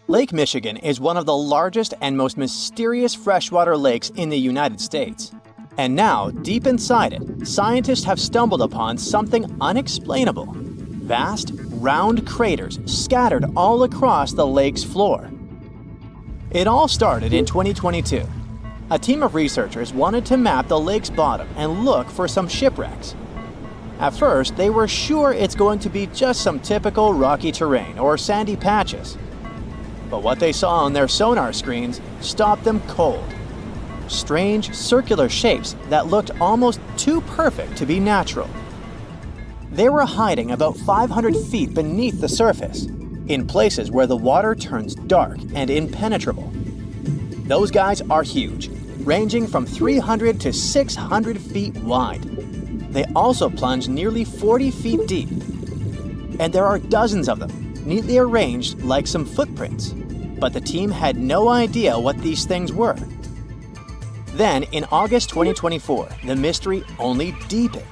Lake Michigan is one of the largest and most mysterious freshwater lakes in the United States. And now, deep inside it, scientists have stumbled upon something unexplainable. Vast, round craters scattered all across the lake's floor. It all started in 2022. A team of researchers wanted to map the lake's bottom and look for some shipwrecks. At first, they were sure it's going to be just some typical rocky terrain or sandy patches. But what they saw on their sonar screens stopped them cold. Strange, circular shapes that looked almost too perfect to be natural. They were hiding about 500 feet beneath the surface, in places where the water turns dark and impenetrable. Those guys are huge, ranging from 300 to 600 feet wide. They also plunge nearly 40 feet deep. And there are dozens of them, neatly arranged like some footprints. But the team had no idea what these things were. Then, in August 2024, the mystery only deepened.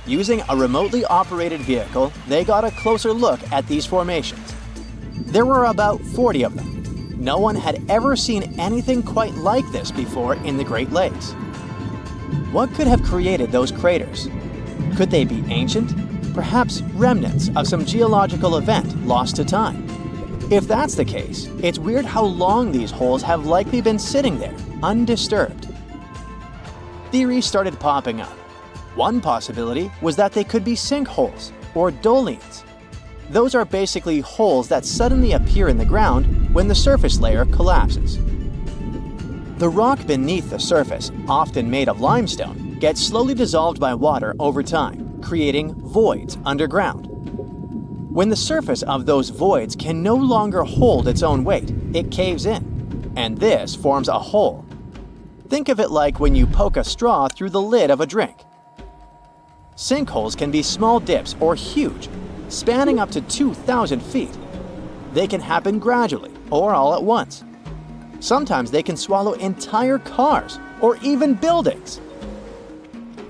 Using a remotely operated vehicle, they got a closer look at these formations. There were about 40 of them. No one had ever seen anything quite like this before in the Great Lakes. What could have created those craters? Could they be ancient? Perhaps remnants of some geological event lost to time? If that's the case, it's weird how long these holes have likely been sitting there, undisturbed. Theories started popping up. One possibility was that they could be sinkholes, or dolines. Those are basically holes that suddenly appear in the ground when the surface layer collapses. The rock beneath the surface, often made of limestone, gets slowly dissolved by water over time, creating voids underground. When the surface of those voids can no longer hold its own weight, it caves in, and this forms a hole. Think of it like when you poke a straw through the lid of a drink. Sinkholes can be small dips or huge, spanning up to 2,000 feet. They can happen gradually or all at once. Sometimes they can swallow entire cars or even buildings.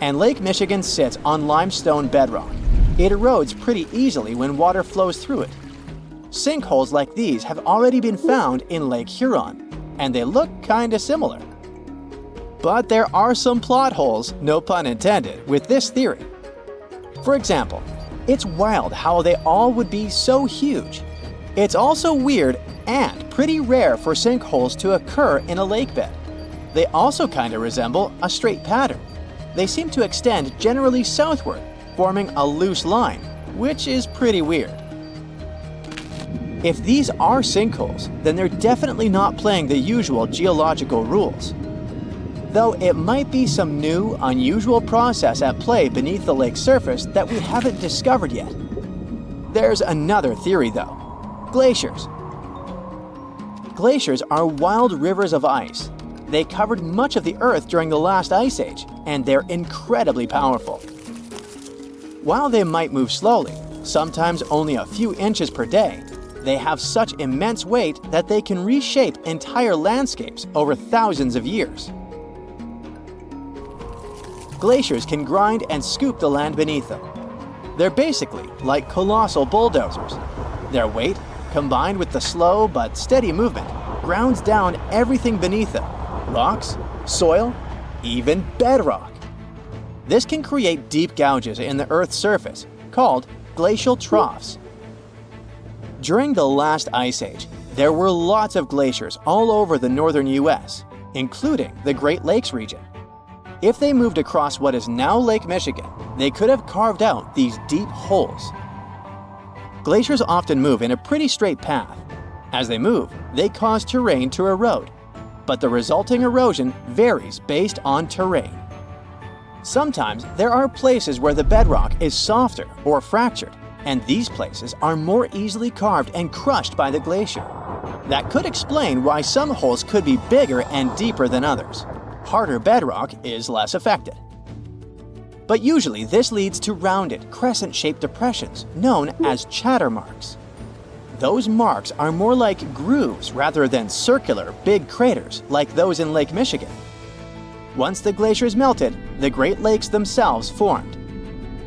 And Lake Michigan sits on limestone bedrock. It erodes pretty easily when water flows through it. Sinkholes like these have already been found in Lake Huron, and they look kinda similar. But there are some plot holes, no pun intended, with this theory. For example, it's wild how they all would be so huge. It's also weird and pretty rare for sinkholes to occur in a lake bed. They also kinda resemble a straight pattern. They seem to extend generally southward, forming a loose line, which is pretty weird. If these are sinkholes, then they're definitely not playing the usual geological rules. Though it might be some new, unusual process at play beneath the lake's surface that we haven't discovered yet. There's another theory though: glaciers. Glaciers are wild rivers of ice. They covered much of the Earth during the last ice age, and they're incredibly powerful. While they might move slowly, sometimes only a few inches per day, they have such immense weight that they can reshape entire landscapes over thousands of years. Glaciers can grind and scoop the land beneath them. They're basically like colossal bulldozers. Their weight, combined with the slow but steady movement, grounds down everything beneath them: rocks, soil, even bedrock. This can create deep gouges in the Earth's surface, called glacial troughs. During the last ice age, there were lots of glaciers all over the northern US, including the Great Lakes region. If they moved across what is now Lake Michigan, they could have carved out these deep holes. Glaciers often move in a pretty straight path. As they move, they cause terrain to erode, but the resulting erosion varies based on terrain. Sometimes there are places where the bedrock is softer or fractured, and these places are more easily carved and crushed by the glacier. That could explain why some holes could be bigger and deeper than others. Harder bedrock is less affected. But usually this leads to rounded, crescent-shaped depressions known as chatter marks. Those marks are more like grooves rather than circular, big craters like those in Lake Michigan. Once the glaciers melted, the Great Lakes themselves formed.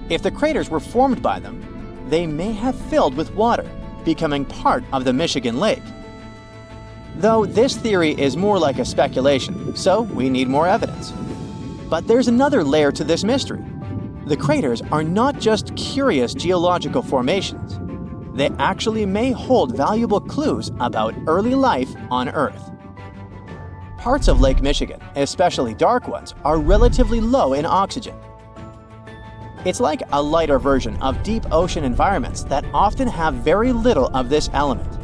If the craters were formed by them, they may have filled with water, becoming part of the Michigan Lake, Though this theory is more like a speculation, so we need more evidence. But there's another layer to this mystery. The craters are not just curious geological formations. They actually may hold valuable clues about early life on Earth. Parts of Lake Michigan, especially dark ones, are relatively low in oxygen. It's like a lighter version of deep ocean environments that often have very little of this element.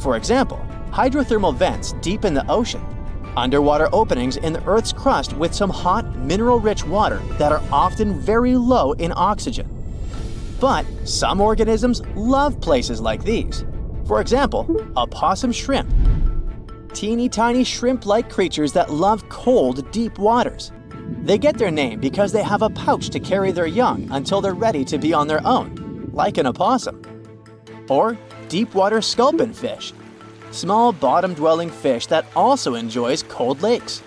For example, hydrothermal vents deep in the ocean, underwater openings in the Earth's crust with some hot, mineral-rich water that are often very low in oxygen. But some organisms love places like these. For example, opossum shrimp. Teeny tiny shrimp-like creatures that love cold, deep waters. They get their name because they have a pouch to carry their young until they're ready to be on their own, like an opossum. Or deep-water sculpin fish, small bottom-dwelling fish that also enjoys cold lakes.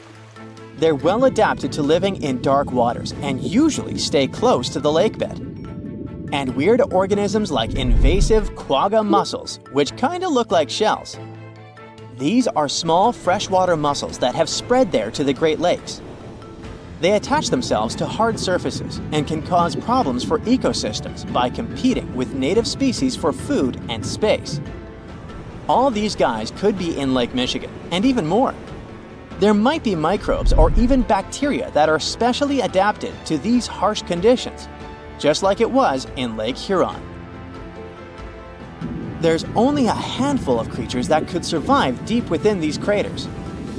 They're well adapted to living in dark waters and usually stay close to the lake bed. And weird organisms like invasive quagga mussels, which kinda look like shells. These are small freshwater mussels that have spread there to the Great Lakes. They attach themselves to hard surfaces and can cause problems for ecosystems by competing with native species for food and space. All these guys could be in Lake Michigan, and even more. There might be microbes or even bacteria that are specially adapted to these harsh conditions, just like it was in Lake Huron. There's only a handful of creatures that could survive deep within these craters,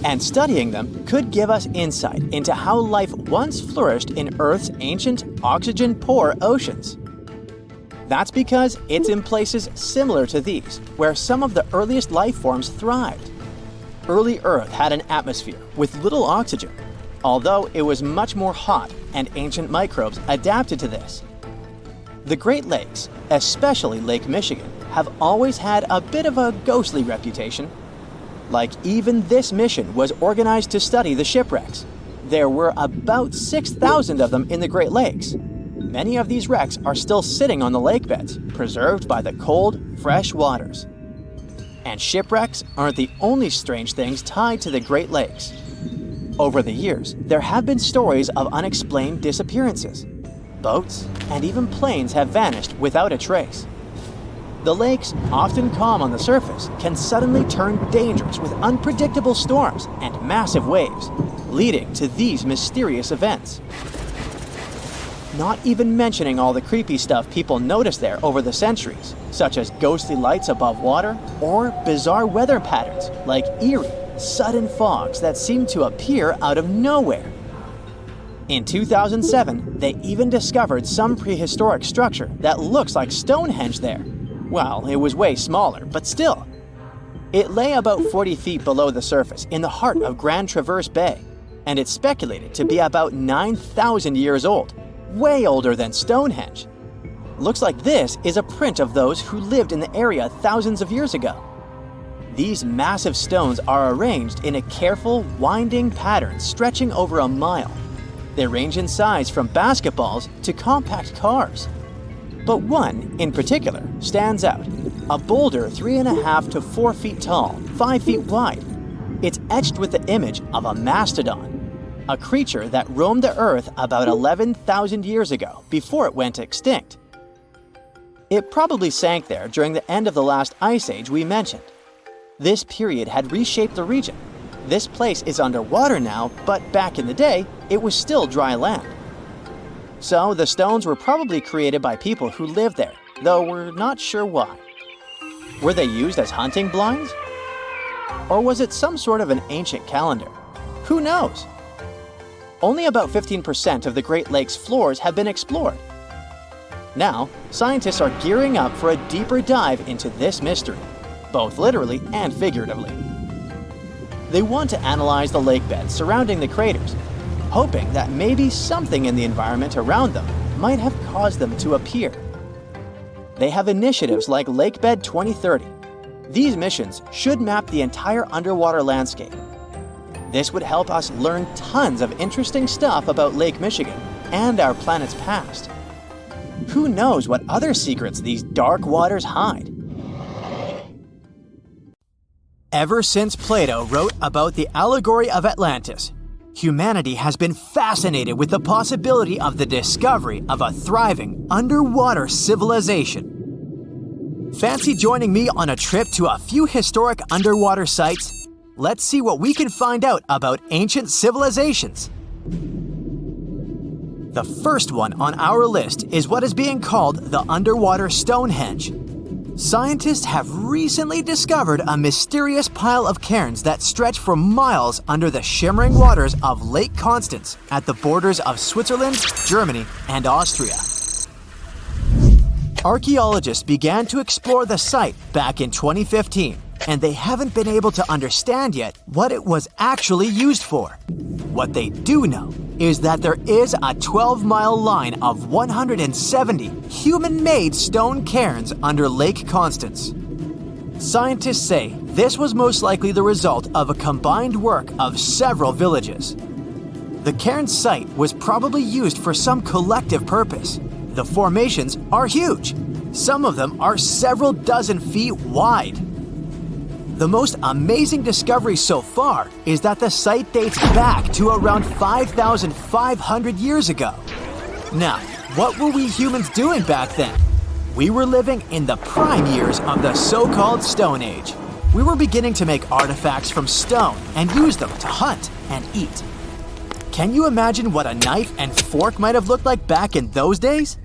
and studying them could give us insight into how life once flourished in Earth's ancient, oxygen-poor oceans. That's because it's in places similar to these, where some of the earliest life forms thrived. Early Earth had an atmosphere with little oxygen, although it was much more hot, and ancient microbes adapted to this. The Great Lakes, especially Lake Michigan, have always had a bit of a ghostly reputation. Like even this mission was organized to study the shipwrecks. There were about 6,000 of them in the Great Lakes. Many of these wrecks are still sitting on the lake beds, preserved by the cold, fresh waters. And shipwrecks aren't the only strange things tied to the Great Lakes. Over the years, there have been stories of unexplained disappearances. Boats and even planes have vanished without a trace. The lakes, often calm on the surface, can suddenly turn dangerous with unpredictable storms and massive waves, leading to these mysterious events. Not even mentioning all the creepy stuff people noticed there over the centuries, such as ghostly lights above water or bizarre weather patterns like eerie, sudden fogs that seem to appear out of nowhere. In 2007, they even discovered some prehistoric structure that looks like Stonehenge there. Well, it was way smaller, but still. It lay about 40 feet below the surface in the heart of Grand Traverse Bay, and it's speculated to be about 9,000 years old, way older than Stonehenge. Looks like this is a print of those who lived in the area thousands of years ago. These massive stones are arranged in a careful, winding pattern stretching over a mile. They range in size from basketballs to compact cars. But one, in particular, stands out. A boulder 3.5 to 4 feet tall, 5 feet wide. It's etched with the image of a mastodon, a creature that roamed the Earth about 11,000 years ago before it went extinct. It probably sank there during the end of the last ice age we mentioned. This period had reshaped the region. This place is underwater now, but back in the day, it was still dry land. So the stones were probably created by people who lived there, though we're not sure why. Were they used as hunting blinds? Or was it some sort of an ancient calendar? Who knows? Only about 15% of the Great Lakes floors have been explored. Now, scientists are gearing up for a deeper dive into this mystery, both literally and figuratively. They want to analyze the lake beds surrounding the craters, hoping that maybe something in the environment around them might have caused them to appear. They have initiatives like Lakebed 2030. These missions should map the entire underwater landscape. This would help us learn tons of interesting stuff about Lake Michigan and our planet's past. Who knows what other secrets these dark waters hide? Ever since Plato wrote about the allegory of Atlantis, humanity has been fascinated with the possibility of the discovery of a thriving underwater civilization. Fancy joining me on a trip to a few historic underwater sites? Let's see what we can find out about ancient civilizations. The first one on our list is what is being called the underwater Stonehenge. Scientists have recently discovered a mysterious pile of cairns that stretch for miles under the shimmering waters of Lake Constance at the borders of Switzerland, Germany, and Austria. Archaeologists began to explore the site back in 2015, and they haven't been able to understand yet what it was actually used for. What they do know is that there is a 12-mile line of 170 human-made stone cairns under Lake Constance. Scientists say this was most likely the result of a combined work of several villages. The cairn site was probably used for some collective purpose. The formations are huge. Some of them are several dozen feet wide. The most amazing discovery so far is that the site dates back to around 5,500 years ago. Now, what were we humans doing back then? We were living in the prime years of the so-called Stone Age. We were beginning to make artifacts from stone and use them to hunt and eat. Can you imagine what a knife and fork might have looked like back in those days?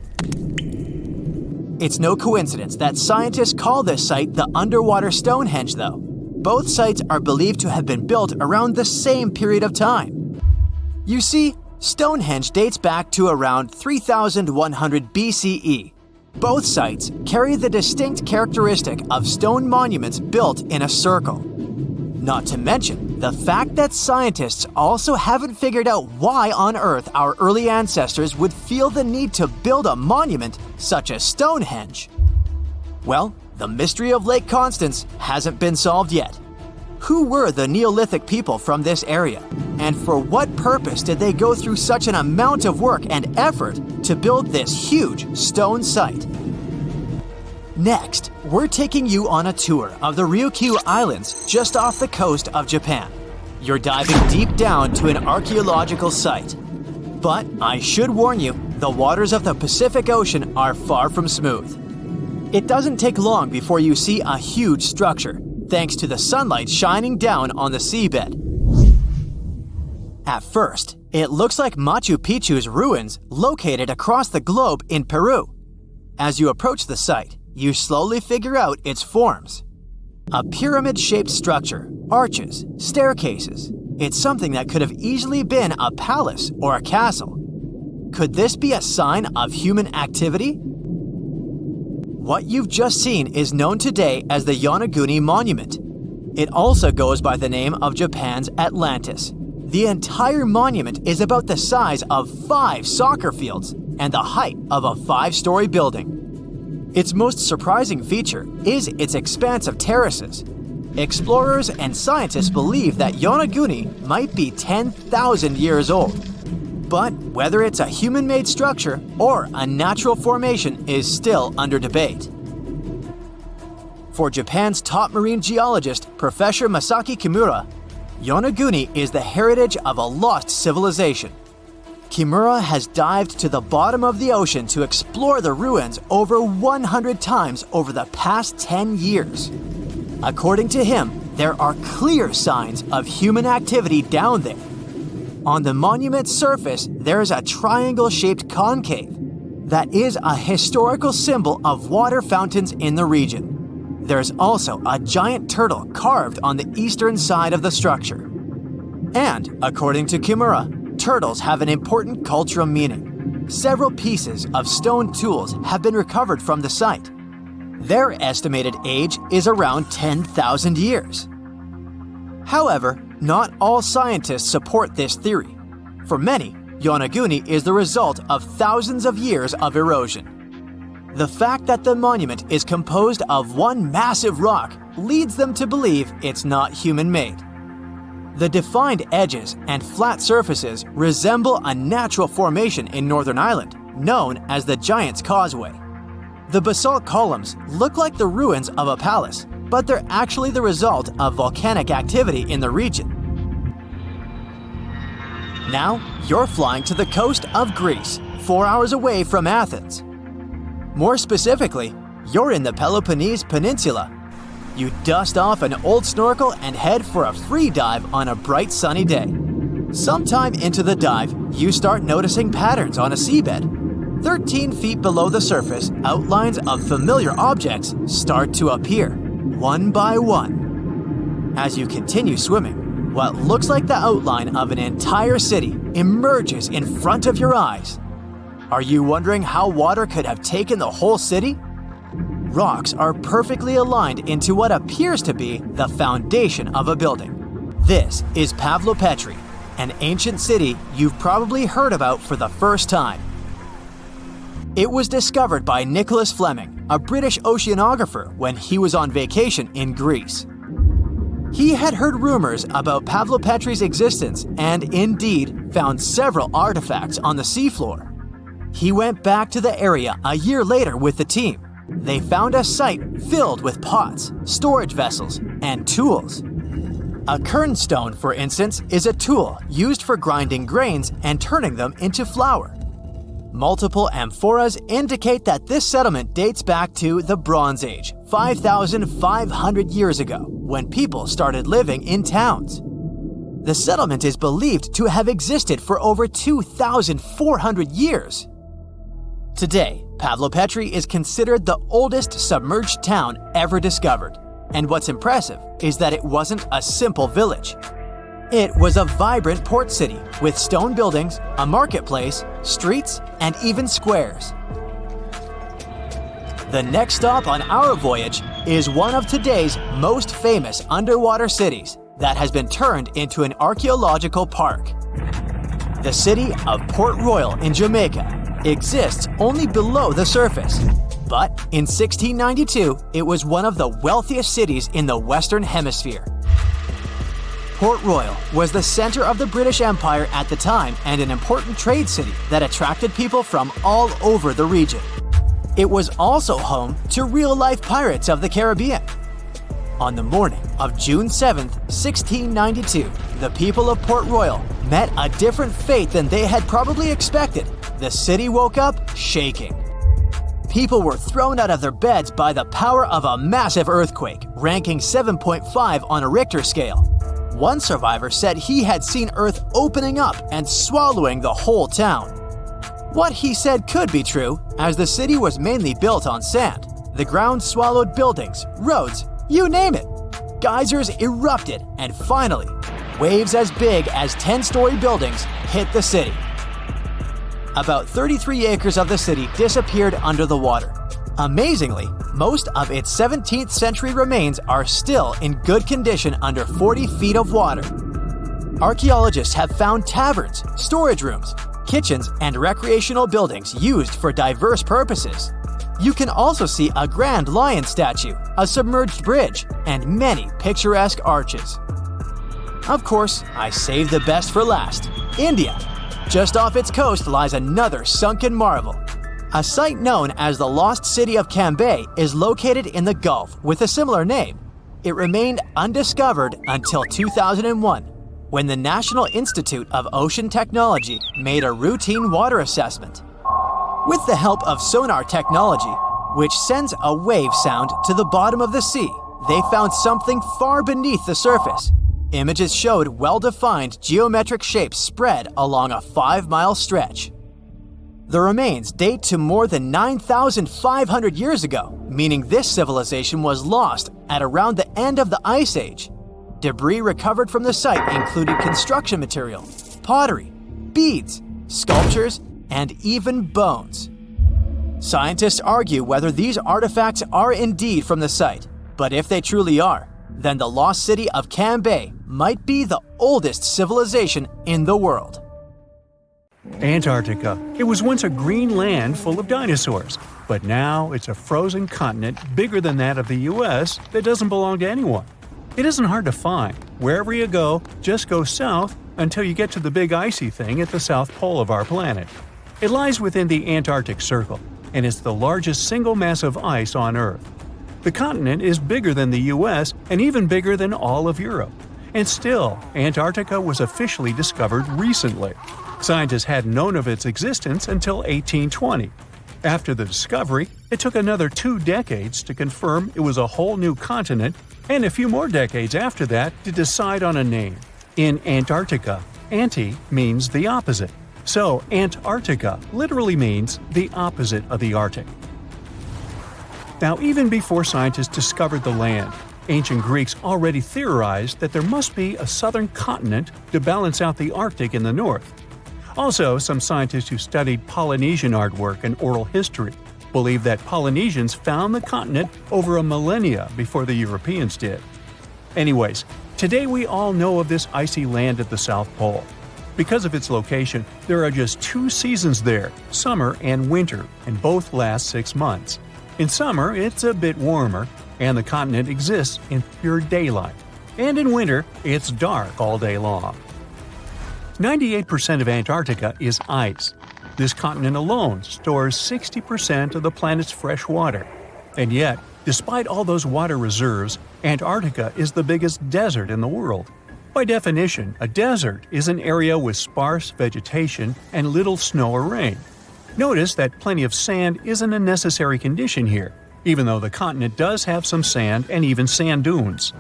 It's no coincidence that scientists call this site the underwater Stonehenge, though. Both sites are believed to have been built around the same period of time. You see, Stonehenge dates back to around 3,100 BCE. Both sites carry the distinct characteristic of stone monuments built in a circle. Not to mention the fact that scientists also haven't figured out why on earth our early ancestors would feel the need to build a monument such as Stonehenge. Well, the mystery of Lake Constance hasn't been solved yet. Who were the Neolithic people from this area? And for what purpose did they go through such an amount of work and effort to build this huge stone site? Next, we're taking you on a tour of the Ryukyu Islands just off the coast of Japan. You're diving deep down to an archaeological site. But I should warn you, the waters of the Pacific Ocean are far from smooth. It doesn't take long before you see a huge structure, thanks to the sunlight shining down on the seabed. At first, it looks like Machu Picchu's ruins located across the globe in Peru. As you approach the site, you slowly figure out its forms. A pyramid-shaped structure, arches, staircases. It's something that could have easily been a palace or a castle. Could this be a sign of human activity? What you've just seen is known today as the Yonaguni Monument. It also goes by the name of Japan's Atlantis. The entire monument is about the size of 5 soccer fields and the height of a 5-story building. Its most surprising feature is its expanse of terraces. Explorers and scientists believe that Yonaguni might be 10,000 years old. But whether it's a human-made structure or a natural formation is still under debate. For Japan's top marine geologist, Professor Masaki Kimura, Yonaguni is the heritage of a lost civilization. Kimura has dived to the bottom of the ocean to explore the ruins over 100 times over the past 10 years. According to him, there are clear signs of human activity down there. On the monument's surface, there is a triangle-shaped concave that is a historical symbol of water fountains in the region. There's also a giant turtle carved on the eastern side of the structure. And, according to Kimura, turtles have an important cultural meaning. Several pieces of stone tools have been recovered from the site. Their estimated age is around 10,000 years. However, not all scientists support this theory. For many, Yonaguni is the result of thousands of years of erosion. The fact that the monument is composed of one massive rock leads them to believe it's not human-made. The defined edges and flat surfaces resemble a natural formation in Northern Ireland, known as the Giant's Causeway. The basalt columns look like the ruins of a palace, but they're actually the result of volcanic activity in the region. Now, you're flying to the coast of Greece, 4 hours away from Athens. More specifically, you're in the Peloponnese Peninsula. You dust off an old snorkel and head for a free dive on a bright sunny day. Sometime into the dive, you start noticing patterns on a seabed. 13 feet below the surface, outlines of familiar objects start to appear, one by one. As you continue swimming, what looks like the outline of an entire city emerges in front of your eyes. Are you wondering how water could have taken the whole city? Rocks are perfectly aligned into what appears to be the foundation of a building. This is Pavlopetri, an ancient city you've probably heard about for the first time. It was discovered by Nicholas Fleming, a British oceanographer, when he was on vacation in Greece. He had heard rumors about Pavlopetri's existence and indeed found several artifacts on the seafloor. He went back to the area a year later with the team. They found a site filled with pots, storage vessels, and tools. A kernstone, for instance, is a tool used for grinding grains and turning them into flour. Multiple amphoras indicate that this settlement dates back to the Bronze Age, 5,500 years ago, when people started living in towns. The settlement is believed to have existed for over 2,400 years. Today, Pavlopetri is considered the oldest submerged town ever discovered, and what's impressive is that it wasn't a simple village. It was a vibrant port city with stone buildings, a marketplace, streets, and even squares. The next stop on our voyage is one of today's most famous underwater cities that has been turned into an archaeological park. The city of Port Royal in Jamaica exists only below the surface, but in 1692 it was one of the wealthiest cities in the Western Hemisphere. Port Royal was the center of the British Empire at the time and an important trade city that attracted people from all over the region. It was also home to real-life pirates of the Caribbean. On the morning of June 7, 1692, the people of Port Royal met a different fate than they had probably expected. The city woke up shaking. People were thrown out of their beds by the power of a massive earthquake, ranking 7.5 on a Richter scale. One survivor said he had seen Earth opening up and swallowing the whole town. What he said could be true, as the city was mainly built on sand. The ground swallowed buildings, roads, you name it. Geysers erupted, and finally, waves as big as 10-story buildings hit the city. About 33 acres of the city disappeared under the water. Amazingly, most of its 17th century remains are still in good condition under 40 feet of water. Archaeologists have found taverns, storage rooms, kitchens, and recreational buildings used for diverse purposes. You can also see a grand lion statue, a submerged bridge, and many picturesque arches. Of course, I saved the best for last: India. Just off its coast lies another sunken marvel. A site known as the Lost City of Cambay is located in the Gulf with a similar name. It remained undiscovered until 2001, when the National Institute of Ocean Technology made a routine water assessment. With the help of sonar technology, which sends a wave sound to the bottom of the sea, they found something far beneath the surface. Images showed well-defined geometric shapes spread along a 5-mile stretch. The remains date to more than 9,500 years ago, meaning this civilization was lost at around the end of the Ice Age. Debris recovered from the site included construction material, pottery, beads, sculptures, and even bones. Scientists argue whether these artifacts are indeed from the site, but if they truly are, then the lost city of Cambay might be the oldest civilization in the world. Antarctica. It was once a green land full of dinosaurs, but now it's a frozen continent bigger than that of the US that doesn't belong to anyone. It isn't hard to find. Wherever you go, just go south until you get to the big icy thing at the south pole of our planet. It lies within the Antarctic Circle, and it's the largest single mass of ice on Earth. The continent is bigger than the US and even bigger than all of Europe. And still, Antarctica was officially discovered recently. Scientists hadn't known of its existence until 1820. After the discovery, it took another 2 decades to confirm it was a whole new continent, and a few more decades after that to decide on a name. In Antarctica, anti means the opposite. So Antarctica literally means the opposite of the Arctic. Now, even before scientists discovered the land, ancient Greeks already theorized that there must be a southern continent to balance out the Arctic in the north. Also, some scientists who studied Polynesian artwork and oral history believe that Polynesians found the continent over a millennia before the Europeans did. Anyways, today we all know of this icy land at the South Pole. Because of its location, there are just 2 seasons there, summer and winter, and both last 6 months. In summer, it's a bit warmer, and the continent exists in pure daylight. And in winter, it's dark all day long. 98% of Antarctica is ice. This continent alone stores 60% of the planet's fresh water. And yet, despite all those water reserves, Antarctica is the biggest desert in the world. By definition, a desert is an area with sparse vegetation and little snow or rain. Notice that plenty of sand isn't a necessary condition here, even though the continent does have some sand and even sand dunes.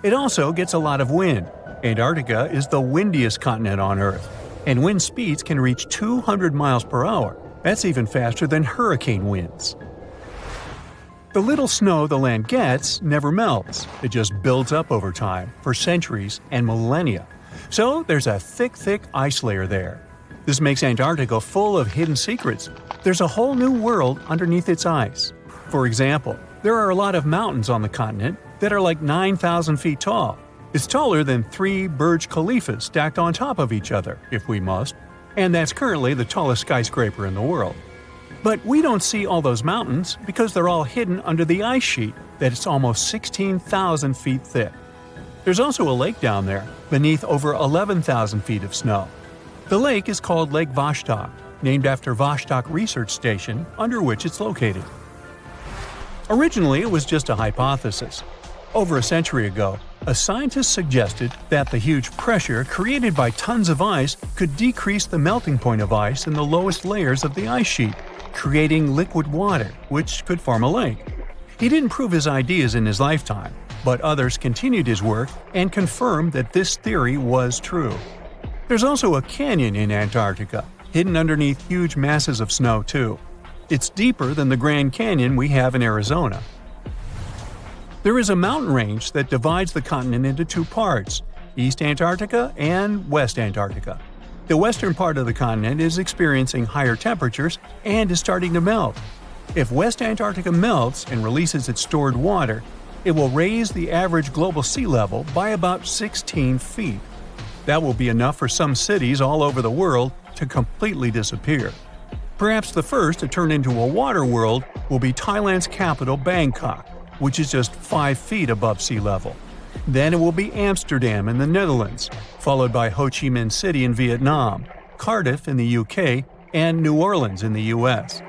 It also gets a lot of wind. Antarctica is the windiest continent on Earth, and wind speeds can reach 200 miles per hour. That's even faster than hurricane winds. The little snow the land gets never melts. It just builds up over time, for centuries and millennia. So there's a thick ice layer there. This makes Antarctica full of hidden secrets. There's a whole new world underneath its ice. For example, there are a lot of mountains on the continent that are like 9,000 feet tall. It's taller than 3 Burj Khalifas stacked on top of each other, if we must, and that's currently the tallest skyscraper in the world. But we don't see all those mountains because they're all hidden under the ice sheet that's almost 16,000 feet thick. There's also a lake down there, beneath over 11,000 feet of snow. The lake is called Lake Vostok, named after Vostok Research Station, under which it's located. Originally, it was just a hypothesis. Over a century ago, a scientist suggested that the huge pressure created by tons of ice could decrease the melting point of ice in the lowest layers of the ice sheet, creating liquid water, which could form a lake. He didn't prove his ideas in his lifetime, but others continued his work and confirmed that this theory was true. There's also a canyon in Antarctica, hidden underneath huge masses of snow too. It's deeper than the Grand Canyon we have in Arizona. There is a mountain range that divides the continent into 2 parts, East Antarctica and West Antarctica. The western part of the continent is experiencing higher temperatures and is starting to melt. If West Antarctica melts and releases its stored water, it will raise the average global sea level by about 16 feet. That will be enough for some cities all over the world to completely disappear. Perhaps the first to turn into a water world will be Thailand's capital, Bangkok, which is just 5 feet above sea level. Then it will be Amsterdam in the Netherlands, followed by Ho Chi Minh City in Vietnam, Cardiff in the UK, and New Orleans in the US.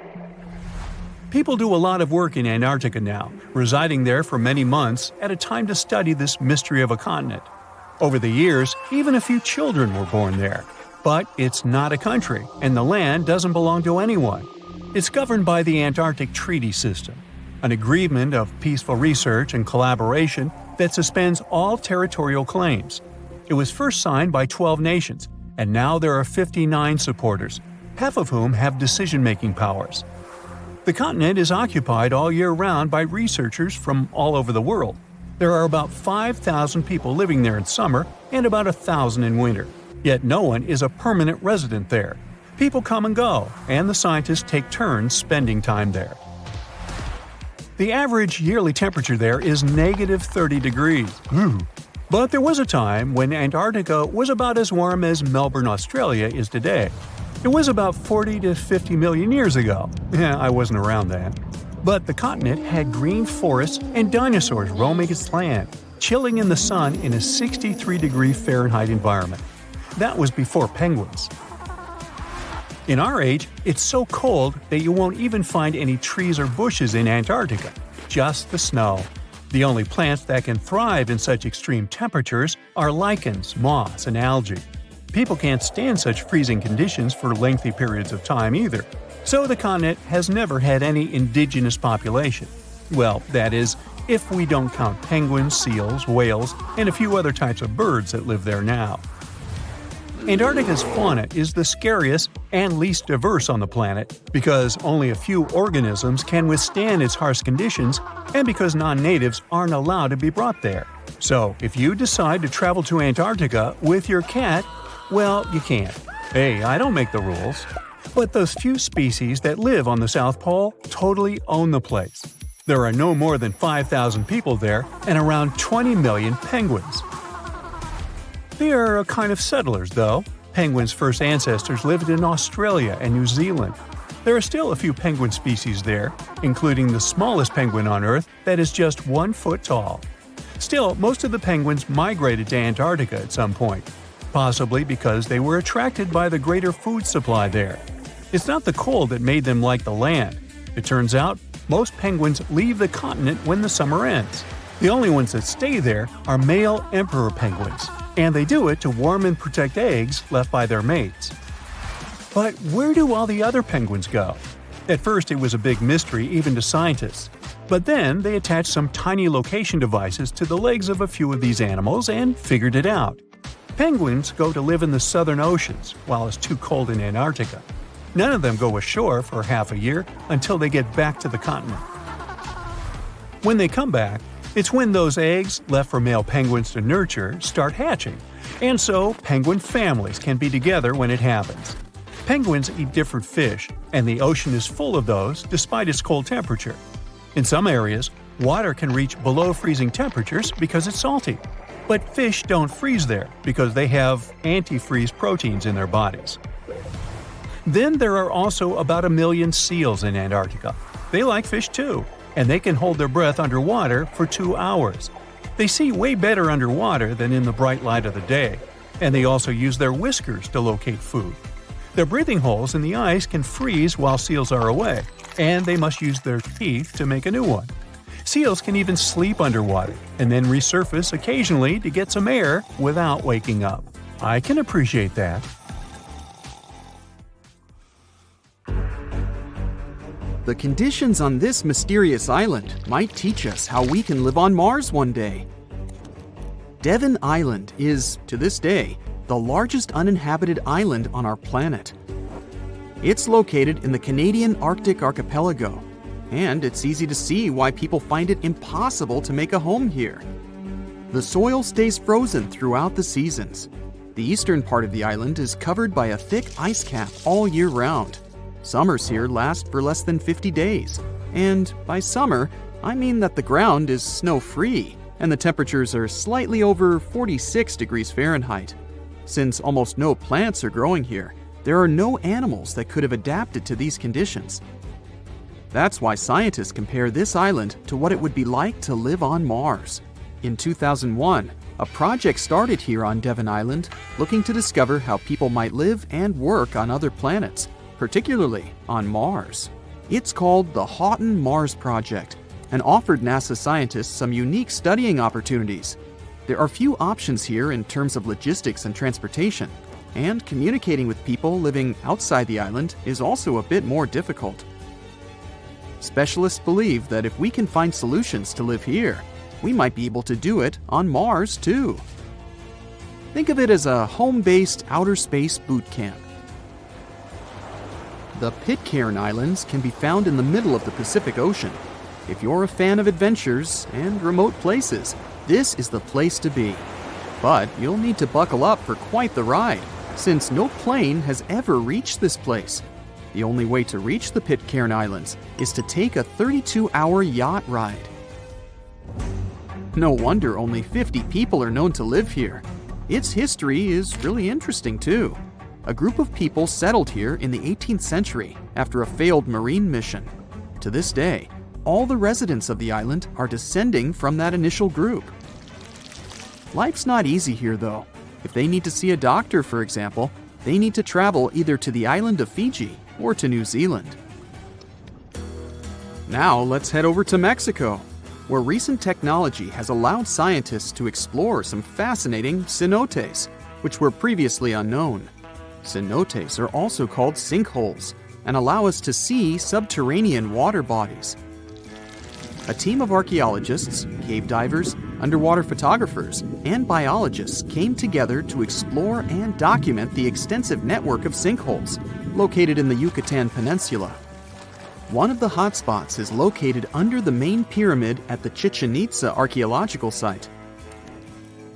People do a lot of work in Antarctica now, residing there for many months at a time to study this mystery of a continent. Over the years, even a few children were born there. But it's not a country, and the land doesn't belong to anyone. It's governed by the Antarctic Treaty System, an agreement of peaceful research and collaboration that suspends all territorial claims. It was first signed by 12 nations, and now there are 59 supporters, half of whom have decision-making powers. The continent is occupied all year round by researchers from all over the world. There are about 5,000 people living there in summer and about 1,000 in winter. Yet no one is a permanent resident there. People come and go, and the scientists take turns spending time there. The average yearly temperature there is negative 30 degrees. But there was a time when Antarctica was about as warm as Melbourne, Australia is today. It was about 40 to 50 million years ago. I wasn't around then. But the continent had green forests and dinosaurs roaming its land, chilling in the sun in a 63-degree Fahrenheit environment. That was before penguins. In our age, it's so cold that you won't even find any trees or bushes in Antarctica. just the snow. The only plants that can thrive in such extreme temperatures are lichens, moss, and algae. People can't stand such freezing conditions for lengthy periods of time either, so the continent has never had any indigenous population. Well, that is, if we don't count penguins, seals, whales, and a few other types of birds that live there now. Antarctica's fauna is the scariest and least diverse on the planet because only a few organisms can withstand its harsh conditions and because non-natives aren't allowed to be brought there. So, if you decide to travel to Antarctica with your cat, well, you can't. Hey, I don't make the rules. But those few species that live on the South Pole totally own the place. There are no more than 5,000 people there and around 20 million penguins. They are a kind of settlers, though. Penguins' first ancestors lived in Australia and New Zealand. There are still a few penguin species there, including the smallest penguin on Earth that is just 1 foot tall. Still, most of the penguins migrated to Antarctica at some point, possibly because they were attracted by the greater food supply there. It's not the cold that made them like the land. It turns out, most penguins leave the continent when the summer ends. The only ones that stay there are male emperor penguins, and they do it to warm and protect eggs left by their mates. But where do all the other penguins go? At first it was a big mystery even to scientists, but then they attached some tiny location devices to the legs of a few of these animals and figured it out. Penguins go to live in the southern oceans while it's too cold in Antarctica. None of them go ashore for half a year until they get back to the continent. When they come back, it's when those eggs, left for male penguins to nurture, start hatching, and so penguin families can be together when it happens. Penguins eat different fish, and the ocean is full of those despite its cold temperature. In some areas, water can reach below freezing temperatures because it's salty. But fish don't freeze there because they have antifreeze proteins in their bodies. Then there are also about 1 million seals in Antarctica. They like fish too, and they can hold their breath underwater for 2 hours. They see way better underwater than in the bright light of the day, and they also use their whiskers to locate food. Their breathing holes in the ice can freeze while seals are away, and they must use their teeth to make a new one. Seals can even sleep underwater and then resurface occasionally to get some air without waking up. I can appreciate that. The conditions on this mysterious island might teach us how we can live on Mars one day. Devon Island is, to this day, the largest uninhabited island on our planet. It's located in the Canadian Arctic archipelago, and it's easy to see why people find it impossible to make a home here. The soil stays frozen throughout the seasons. The eastern part of the island is covered by a thick ice cap all year round. Summers here last for less than 50 days, and by summer, I mean that the ground is snow-free and the temperatures are slightly over 46 degrees Fahrenheit. Since almost no plants are growing here, there are no animals that could have adapted to these conditions. That's why scientists compare this island to what it would be like to live on Mars. In 2001, a project started here on Devon Island looking to discover how people might live and work on other planets, particularly on Mars. It's called the Houghton Mars Project and offered NASA scientists some unique studying opportunities. There are few options here in terms of logistics and transportation, and communicating with people living outside the island is also a bit more difficult. Specialists believe that if we can find solutions to live here, we might be able to do it on Mars too. Think of it as a home-based outer space boot camp. The Pitcairn Islands can be found in the middle of the Pacific Ocean. If you're a fan of adventures and remote places, this is the place to be. But you'll need to buckle up for quite the ride, since no plane has ever reached this place. The only way to reach the Pitcairn Islands is to take a 32-hour yacht ride. No wonder only 50 people are known to live here. Its history is really interesting too. A group of people settled here in the 18th century after a failed marine mission. To this day, all the residents of the island are descending from that initial group. Life's not easy here though. If they need to see a doctor, for example, they need to travel either to the island of Fiji or to New Zealand. Now let's head over to Mexico, where recent technology has allowed scientists to explore some fascinating cenotes, which were previously unknown. Cenotes are also called sinkholes and allow us to see subterranean water bodies. A team of archaeologists, cave divers, underwater photographers, and biologists came together to explore and document the extensive network of sinkholes located in the Yucatan Peninsula. One of the hotspots is located under the main pyramid at the Chichen Itza archaeological site.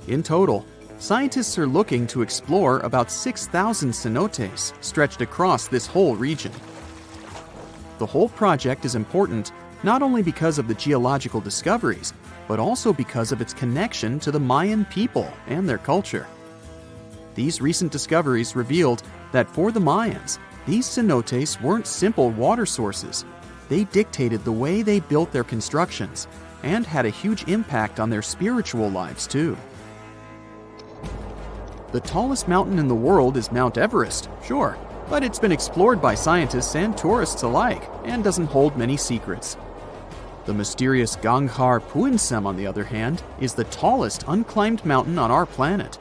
In total, scientists are looking to explore about 6,000 cenotes stretched across this whole region. The whole project is important not only because of the geological discoveries, but also because of its connection to the Mayan people and their culture. These recent discoveries revealed that for the Mayans, these cenotes weren't simple water sources. They dictated the way they built their constructions and had a huge impact on their spiritual lives too. The tallest mountain in the world is Mount Everest, sure, but it's been explored by scientists and tourists alike and doesn't hold many secrets. The mysterious Ganghar Puensum, on the other hand, is the tallest unclimbed mountain on our planet.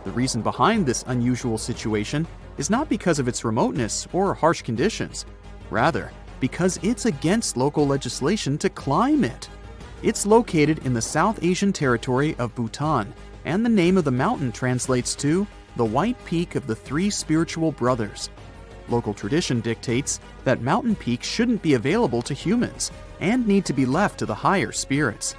The reason behind this unusual situation is not because of its remoteness or harsh conditions. Rather, because it's against local legislation to climb it. It's located in the South Asian territory of Bhutan, and the name of the mountain translates to the White Peak of the Three Spiritual Brothers. Local tradition dictates that mountain peaks shouldn't be available to humans and need to be left to the higher spirits.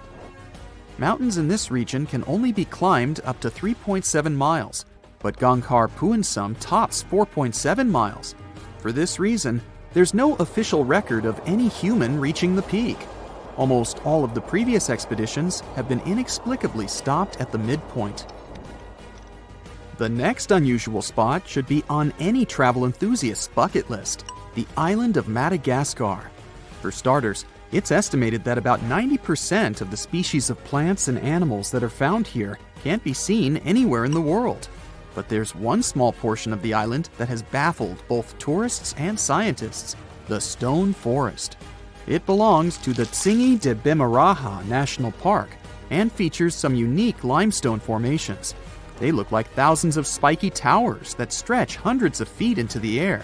Mountains in this region can only be climbed up to 3.7 miles, but Ganghar Puensum tops 4.7 miles. For this reason, there's no official record of any human reaching the peak. Almost all of the previous expeditions have been inexplicably stopped at the midpoint. The next unusual spot should be on any travel enthusiast's bucket list, the island of Madagascar. For starters, it's estimated that about 90% of the species of plants and animals that are found here can't be seen anywhere in the world. But there's one small portion of the island that has baffled both tourists and scientists, the Stone Forest. It belongs to the Tsingy de Bemaraha National Park and features some unique limestone formations. They look like thousands of spiky towers that stretch hundreds of feet into the air.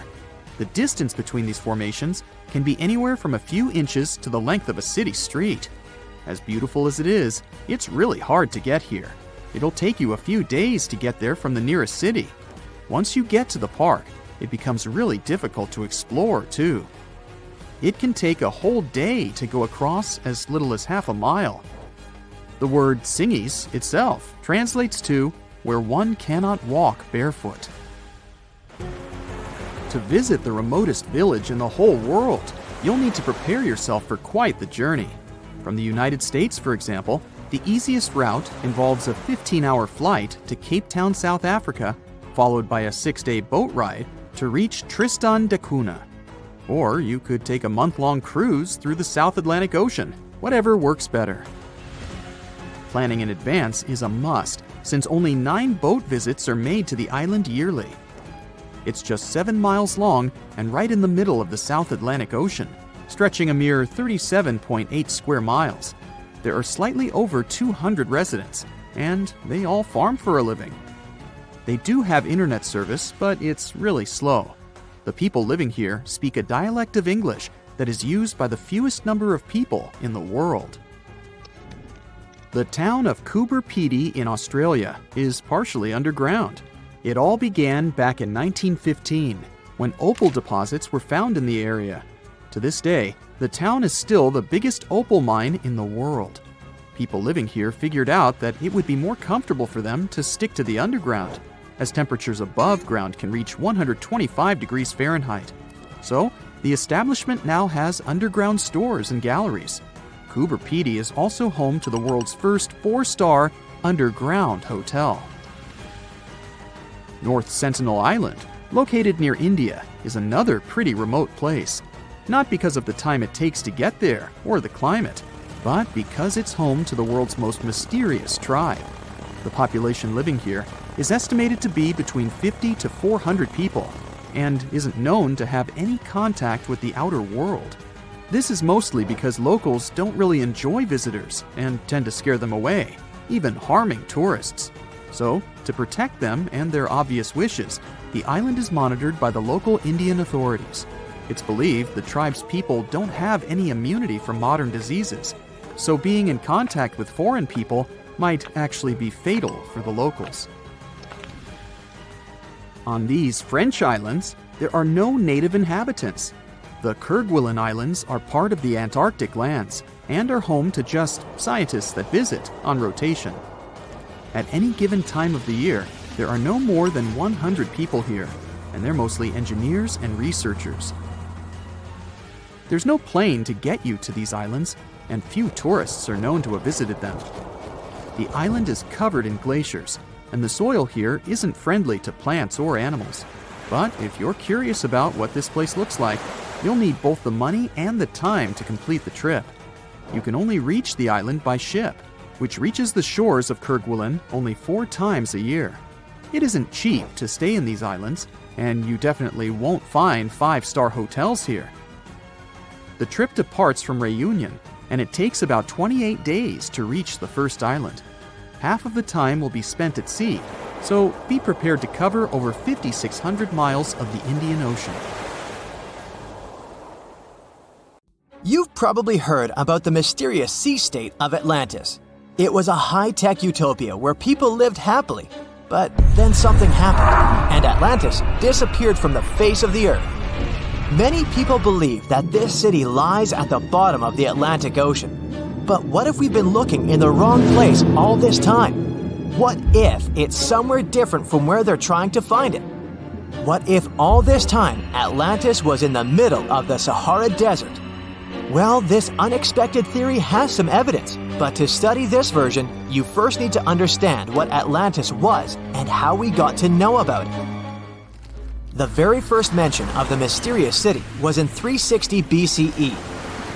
The distance between these formations can be anywhere from a few inches to the length of a city street. As beautiful as it is, it's really hard to get here. It'll take you a few days to get there from the nearest city. Once you get to the park, it becomes really difficult to explore too. It can take a whole day to go across as little as half a mile. The word Tsingys itself translates to where one cannot walk barefoot. To visit the remotest village in the whole world, you'll need to prepare yourself for quite the journey. From the United States, for example, the easiest route involves a 15-hour flight to Cape Town, South Africa, followed by a 6-day boat ride to reach Tristan da Cunha. Or you could take a month-long cruise through the South Atlantic Ocean, whatever works better. Planning in advance is a must, since only 9 boat visits are made to the island yearly. It's just 7 miles long and right in the middle of the South Atlantic Ocean, stretching a mere 37.8 square miles. There are slightly over 200 residents, and they all farm for a living. They do have internet service, but it's really slow. The people living here speak a dialect of English that is used by the fewest number of people in the world. The town of Coober Pedy in Australia is partially underground. It all began back in 1915, when opal deposits were found in the area. To this day, the town is still the biggest opal mine in the world. People living here figured out that it would be more comfortable for them to stick to the underground, as temperatures above ground can reach 125 degrees Fahrenheit. So, the establishment now has underground stores and galleries. Coober Pedy is also home to the world's first 4-star underground hotel. North Sentinel Island, located near India, is another pretty remote place. Not because of the time it takes to get there or the climate, but because it's home to the world's most mysterious tribe. The population living here is estimated to be between 50 to 400 people and isn't known to have any contact with the outer world. This is mostly because locals don't really enjoy visitors and tend to scare them away, even harming tourists. So, to protect them and their obvious wishes, the island is monitored by the local Indian authorities. It's believed the tribe's people don't have any immunity from modern diseases, so being in contact with foreign people might actually be fatal for the locals. On these French islands, there are no native inhabitants. The Kerguelen Islands are part of the Antarctic lands and are home to just scientists that visit on rotation. At any given time of the year, there are no more than 100 people here, and they're mostly engineers and researchers. There's no plane to get you to these islands, and few tourists are known to have visited them. The island is covered in glaciers, and the soil here isn't friendly to plants or animals. But if you're curious about what this place looks like, you'll need both the money and the time to complete the trip. You can only reach the island by ship, which reaches the shores of Kerguelen only 4 times a year. It isn't cheap to stay in these islands, and you definitely won't find 5-star hotels here. The trip departs from Réunion, and it takes about 28 days to reach the first island. Half of the time will be spent at sea, so be prepared to cover over 5,600 miles of the Indian Ocean. You've probably heard about the mysterious sea state of Atlantis. It was a high-tech utopia where people lived happily, but then something happened, and Atlantis disappeared from the face of the earth. Many people believe that this city lies at the bottom of the Atlantic Ocean. But what if we've been looking in the wrong place all this time? What if it's somewhere different from where they're trying to find it? What if all this time Atlantis was in the middle of the Sahara Desert? Well, this unexpected theory has some evidence, but to study this version, you first need to understand what Atlantis was and how we got to know about it. The very first mention of the mysterious city was in 360 BCE.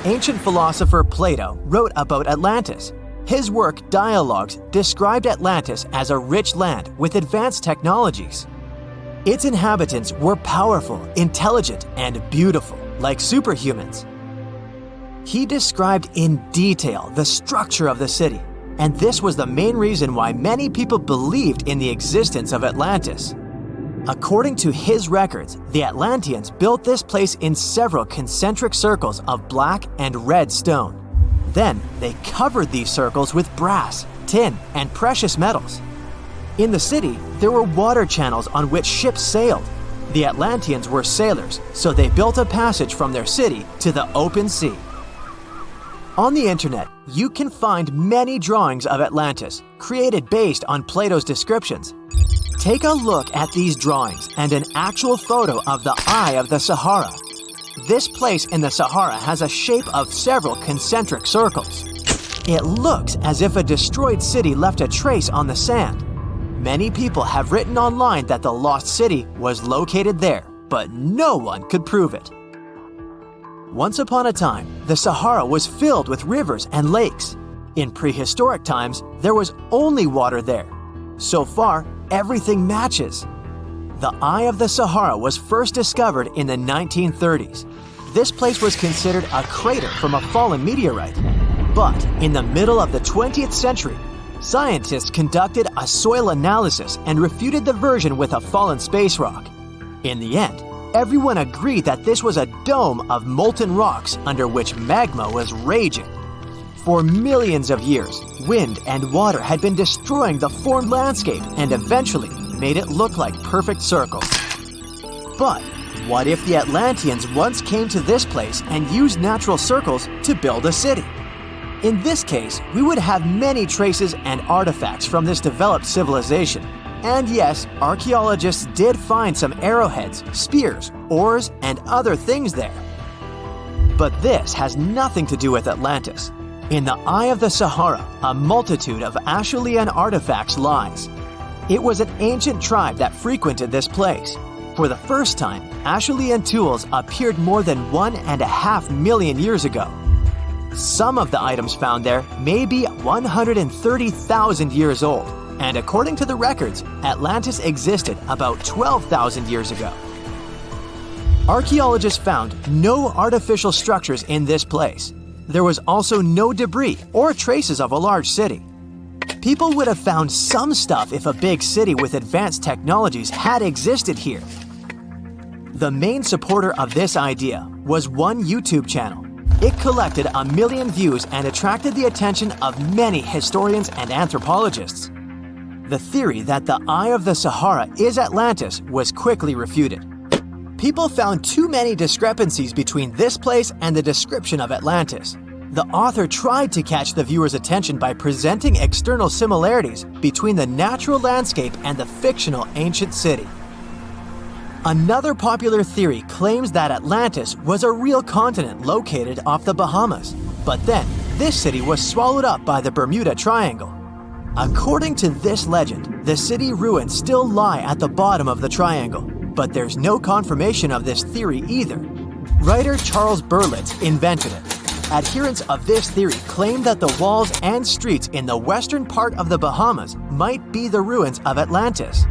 Ancient philosopher Plato wrote about Atlantis. His work, Dialogues, described Atlantis as a rich land with advanced technologies. Its inhabitants were powerful, intelligent, and beautiful, like superhumans. He described in detail the structure of the city, and this was the main reason why many people believed in the existence of Atlantis. According to his records, the Atlanteans built this place in several concentric circles of black and red stone. Then they covered these circles with brass, tin, and precious metals. In the city, there were water channels on which ships sailed. The Atlanteans were sailors, so they built a passage from their city to the open sea. On the internet, you can find many drawings of Atlantis, created based on Plato's descriptions. Take a look at these drawings and an actual photo of the Eye of the Sahara. This place in the Sahara has a shape of several concentric circles. It looks as if a destroyed city left a trace on the sand. Many people have written online that the lost city was located there, but no one could prove it. Once upon a time, the Sahara was filled with rivers and lakes. In prehistoric times, there was only water there. So far, everything matches. The Eye of the Sahara was first discovered in the 1930s. This place was considered a crater from a fallen meteorite. But in the middle of the 20th century, scientists conducted a soil analysis and refuted the version with a fallen space rock. In the end, everyone agreed that this was a dome of molten rocks under which magma was raging. For millions of years, wind and water had been destroying the formed landscape and eventually made it look like perfect circles. But what if the Atlanteans once came to this place and used natural circles to build a city? In this case, we would have many traces and artifacts from this developed civilization. And yes, archaeologists did find some arrowheads, spears, oars, and other things there. But this has nothing to do with Atlantis. In the Eye of the Sahara, a multitude of Acheulean artifacts lies. It was an ancient tribe that frequented this place. For the first time, Acheulean tools appeared more than 1.5 million years ago. Some of the items found there may be 130,000 years old, and according to the records, Atlantis existed about 12,000 years ago. Archaeologists found no artificial structures in this place. There was also no debris or traces of a large city. People would have found some stuff if a big city with advanced technologies had existed here. The main supporter of this idea was one YouTube channel. It collected 1 million views and attracted the attention of many historians and anthropologists. The theory that the Eye of the Sahara is Atlantis was quickly refuted. People found too many discrepancies between this place and the description of Atlantis. The author tried to catch the viewer's attention by presenting external similarities between the natural landscape and the fictional ancient city. Another popular theory claims that Atlantis was a real continent located off the Bahamas, but then this city was swallowed up by the Bermuda Triangle. According to this legend, the city ruins still lie at the bottom of the triangle, but there's no confirmation of this theory either. Writer Charles Berlitz invented it. Adherents of this theory claim that the walls and streets in the western part of the Bahamas might be the ruins of Atlantis.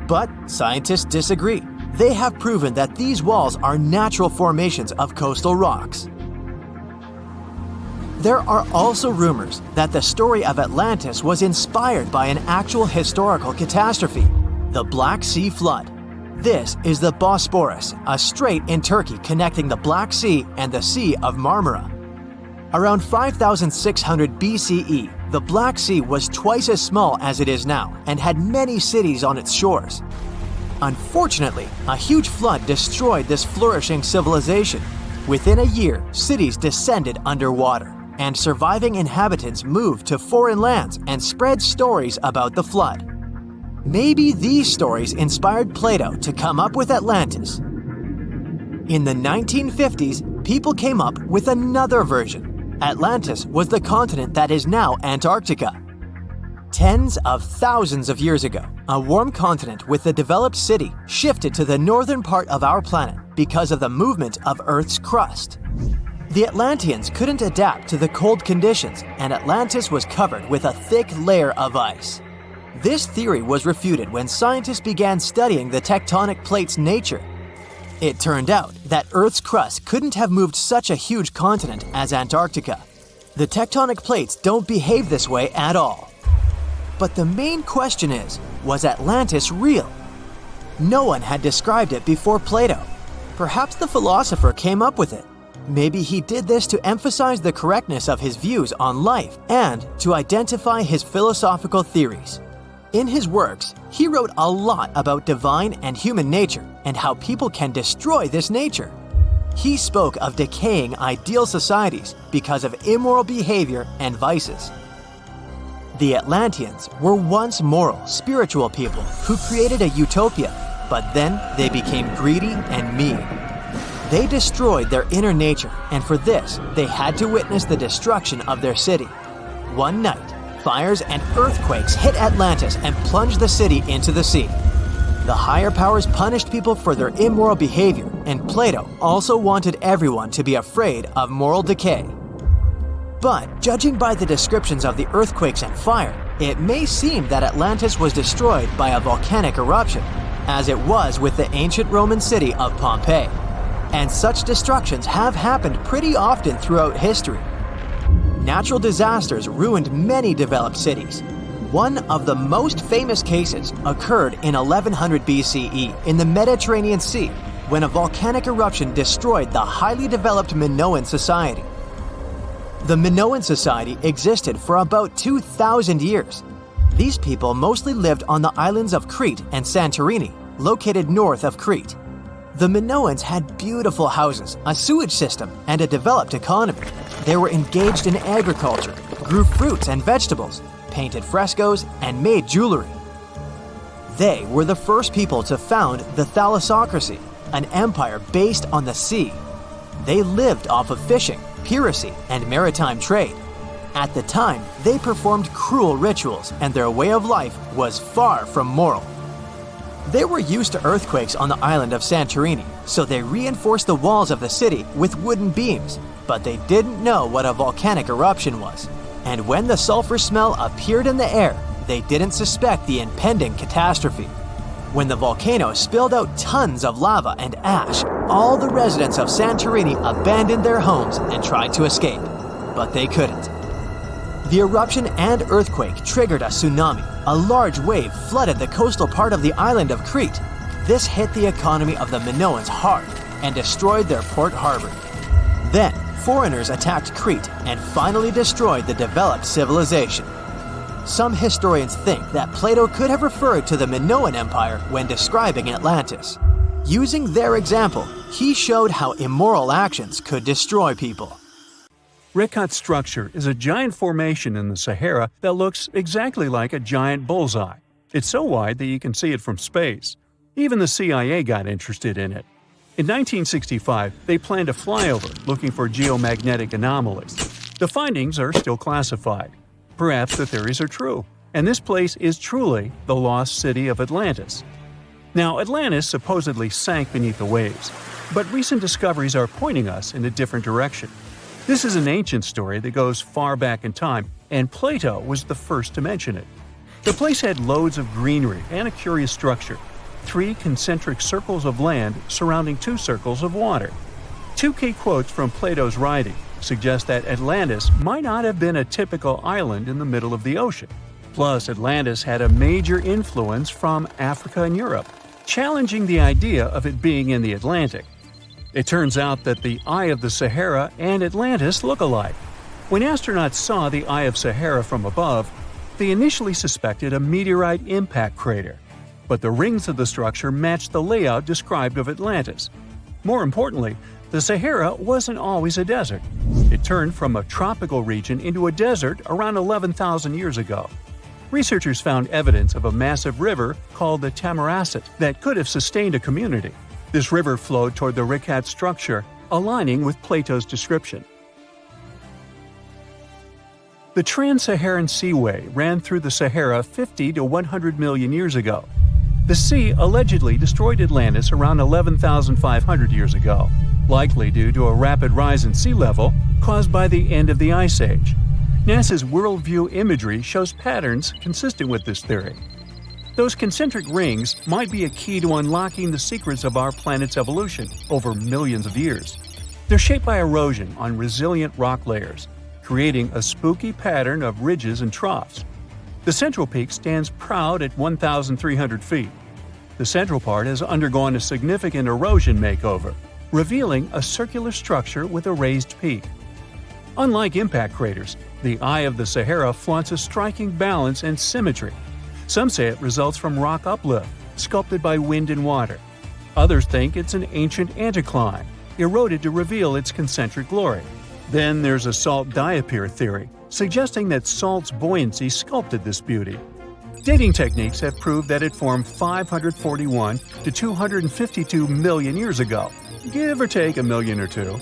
But scientists disagree. They have proven that these walls are natural formations of coastal rocks. There are also rumors that the story of Atlantis was inspired by an actual historical catastrophe, the Black Sea Flood. This is the Bosporus, a strait in Turkey connecting the Black Sea and the Sea of Marmara. Around 5600 BCE, the Black Sea was twice as small as it is now and had many cities on its shores. Unfortunately, a huge flood destroyed this flourishing civilization. Within a year, cities descended underwater, and surviving inhabitants moved to foreign lands and spread stories about the flood. Maybe these stories inspired Plato to come up with Atlantis. In the 1950s, people came up with another version. Atlantis was the continent that is now Antarctica. Tens of thousands of years ago, a warm continent with a developed city shifted to the northern part of our planet because of the movement of Earth's crust. The Atlanteans couldn't adapt to the cold conditions, and Atlantis was covered with a thick layer of ice. This theory was refuted when scientists began studying the tectonic plate's nature. It turned out that Earth's crust couldn't have moved such a huge continent as Antarctica. The tectonic plates don't behave this way at all. But the main question is, was Atlantis real? No one had described it before Plato. Perhaps the philosopher came up with it. Maybe he did this to emphasize the correctness of his views on life and to identify his philosophical theories. In his works, he wrote a lot about divine and human nature and how people can destroy this nature. He spoke of decaying ideal societies because of immoral behavior and vices. The Atlanteans were once moral, spiritual people who created a utopia, but then they became greedy and mean. They destroyed their inner nature, and for this, they had to witness the destruction of their city. One night, fires and earthquakes hit Atlantis and plunged the city into the sea. The higher powers punished people for their immoral behavior, and Plato also wanted everyone to be afraid of moral decay. But judging by the descriptions of the earthquakes and fire, it may seem that Atlantis was destroyed by a volcanic eruption, as it was with the ancient Roman city of Pompeii. And such destructions have happened pretty often throughout history. Natural disasters ruined many developed cities. One of the most famous cases occurred in 1100 BCE in the Mediterranean Sea, when a volcanic eruption destroyed the highly developed Minoan society. The Minoan society existed for about 2,000 years. These people mostly lived on the islands of Crete and Santorini, located north of Crete. The Minoans had beautiful houses, a sewage system, and a developed economy. They were engaged in agriculture, grew fruits and vegetables, painted frescoes, and made jewelry. They were the first people to found the thalassocracy, an empire based on the sea. They lived off of fishing, piracy, and maritime trade. At the time, they performed cruel rituals, and their way of life was far from moral. They were used to earthquakes on the island of Santorini, so they reinforced the walls of the city with wooden beams, but they didn't know what a volcanic eruption was. And when the sulfur smell appeared in the air, they didn't suspect the impending catastrophe. When the volcano spilled out tons of lava and ash, all the residents of Santorini abandoned their homes and tried to escape, but they couldn't. The eruption and earthquake triggered a tsunami. A large wave flooded the coastal part of the island of Crete. This hit the economy of the Minoans hard and destroyed their port harbor. Then, foreigners attacked Crete and finally destroyed the developed civilization. Some historians think that Plato could have referred to the Minoan Empire when describing Atlantis. Using their example, he showed how immoral actions could destroy people. Rekat structure is a giant formation in the Sahara that looks exactly like a giant bullseye. It's so wide that you can see it from space. Even the CIA got interested in it. In 1965, they planned a flyover looking for geomagnetic anomalies. The findings are still classified. Perhaps the theories are true, and this place is truly the lost city of Atlantis. Now, Atlantis supposedly sank beneath the waves, but recent discoveries are pointing us in a different direction. This is an ancient story that goes far back in time, and Plato was the first to mention it. The place had loads of greenery and a curious structure: 3 concentric circles of land surrounding 2 circles of water. 2 key quotes from Plato's writing suggest that Atlantis might not have been a typical island in the middle of the ocean. Plus, Atlantis had a major influence from Africa and Europe, challenging the idea of it being in the Atlantic. It turns out that the Eye of the Sahara and Atlantis look alike. When astronauts saw the Eye of Sahara from above, they initially suspected a meteorite impact crater, but the rings of the structure matched the layout described of Atlantis. More importantly, the Sahara wasn't always a desert. It turned from a tropical region into a desert around 11,000 years ago. Researchers found evidence of a massive river called the Tamaracet that could have sustained a community. This river flowed toward the Rekat structure, aligning with Plato's description. The Trans-Saharan Seaway ran through the Sahara 50 to 100 million years ago. The sea allegedly destroyed Atlantis around 11,500 years ago, likely due to a rapid rise in sea level caused by the end of the Ice Age. NASA's worldview imagery shows patterns consistent with this theory. Those concentric rings might be a key to unlocking the secrets of our planet's evolution over millions of years. They're shaped by erosion on resilient rock layers, creating a spooky pattern of ridges and troughs. The central peak stands proud at 1,300 feet. The central part has undergone a significant erosion makeover, revealing a circular structure with a raised peak. Unlike impact craters, the Eye of the Sahara flaunts a striking balance and symmetry. Some say it results from rock uplift, sculpted by wind and water. Others think it's an ancient anticline, eroded to reveal its concentric glory. Then there's a salt diapir theory, suggesting that salt's buoyancy sculpted this beauty. Dating techniques have proved that it formed 541 to 252 million years ago, give or take a million or two.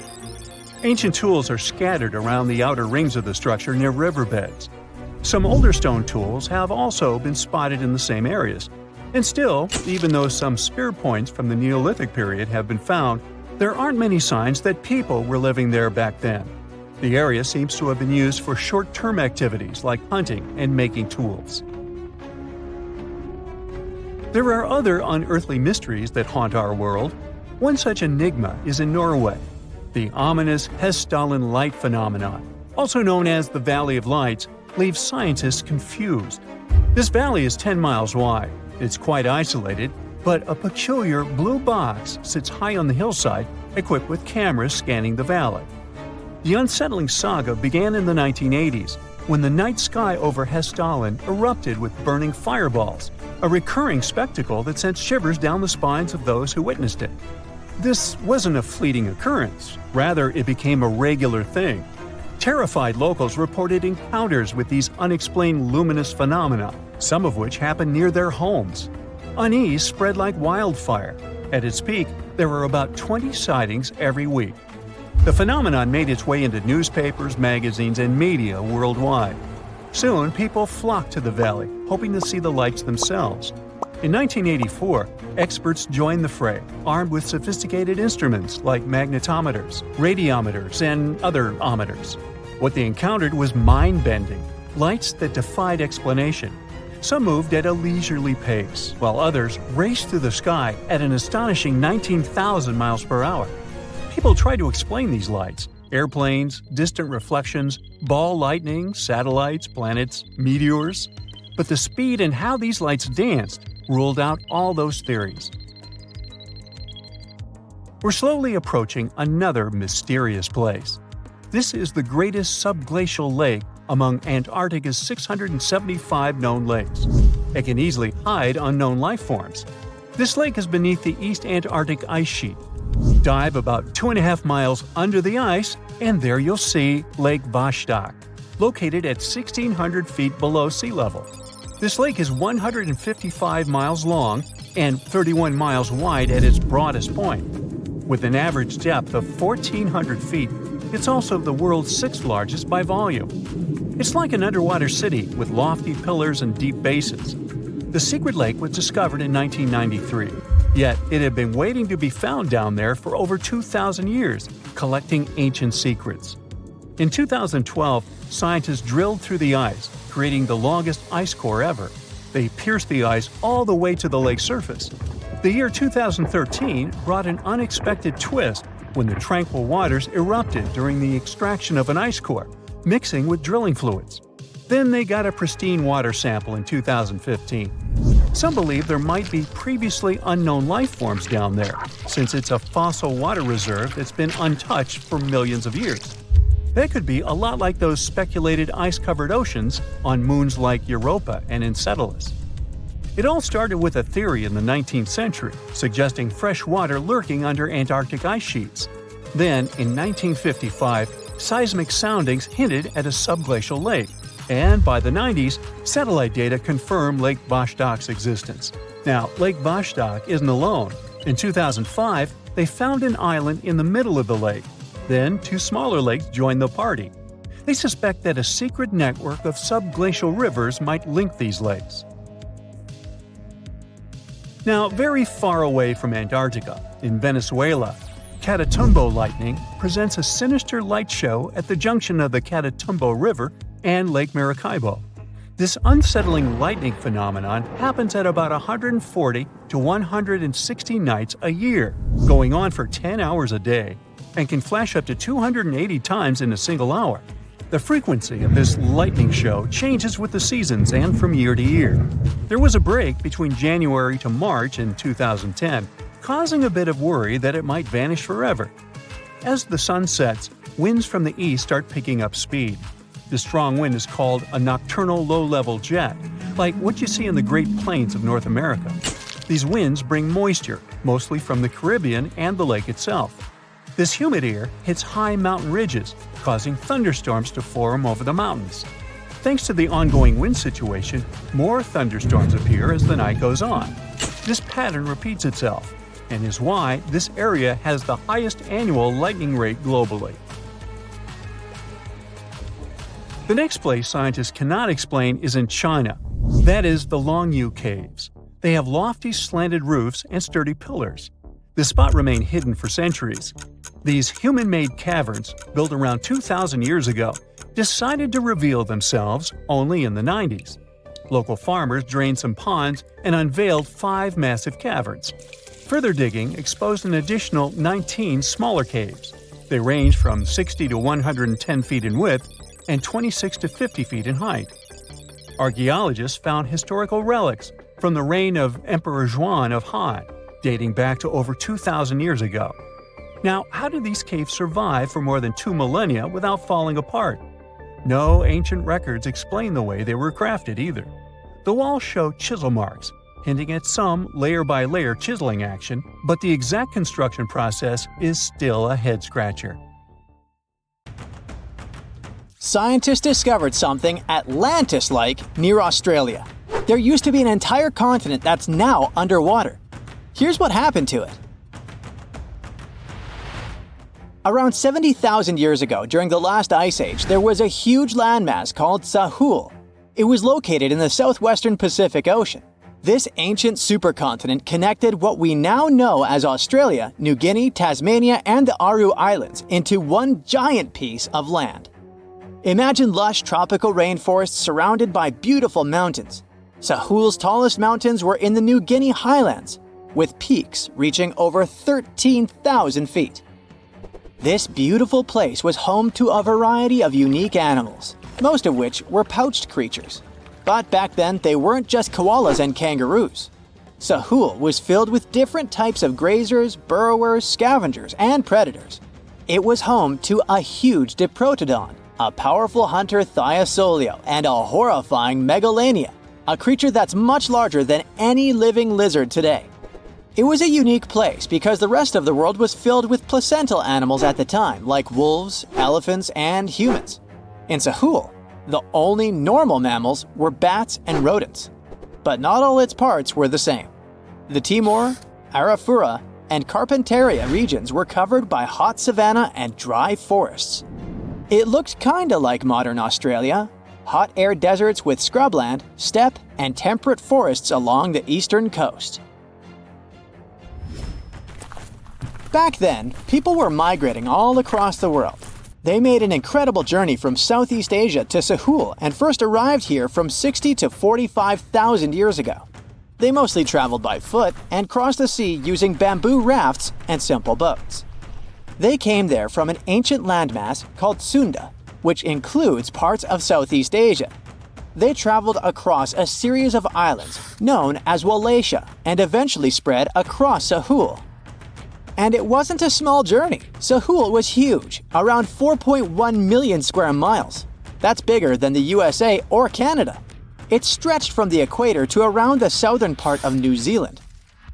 Ancient tools are scattered around the outer rings of the structure near riverbeds. Some older stone tools have also been spotted in the same areas. And still, even though some spear points from the Neolithic period have been found, there aren't many signs that people were living there back then. The area seems to have been used for short-term activities like hunting and making tools. There are other unearthly mysteries that haunt our world. One such enigma is in Norway, the ominous Hessdalen light phenomenon, also known as the Valley of Lights, leaves scientists confused. This valley is 10 miles wide. It's quite isolated, but a peculiar blue box sits high on the hillside, equipped with cameras scanning the valley. The unsettling saga began in the 1980s, when the night sky over Hessdalen erupted with burning fireballs, a recurring spectacle that sent shivers down the spines of those who witnessed it. This wasn't a fleeting occurrence, rather it became a regular thing. Terrified locals reported encounters with these unexplained luminous phenomena, some of which happened near their homes. Unease spread like wildfire. At its peak, there were about 20 sightings every week. The phenomenon made its way into newspapers, magazines, and media worldwide. Soon, people flocked to the valley, hoping to see the lights themselves. In 1984, experts joined the fray, armed with sophisticated instruments like magnetometers, radiometers, and other ometers. What they encountered was mind-bending, lights that defied explanation. Some moved at a leisurely pace, while others raced through the sky at an astonishing 19,000 miles per hour. People tried to explain these lights: airplanes, distant reflections, ball lightning, satellites, planets, meteors. But the speed and how these lights danced ruled out all those theories. We're slowly approaching another mysterious place. This is the greatest subglacial lake among Antarctica's 675 known lakes. It can easily hide unknown life forms. This lake is beneath the East Antarctic ice sheet. Dive about 2.5 miles under the ice, and there you'll see Lake Vostok, located at 1,600 feet below sea level. This lake is 155 miles long and 31 miles wide at its broadest point. With an average depth of 1,400 feet, it's also the world's sixth largest by volume. It's like an underwater city with lofty pillars and deep basins. The secret lake was discovered in 1993, yet it had been waiting to be found down there for over 2,000 years, collecting ancient secrets. In 2012, scientists drilled through the ice, creating the longest ice core ever. They pierced the ice all the way to the lake's surface. The year 2013 brought an unexpected twist when the tranquil waters erupted during the extraction of an ice core, mixing with drilling fluids. Then they got a pristine water sample in 2015. Some believe there might be previously unknown life forms down there, since it's a fossil water reserve that's been untouched for millions of years. That could be a lot like those speculated ice-covered oceans on moons like Europa and Enceladus. It all started with a theory in the 19th century, suggesting fresh water lurking under Antarctic ice sheets. Then, in 1955, seismic soundings hinted at a subglacial lake, and by the 90s, satellite data confirmed Lake Vostok's existence. Now, Lake Vostok isn't alone. In 2005, they found an island in the middle of the lake. Then, two smaller lakes joined the party. They suspect that a secret network of subglacial rivers might link these lakes. Now, very far away from Antarctica, in Venezuela, Catatumbo lightning presents a sinister light show at the junction of the Catatumbo River and Lake Maracaibo. This unsettling lightning phenomenon happens at about 140 to 160 nights a year, going on for 10 hours a day, and can flash up to 280 times in a single hour. The frequency of this lightning show changes with the seasons and from year to year. There was a break between January to March in 2010, causing a bit of worry that it might vanish forever. As the sun sets, winds from the east start picking up speed. This strong wind is called a nocturnal low-level jet, like what you see in the Great Plains of North America. These winds bring moisture, mostly from the Caribbean and the lake itself. This humid air hits high mountain ridges, causing thunderstorms to form over the mountains. Thanks to the ongoing wind situation, more thunderstorms appear as the night goes on. This pattern repeats itself, and is why this area has the highest annual lightning rate globally. The next place scientists cannot explain is in China. That is the Longyou Caves. They have lofty slanted roofs and sturdy pillars. The spot remained hidden for centuries. These human-made caverns, built around 2,000 years ago, decided to reveal themselves only in the 90s. Local farmers drained some ponds and unveiled 5 massive caverns. Further digging exposed an additional 19 smaller caves. They range from 60 to 110 feet in width and 26 to 50 feet in height. Archaeologists found historical relics from the reign of Emperor Zhuan of Han, dating back to over 2,000 years ago. Now, how did these caves survive for more than 2 millennia without falling apart? No ancient records explain the way they were crafted either. The walls show chisel marks, hinting at some layer-by-layer chiseling action, but the exact construction process is still a head-scratcher. Scientists discovered something Atlantis-like near Australia. There used to be an entire continent that's now underwater. Here's what happened to it. Around 70,000 years ago, during the last ice age, there was a huge landmass called Sahul. It was located in the southwestern Pacific Ocean. This ancient supercontinent connected what we now know as Australia, New Guinea, Tasmania, and the Aru Islands into one giant piece of land. Imagine lush tropical rainforests surrounded by beautiful mountains. Sahul's tallest mountains were in the New Guinea highlands, with peaks reaching over 13,000 feet. This beautiful place was home to a variety of unique animals, most of which were pouched creatures. But back then, they weren't just koalas and kangaroos. Sahul was filled with different types of grazers, burrowers, scavengers, and predators. It was home to a huge diprotodon, a powerful hunter Thiosolio, and a horrifying Megalania, a creature that's much larger than any living lizard today. It was a unique place because the rest of the world was filled with placental animals at the time, like wolves, elephants, and humans. In Sahul, the only normal mammals were bats and rodents. But not all its parts were the same. The Timor, Arafura, and Carpentaria regions were covered by hot savanna and dry forests. It looked kinda like modern Australia, hot air deserts with scrubland, steppe, and temperate forests along the eastern coast. Back then, people were migrating all across the world. They made an incredible journey from Southeast Asia to Sahul and first arrived here from 60 to 45,000 years ago. They mostly traveled by foot and crossed the sea using bamboo rafts and simple boats. They came there from an ancient landmass called Sunda, which includes parts of Southeast Asia. They traveled across a series of islands known as Wallachia and eventually spread across Sahul. And it wasn't a small journey. Sahul was huge, around 4.1 million square miles. That's bigger than the USA or Canada. It stretched from the equator to around the southern part of New Zealand.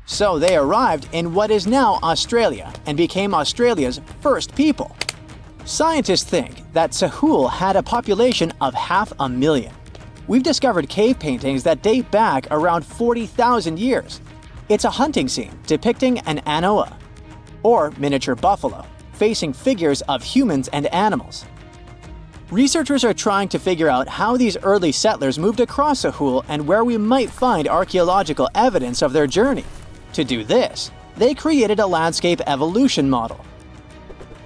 So they arrived in what is now Australia and became Australia's first people. Scientists think that Sahul had a population of 500,000. We've discovered cave paintings that date back around 40,000 years. It's a hunting scene depicting an anoa, or miniature buffalo, facing figures of humans and animals. Researchers are trying to figure out how these early settlers moved across Sahul and where we might find archaeological evidence of their journey. To do this, they created a landscape evolution model.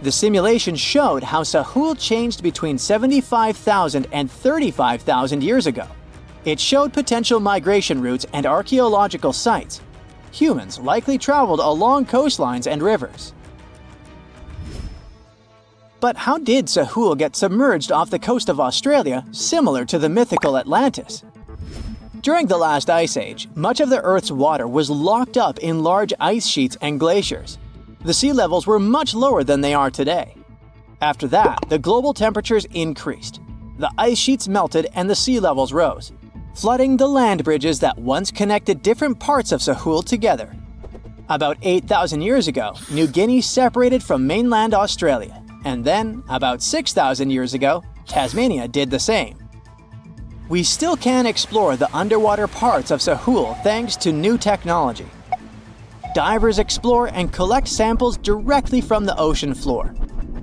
The simulation showed how Sahul changed between 75,000 and 35,000 years ago. It showed potential migration routes and archaeological sites. Humans likely traveled along coastlines and rivers. But how did Sahul get submerged off the coast of Australia, similar to the mythical Atlantis? During the last ice age, much of the Earth's water was locked up in large ice sheets and glaciers. The sea levels were much lower than they are today. After that, the global temperatures increased. The ice sheets melted and the sea levels rose, flooding the land bridges that once connected different parts of Sahul together. About 8,000 years ago, New Guinea separated from mainland Australia, and then, about 6,000 years ago, Tasmania did the same. We still can explore the underwater parts of Sahul thanks to new technology. Divers explore and collect samples directly from the ocean floor.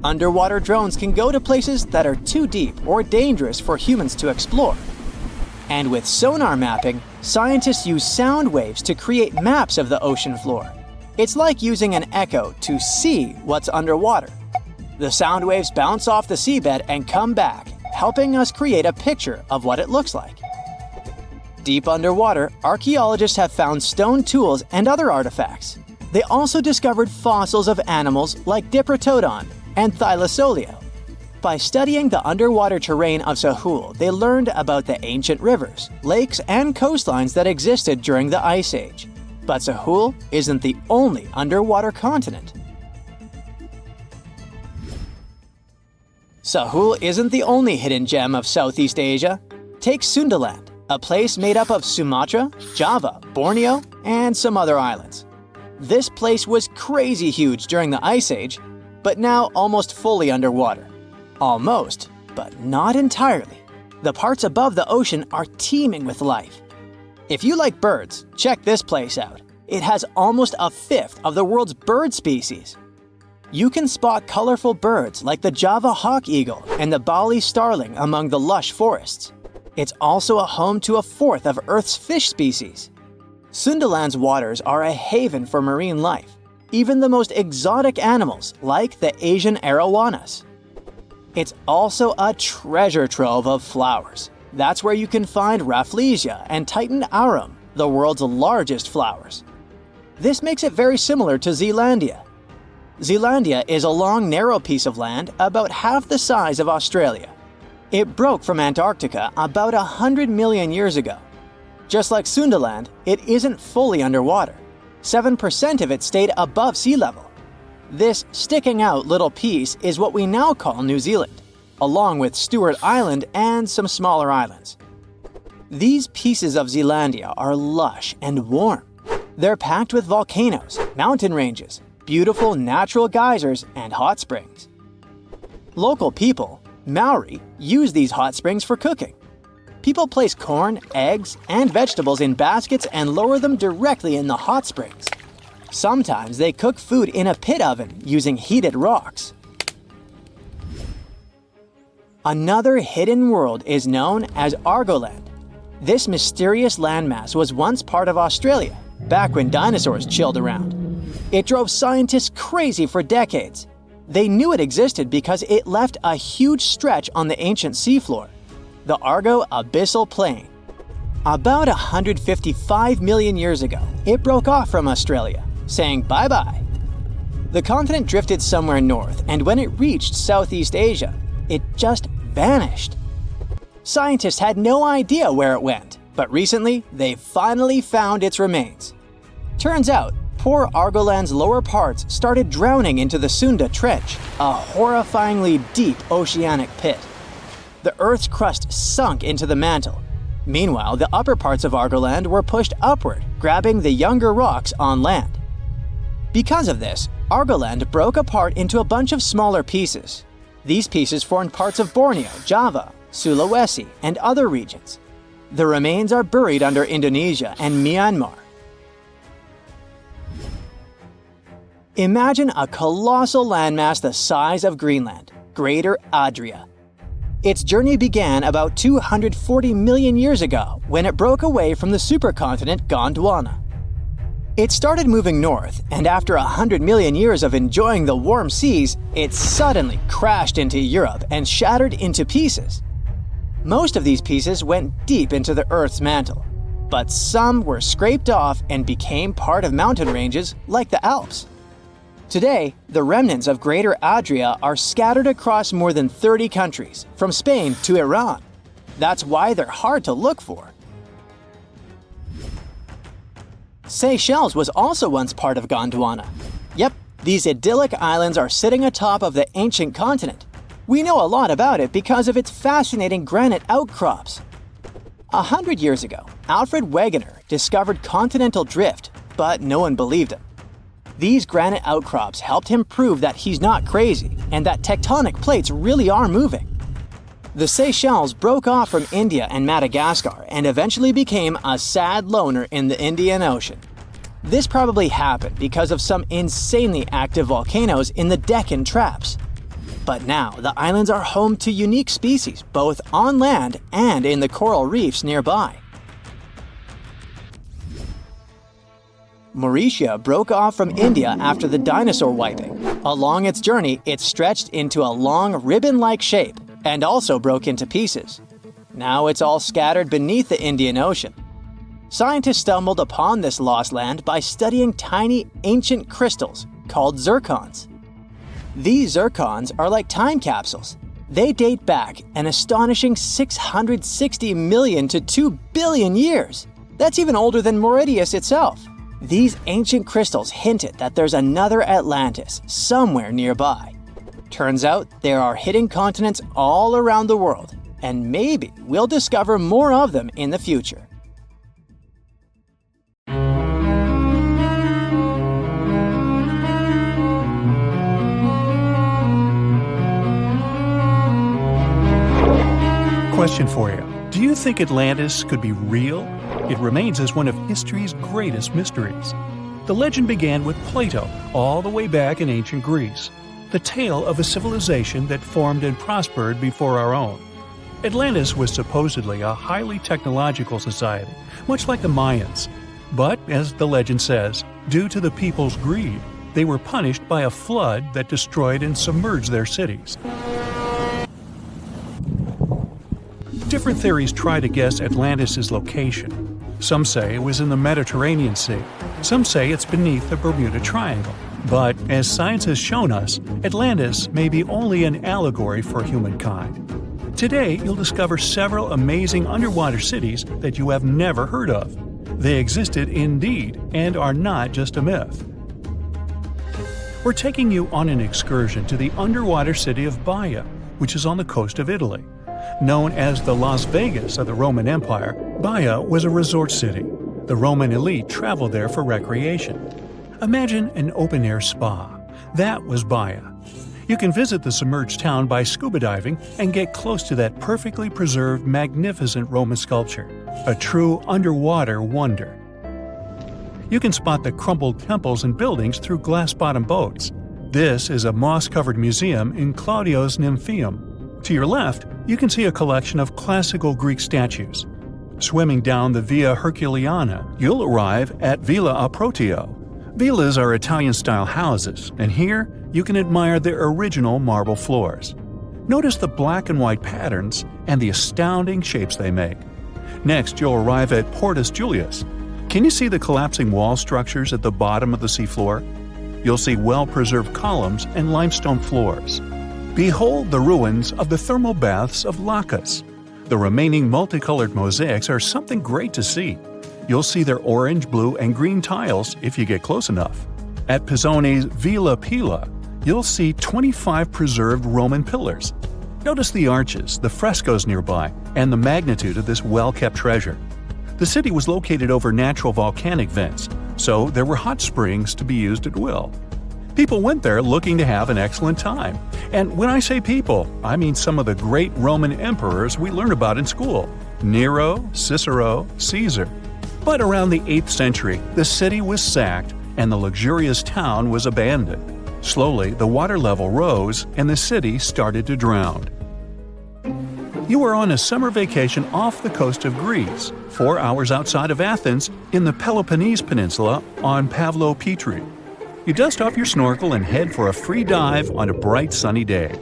Underwater drones can go to places that are too deep or dangerous for humans to explore. And with sonar mapping, scientists use sound waves to create maps of the ocean floor. It's like using an echo to see what's underwater. The sound waves bounce off the seabed and come back, helping us create a picture of what it looks like. Deep underwater, archaeologists have found stone tools and other artifacts. They also discovered fossils of animals like Diprotodon and Thylasolio. By studying the underwater terrain of Sahul, they learned about the ancient rivers, lakes, and coastlines that existed during the Ice Age. But Sahul isn't the only underwater continent. Sahul isn't the only hidden gem of Southeast Asia. Take Sundaland, a place made up of Sumatra, Java, Borneo, and some other islands. This place was crazy huge during the Ice Age, but now almost fully underwater. Almost, but not entirely. The parts above the ocean are teeming with life. If you like birds, check this place out. It has almost a fifth of the world's bird species. You can spot colorful birds like the Java hawk eagle and the Bali starling among the lush forests. It's also a home to a fourth of Earth's fish species. Sundaland's waters are a haven for marine life, even the most exotic animals like the Asian arowanas. It's also a treasure trove of flowers. That's where you can find Rafflesia and Titan arum, the world's largest flowers. This makes it very similar to Zealandia. Zealandia is a long, narrow piece of land about half the size of Australia. It broke from Antarctica about 100 million years ago. Just like Sundaland, it isn't fully underwater. 7% of it stayed above sea level. This sticking out little piece is what we now call New Zealand, along with Stewart Island and some smaller islands. These pieces of Zealandia are lush and warm. They're packed with volcanoes, mountain ranges, beautiful natural geysers, and hot springs. Local people, Maori, use these hot springs for cooking. People place corn, eggs, and vegetables in baskets and lower them directly in the hot springs. Sometimes they cook food in a pit oven using heated rocks. Another hidden world is known as Argoland. This mysterious landmass was once part of Australia, back when dinosaurs chilled around. It drove scientists crazy for decades. They knew it existed because it left a huge stretch on the ancient seafloor, the Argo Abyssal Plain. About 155 million years ago, it broke off from Australia, saying bye-bye. The continent drifted somewhere north, and when it reached Southeast Asia, it just vanished. Scientists had no idea where it went, but recently they finally found its remains. Turns out, poor Argoland's lower parts started drowning into the Sunda Trench, a horrifyingly deep oceanic pit. The Earth's crust sunk into the mantle. Meanwhile, the upper parts of Argoland were pushed upward, grabbing the younger rocks on land. Because of this, Argoland broke apart into a bunch of smaller pieces. These pieces formed parts of Borneo, Java, Sulawesi, and other regions. The remains are buried under Indonesia and Myanmar. Imagine a colossal landmass the size of Greenland, Greater Adria. Its journey began about 240 million years ago when it broke away from the supercontinent Gondwana. It started moving north, and after 100 million years of enjoying the warm seas, it suddenly crashed into Europe and shattered into pieces. Most of these pieces went deep into the Earth's mantle, but some were scraped off and became part of mountain ranges like the Alps. Today, the remnants of Greater Adria are scattered across more than 30 countries, from Spain to Iran. That's why they're hard to look for. Seychelles was also once part of Gondwana. Yep, these idyllic islands are sitting atop of the ancient continent. We know a lot about it because of its fascinating granite outcrops. 100 years ago, Alfred Wegener discovered continental drift, but no one believed him. These granite outcrops helped him prove that he's not crazy and that tectonic plates really are moving. The Seychelles broke off from India and Madagascar and eventually became a sad loner in the Indian Ocean. This probably happened because of some insanely active volcanoes in the Deccan Traps. But now, the islands are home to unique species both on land and in the coral reefs nearby. Mauritius broke off from India after the dinosaur wiping. Along its journey, it stretched into a long ribbon-like shape and also broke into pieces. Now it's all scattered beneath the Indian Ocean. Scientists stumbled upon this lost land by studying tiny ancient crystals called zircons. These zircons are like time capsules. They date back an astonishing 660 million to 2 billion years. That's even older than Mauritius itself. These ancient crystals hinted that there's another Atlantis somewhere nearby. Turns out there are hidden continents all around the world, and maybe we'll discover more of them in the future. Question for you. Do you think Atlantis could be real? It remains as one of history's greatest mysteries. The legend began with Plato, all the way back in ancient Greece. The tale of a civilization that formed and prospered before our own. Atlantis was supposedly a highly technological society, much like the Mayans. But, as the legend says, due to the people's greed, they were punished by a flood that destroyed and submerged their cities. Different theories try to guess Atlantis' location. Some say it was in the Mediterranean Sea. Some say it's beneath the Bermuda Triangle. But, as science has shown us, Atlantis may be only an allegory for humankind. Today, you'll discover several amazing underwater cities that you have never heard of. They existed indeed and are not just a myth. We're taking you on an excursion to the underwater city of Baiae, which is on the coast of Italy. Known as the Las Vegas of the Roman Empire, Baiae was a resort city. The Roman elite traveled there for recreation. Imagine an open-air spa. That was Baiae. You can visit the submerged town by scuba diving and get close to that perfectly preserved, magnificent Roman sculpture, a true underwater wonder. You can spot the crumbled temples and buildings through glass-bottom boats. This is a moss-covered museum in Claudio's Nymphaeum. To your left, you can see a collection of classical Greek statues. Swimming down the Via Herculeana, you'll arrive at Villa Aprotio. Villas are Italian-style houses, and here you can admire their original marble floors. Notice the black and white patterns and the astounding shapes they make. Next, you'll arrive at Portus Julius. Can you see the collapsing wall structures at the bottom of the seafloor? You'll see well-preserved columns and limestone floors. Behold the ruins of the thermal baths of Lacus. The remaining multicolored mosaics are something great to see. You'll see their orange, blue, and green tiles if you get close enough. At Pisoni's Villa Pila, you'll see 25 preserved Roman pillars. Notice the arches, the frescoes nearby, and the magnitude of this well-kept treasure. The city was located over natural volcanic vents, so there were hot springs to be used at will. People went there looking to have an excellent time. And when I say people, I mean some of the great Roman emperors we learn about in school: Nero, Cicero, Caesar. But around the 8th century, the city was sacked and the luxurious town was abandoned. Slowly, the water level rose and the city started to drown. You are on a summer vacation off the coast of Greece, 4 hours outside of Athens, in the Peloponnese Peninsula on Pavlopetri. You dust off your snorkel and head for a free dive on a bright sunny day.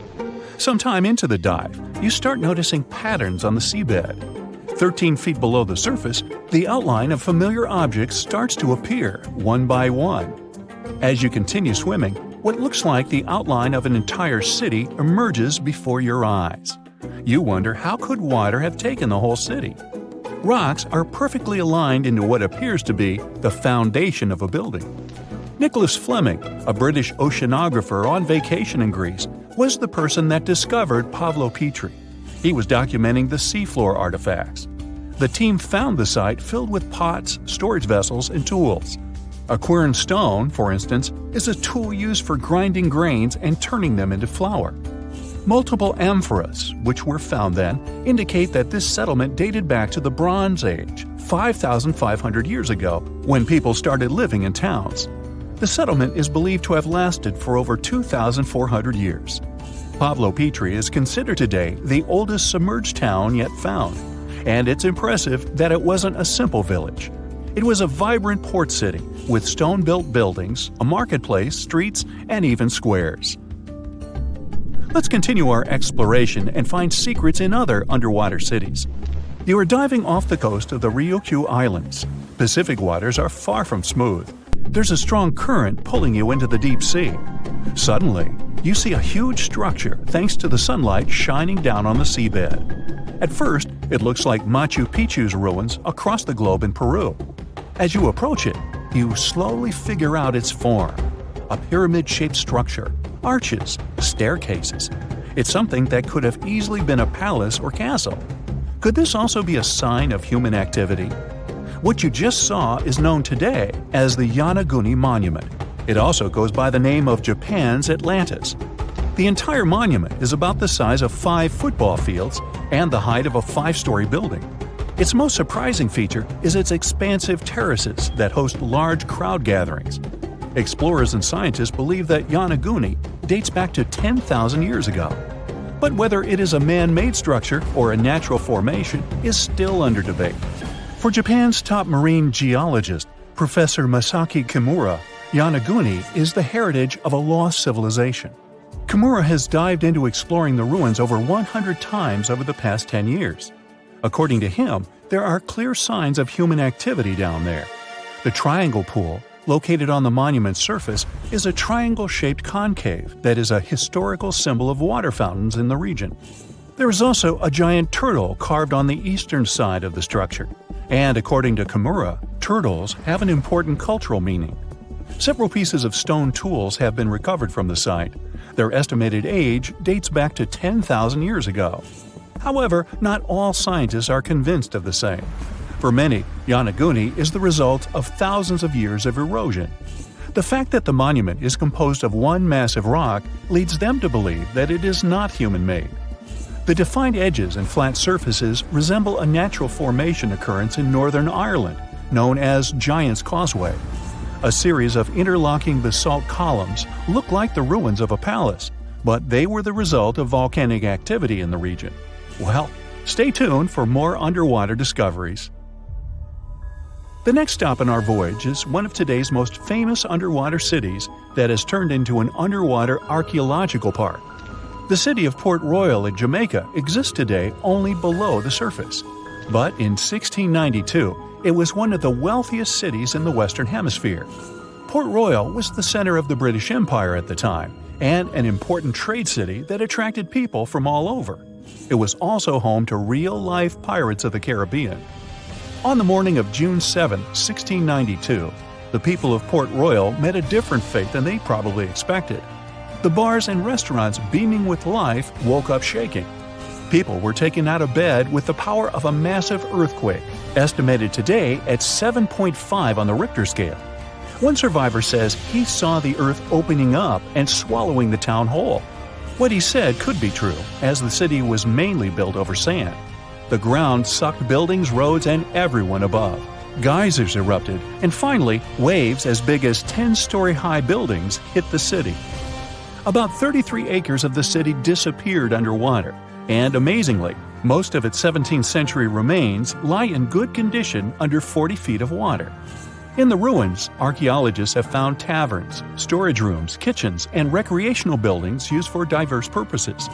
Sometime into the dive, you start noticing patterns on the seabed. 13 feet below the surface, the outline of familiar objects starts to appear, one by one. As you continue swimming, what looks like the outline of an entire city emerges before your eyes. You wonder, how could water have taken the whole city? Rocks are perfectly aligned into what appears to be the foundation of a building. Nicholas Fleming, a British oceanographer on vacation in Greece, was the person that discovered Pavlopetri. He was documenting the seafloor artifacts. The team found the site filled with pots, storage vessels, and tools. A quern stone, for instance, is a tool used for grinding grains and turning them into flour. Multiple amphoras, which were found then, indicate that this settlement dated back to the Bronze Age, 5,500 years ago, when people started living in towns. The settlement is believed to have lasted for over 2,400 years. Pavlopetri is considered today the oldest submerged town yet found, and it's impressive that it wasn't a simple village. It was a vibrant port city with stone-built buildings, a marketplace, streets, and even squares. Let's continue our exploration and find secrets in other underwater cities. You are diving off the coast of the Ryukyu Islands. Pacific waters are far from smooth. There's a strong current pulling you into the deep sea. Suddenly, you see a huge structure thanks to the sunlight shining down on the seabed. At first, it looks like Machu Picchu's ruins across the globe in Peru. As you approach it, you slowly figure out its form. A pyramid-shaped structure, arches, staircases. It's something that could have easily been a palace or castle. Could this also be a sign of human activity? What you just saw is known today as the Yonaguni Monument. It also goes by the name of Japan's Atlantis. The entire monument is about the size of 5 football fields and the height of a 5-story building. Its most surprising feature is its expansive terraces that host large crowd gatherings. Explorers and scientists believe that Yonaguni dates back to 10,000 years ago. But whether it is a man-made structure or a natural formation is still under debate. For Japan's top marine geologist, Professor Masaki Kimura, Yonaguni is the heritage of a lost civilization. Kimura has dived into exploring the ruins over 100 times over the past 10 years. According to him, there are clear signs of human activity down there. The Triangle Pool, located on the monument's surface, is a triangle-shaped concave that is a historical symbol of water fountains in the region. There is also a giant turtle carved on the eastern side of the structure, and according to Kimura, turtles have an important cultural meaning. Several pieces of stone tools have been recovered from the site. Their estimated age dates back to 10,000 years ago. However, not all scientists are convinced of the same. For many, Yonaguni is the result of thousands of years of erosion. The fact that the monument is composed of one massive rock leads them to believe that it is not human-made. The defined edges and flat surfaces resemble a natural formation occurrence in Northern Ireland, known as Giant's Causeway. A series of interlocking basalt columns look like the ruins of a palace, but they were the result of volcanic activity in the region. Well, stay tuned for more underwater discoveries. The next stop on our voyage is one of today's most famous underwater cities that has turned into an underwater archaeological park. The city of Port Royal in Jamaica exists today only below the surface. But in 1692, it was one of the wealthiest cities in the Western Hemisphere. Port Royal was the center of the British Empire at the time, and an important trade city that attracted people from all over. It was also home to real-life pirates of the Caribbean. On the morning of June 7, 1692, the people of Port Royal met a different fate than they probably expected. The bars and restaurants beaming with life woke up shaking. People were taken out of bed with the power of a massive earthquake, estimated today at 7.5 on the Richter scale. One survivor says he saw the earth opening up and swallowing the town whole. What he said could be true, as the city was mainly built over sand. The ground sucked buildings, roads, and everyone above. Geysers erupted, and finally, waves as big as 10-story-high buildings hit the city. About 33 acres of the city disappeared underwater, and amazingly, most of its 17th century remains lie in good condition under 40 feet of water. In the ruins, archaeologists have found taverns, storage rooms, kitchens, and recreational buildings used for diverse purposes.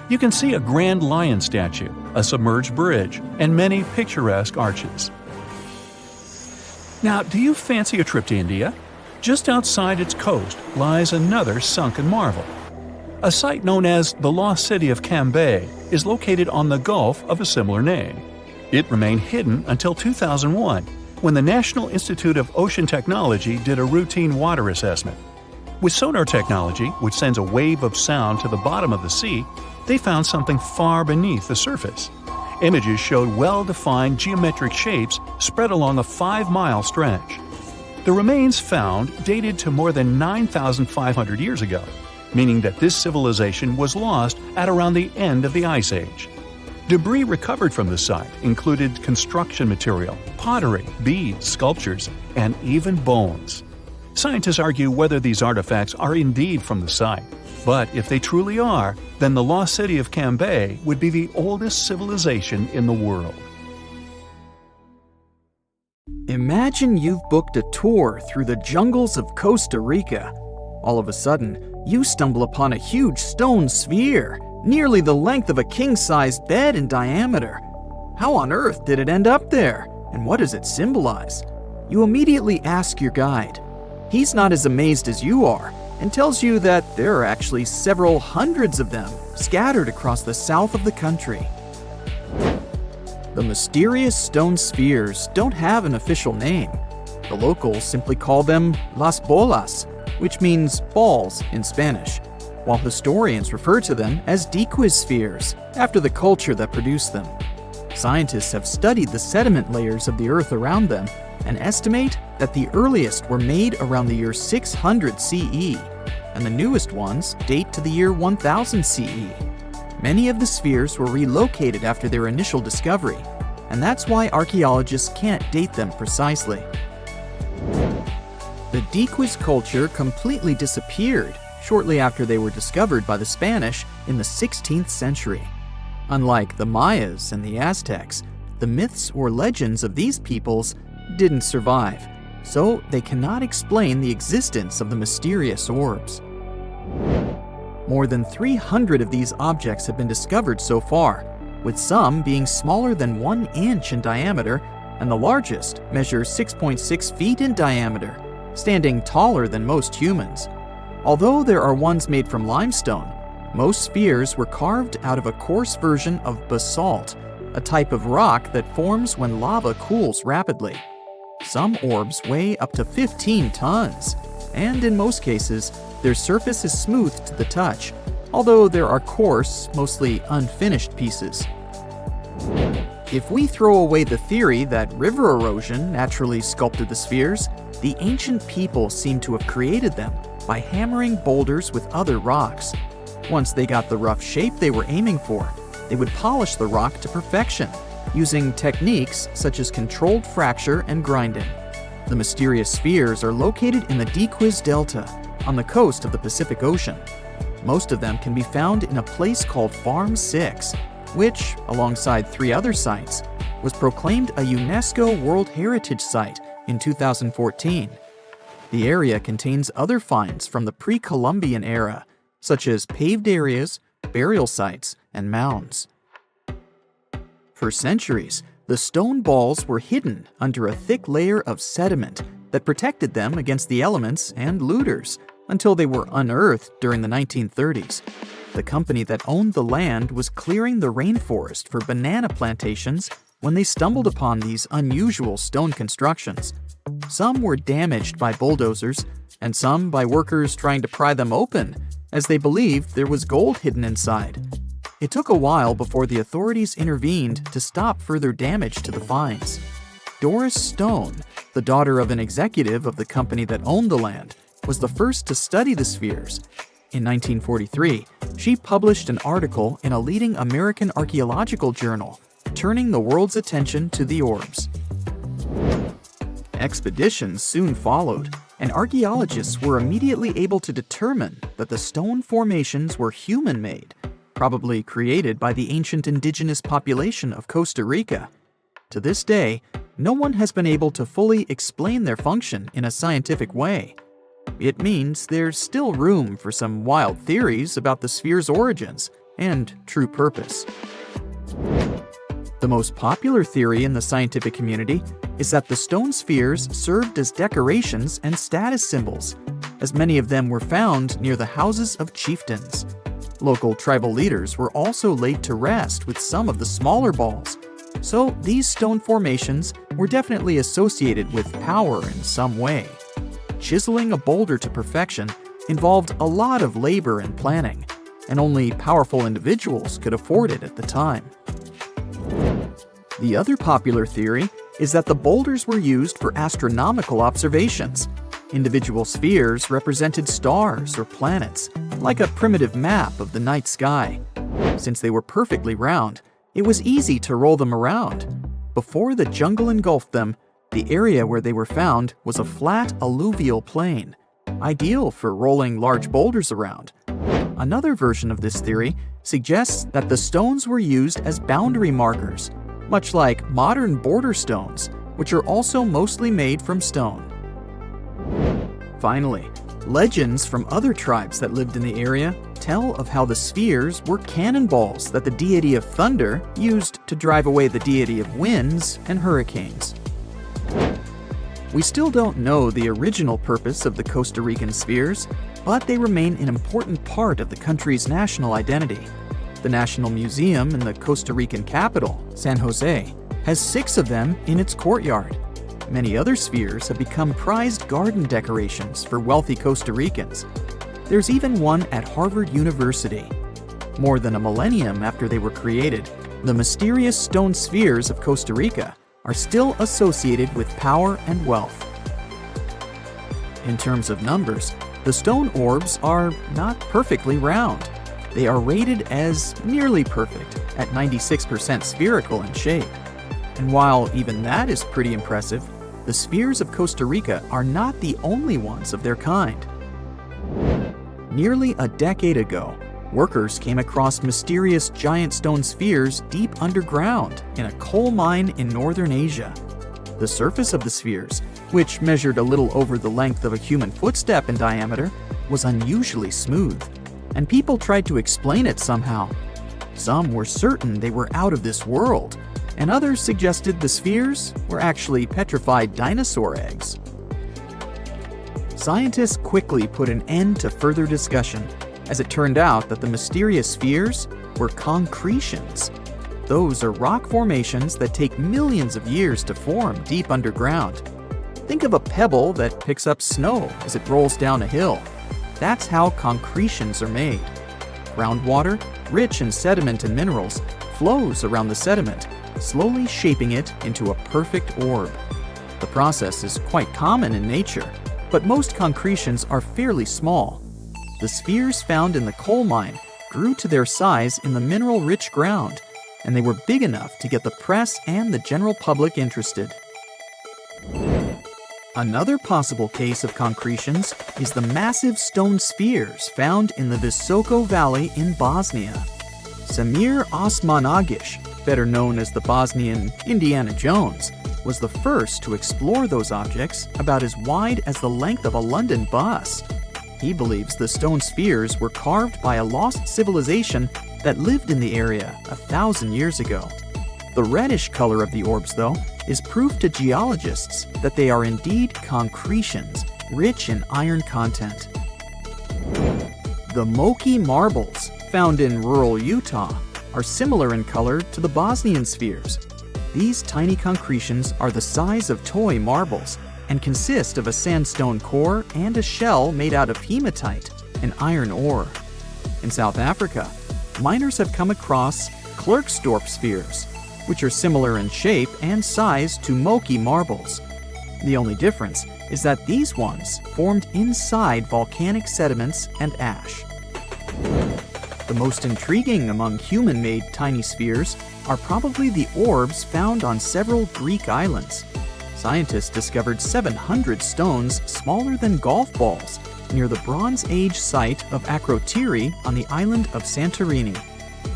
You can see a grand lion statue, a submerged bridge, and many picturesque arches. Now, do you fancy a trip to India? Just outside its coast lies another sunken marvel. A site known as the Lost City of Cambay is located on the Gulf of a similar name. It remained hidden until 2001, when the National Institute of Ocean Technology did a routine water assessment. With sonar technology, which sends a wave of sound to the bottom of the sea, they found something far beneath the surface. Images showed well-defined geometric shapes spread along a 5-mile stretch. The remains found dated to more than 9,500 years ago, meaning that this civilization was lost at around the end of the Ice Age. Debris recovered from the site included construction material, pottery, beads, sculptures, and even bones. Scientists argue whether these artifacts are indeed from the site, but if they truly are, then the lost city of Cambay would be the oldest civilization in the world. Imagine you've booked a tour through the jungles of Costa Rica. All of a sudden, you stumble upon a huge stone sphere, nearly the length of a king-sized bed in diameter. How on earth did it end up there? And what does it symbolize? You immediately ask your guide. He's not as amazed as you are, and tells you that there are actually several hundreds of them scattered across the south of the country. The mysterious stone spheres don't have an official name. The locals simply call them las bolas, which means balls in Spanish, while historians refer to them as Dequis spheres, after the culture that produced them. Scientists have studied the sediment layers of the Earth around them and estimate that the earliest were made around the year 600 CE, and the newest ones date to the year 1000 CE. Many of the spheres were relocated after their initial discovery, and that's why archaeologists can't date them precisely. The Dequis culture completely disappeared shortly after they were discovered by the Spanish in the 16th century. Unlike the Mayas and the Aztecs, the myths or legends of these peoples didn't survive, so they cannot explain the existence of the mysterious orbs. More than 300 of these objects have been discovered so far, with some being smaller than 1 inch in diameter, and the largest measures 6.6 feet in diameter, standing taller than most humans. Although there are ones made from limestone, most spheres were carved out of a coarse version of basalt, a type of rock that forms when lava cools rapidly. Some orbs weigh up to 15 tons, and in most cases, their surface is smooth to the touch, although there are coarse, mostly unfinished pieces. If we throw away the theory that river erosion naturally sculpted the spheres, the ancient people seem to have created them by hammering boulders with other rocks. Once they got the rough shape they were aiming for, they would polish the rock to perfection, using techniques such as controlled fracture and grinding. The mysterious spheres are located in the Diquis Delta, on the coast of the Pacific Ocean. Most of them can be found in a place called Farm 6, which, alongside 3 other sites, was proclaimed a UNESCO World Heritage Site in 2014. The area contains other finds from the pre-Columbian era, such as paved areas, burial sites, and mounds. For centuries, the stone balls were hidden under a thick layer of sediment that protected them against the elements and looters until they were unearthed during the 1930s. The company that owned the land was clearing the rainforest for banana plantations when they stumbled upon these unusual stone constructions. Some were damaged by bulldozers, and some by workers trying to pry them open, as they believed there was gold hidden inside. It took a while before the authorities intervened to stop further damage to the finds. Doris Stone, the daughter of an executive of the company that owned the land, was the first to study the spheres. In 1943, she published an article in a leading American archaeological journal, turning the world's attention to the orbs. Expeditions soon followed, and archaeologists were immediately able to determine that the stone formations were human-made, probably created by the ancient indigenous population of Costa Rica. To this day, no one has been able to fully explain their function in a scientific way. It means there's still room for some wild theories about the sphere's origins and true purpose. The most popular theory in the scientific community is that the stone spheres served as decorations and status symbols, as many of them were found near the houses of chieftains. Local tribal leaders were also laid to rest with some of the smaller balls, so these stone formations were definitely associated with power in some way. Chiseling a boulder to perfection involved a lot of labor and planning, and only powerful individuals could afford it at the time. The other popular theory is that the boulders were used for astronomical observations. Individual spheres represented stars or planets, like a primitive map of the night sky. Since they were perfectly round, it was easy to roll them around. Before the jungle engulfed them, the area where they were found was a flat alluvial plain, ideal for rolling large boulders around. Another version of this theory suggests that the stones were used as boundary markers, much like modern border stones, which are also mostly made from stone. Finally, legends from other tribes that lived in the area tell of how the spheres were cannonballs that the deity of thunder used to drive away the deity of winds and hurricanes. We still don't know the original purpose of the Costa Rican spheres, but they remain an important part of the country's national identity. The National Museum in the Costa Rican capital, San Jose, has 6 of them in its courtyard. Many other spheres have become prized garden decorations for wealthy Costa Ricans. There's even one at Harvard University. More than a millennium after they were created, the mysterious stone spheres of Costa Rica are still associated with power and wealth. In terms of numbers, the stone orbs are not perfectly round. They are rated as nearly perfect, at 96% spherical in shape. And while even that is pretty impressive, the spheres of Costa Rica are not the only ones of their kind. Nearly a decade ago, workers came across mysterious giant stone spheres deep underground in a coal mine in northern Asia. The surface of the spheres, which measured a little over the length of a human footstep in diameter, was unusually smooth, and people tried to explain it somehow. Some were certain they were out of this world, and others suggested the spheres were actually petrified dinosaur eggs. Scientists quickly put an end to further discussion, as it turned out that the mysterious spheres were concretions. Those are rock formations that take millions of years to form deep underground. Think of a pebble that picks up snow as it rolls down a hill. That's how concretions are made. Groundwater, rich in sediment and minerals, flows around the sediment, slowly shaping it into a perfect orb. The process is quite common in nature, but most concretions are fairly small. The spheres found in the coal mine grew to their size in the mineral-rich ground, and they were big enough to get the press and the general public interested. Another possible case of concretions is the massive stone spheres found in the Visoko Valley in Bosnia. Samir Osmanagic, better known as the Bosnian Indiana Jones, was the first to explore those objects about as wide as the length of a London bus. He believes the stone spheres were carved by a lost civilization that lived in the area 1,000 years ago. The reddish color of the orbs, though, is proof to geologists that they are indeed concretions, rich in iron content. The Moki marbles, found in rural Utah, are similar in color to the Bosnian spheres. These tiny concretions are the size of toy marbles and consist of a sandstone core and a shell made out of hematite, an iron ore. In South Africa, miners have come across Klerksdorp spheres, which are similar in shape and size to Moki marbles. The only difference is that these ones formed inside volcanic sediments and ash. The most intriguing among human-made tiny spheres are probably the orbs found on several Greek islands. Scientists discovered 700 stones smaller than golf balls near the Bronze Age site of Akrotiri on the island of Santorini.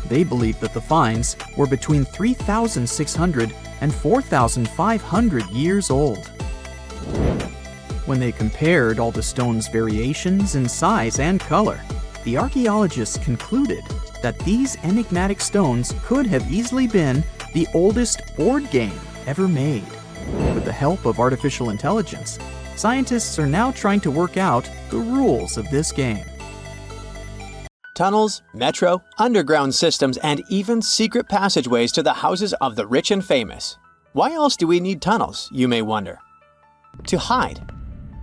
They believe that the finds were between 3,600 and 4,500 years old. When they compared all the stones' variations in size and color, the archaeologists concluded that these enigmatic stones could have easily been the oldest board game ever made. With the help of artificial intelligence, scientists are now trying to work out the rules of this game. Tunnels, metro, underground systems, and even secret passageways to the houses of the rich and famous. Why else do we need tunnels, you may wonder? To hide.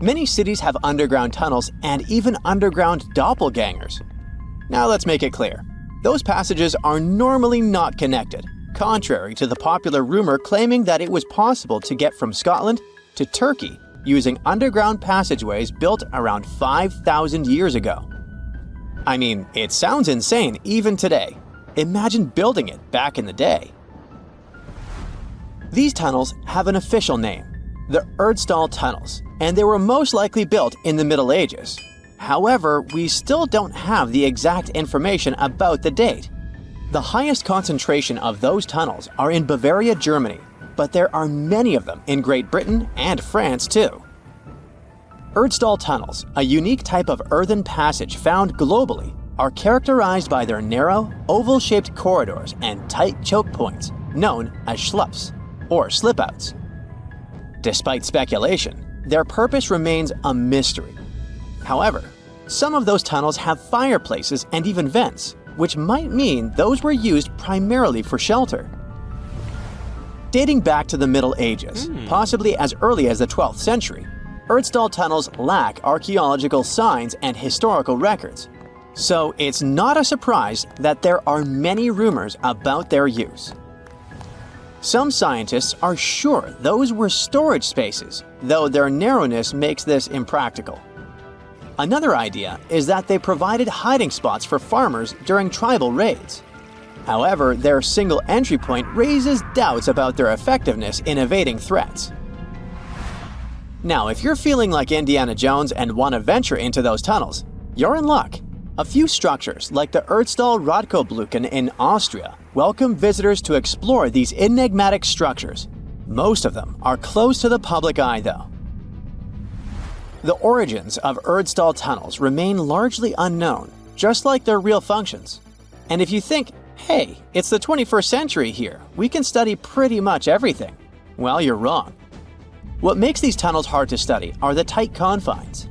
Many cities have underground tunnels and even underground doppelgangers. Now let's make it clear. Those passages are normally not connected, contrary to the popular rumor claiming that it was possible to get from Scotland to Turkey using underground passageways built around 5,000 years ago. I mean, it sounds insane even today. Imagine building it back in the day. These tunnels have an official name, the Erdstall Tunnels, and they were most likely built in the Middle Ages. However, we still don't have the exact information about the date. The highest concentration of those tunnels are in Bavaria, Germany, but there are many of them in Great Britain and France too. Erdstall tunnels, a unique type of earthen passage found globally, are characterized by their narrow, oval-shaped corridors and tight choke points, known as schlups, or slip-outs. Despite speculation, their purpose remains a mystery. However, some of those tunnels have fireplaces and even vents, which might mean those were used primarily for shelter. Dating back to the Middle Ages, possibly as early as the 12th century, Erdstall tunnels lack archaeological signs and historical records. So it's not a surprise that there are many rumors about their use. Some scientists are sure those were storage spaces, though their narrowness makes this impractical. Another idea is that they provided hiding spots for farmers during tribal raids. However, their single entry point raises doubts about their effectiveness in evading threats. Now, if you're feeling like Indiana Jones and want to venture into those tunnels, you're in luck. A few structures, like the Erdstall Radkobluken in Austria, welcome visitors to explore these enigmatic structures. Most of them are closed to the public eye, though. The origins of Erdstall tunnels remain largely unknown, just like their real functions. And if you think, Hey, it's the 21st century here. We can study pretty much everything. Well, you're wrong. What makes these tunnels hard to study are the tight confines.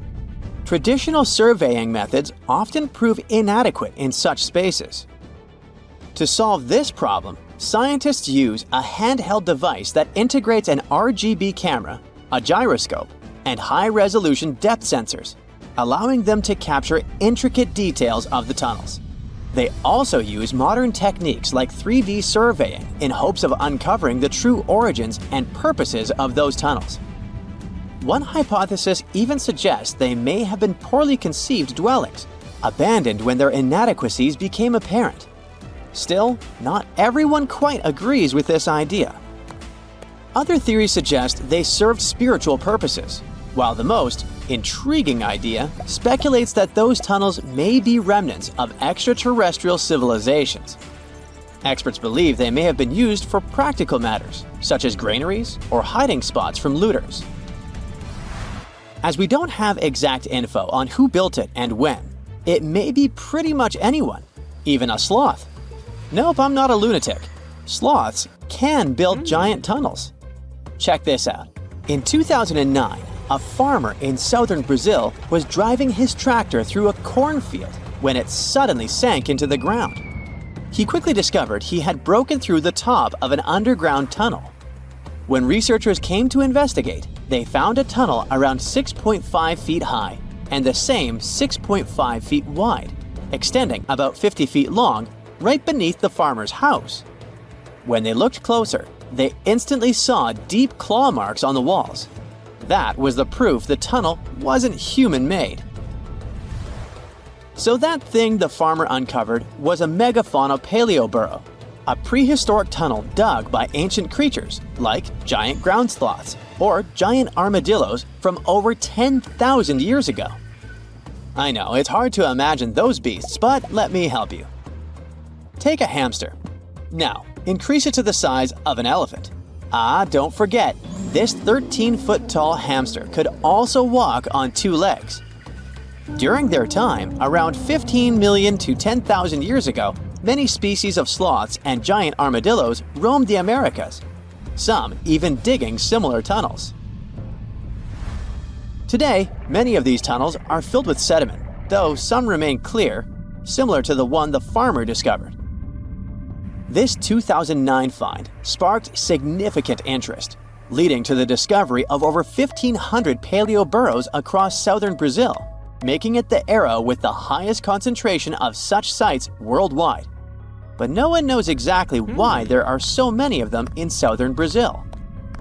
Traditional surveying methods often prove inadequate in such spaces. To solve this problem, scientists use a handheld device that integrates an RGB camera, a gyroscope, and high-resolution depth sensors, allowing them to capture intricate details of the tunnels. They also use modern techniques like 3D surveying in hopes of uncovering the true origins and purposes of those tunnels. One hypothesis even suggests they may have been poorly conceived dwellings, abandoned when their inadequacies became apparent. Still, not everyone quite agrees with this idea. Other theories suggest they served spiritual purposes, while the most intriguing idea speculates that those tunnels may be remnants of extraterrestrial civilizations. Experts believe they may have been used for practical matters, such as granaries or hiding spots from looters. As we don't have exact info on who built it and when, it may be pretty much anyone, even a sloth. Nope, I'm not a lunatic. Sloths can build giant tunnels. Check this out. In 2009, a farmer in southern Brazil was driving his tractor through a cornfield when it suddenly sank into the ground. He quickly discovered he had broken through the top of an underground tunnel. When researchers came to investigate, they found a tunnel around 6.5 feet high and the same 6.5 feet wide, extending about 50 feet long, right beneath the farmer's house. When they looked closer, they instantly saw deep claw marks on the walls. That was the proof the tunnel wasn't human-made. So that thing the farmer uncovered was a megafauna paleoburrow, a prehistoric tunnel dug by ancient creatures like giant ground sloths or giant armadillos from over 10,000 years ago. I know, it's hard to imagine those beasts, but let me help you. Take a hamster. Now, increase it to the size of an elephant. Don't forget, this 13-foot-tall hamster could also walk on two legs. During their time, around 15 million to 10,000 years ago, many species of sloths and giant armadillos roamed the Americas, some even digging similar tunnels. Today, many of these tunnels are filled with sediment, though some remain clear, similar to the one the farmer discovered. This 2009 find sparked significant interest, leading to the discovery of over 1,500 paleoburrows across southern Brazil, making it the era with the highest concentration of such sites worldwide. But no one knows exactly why there are so many of them in southern Brazil.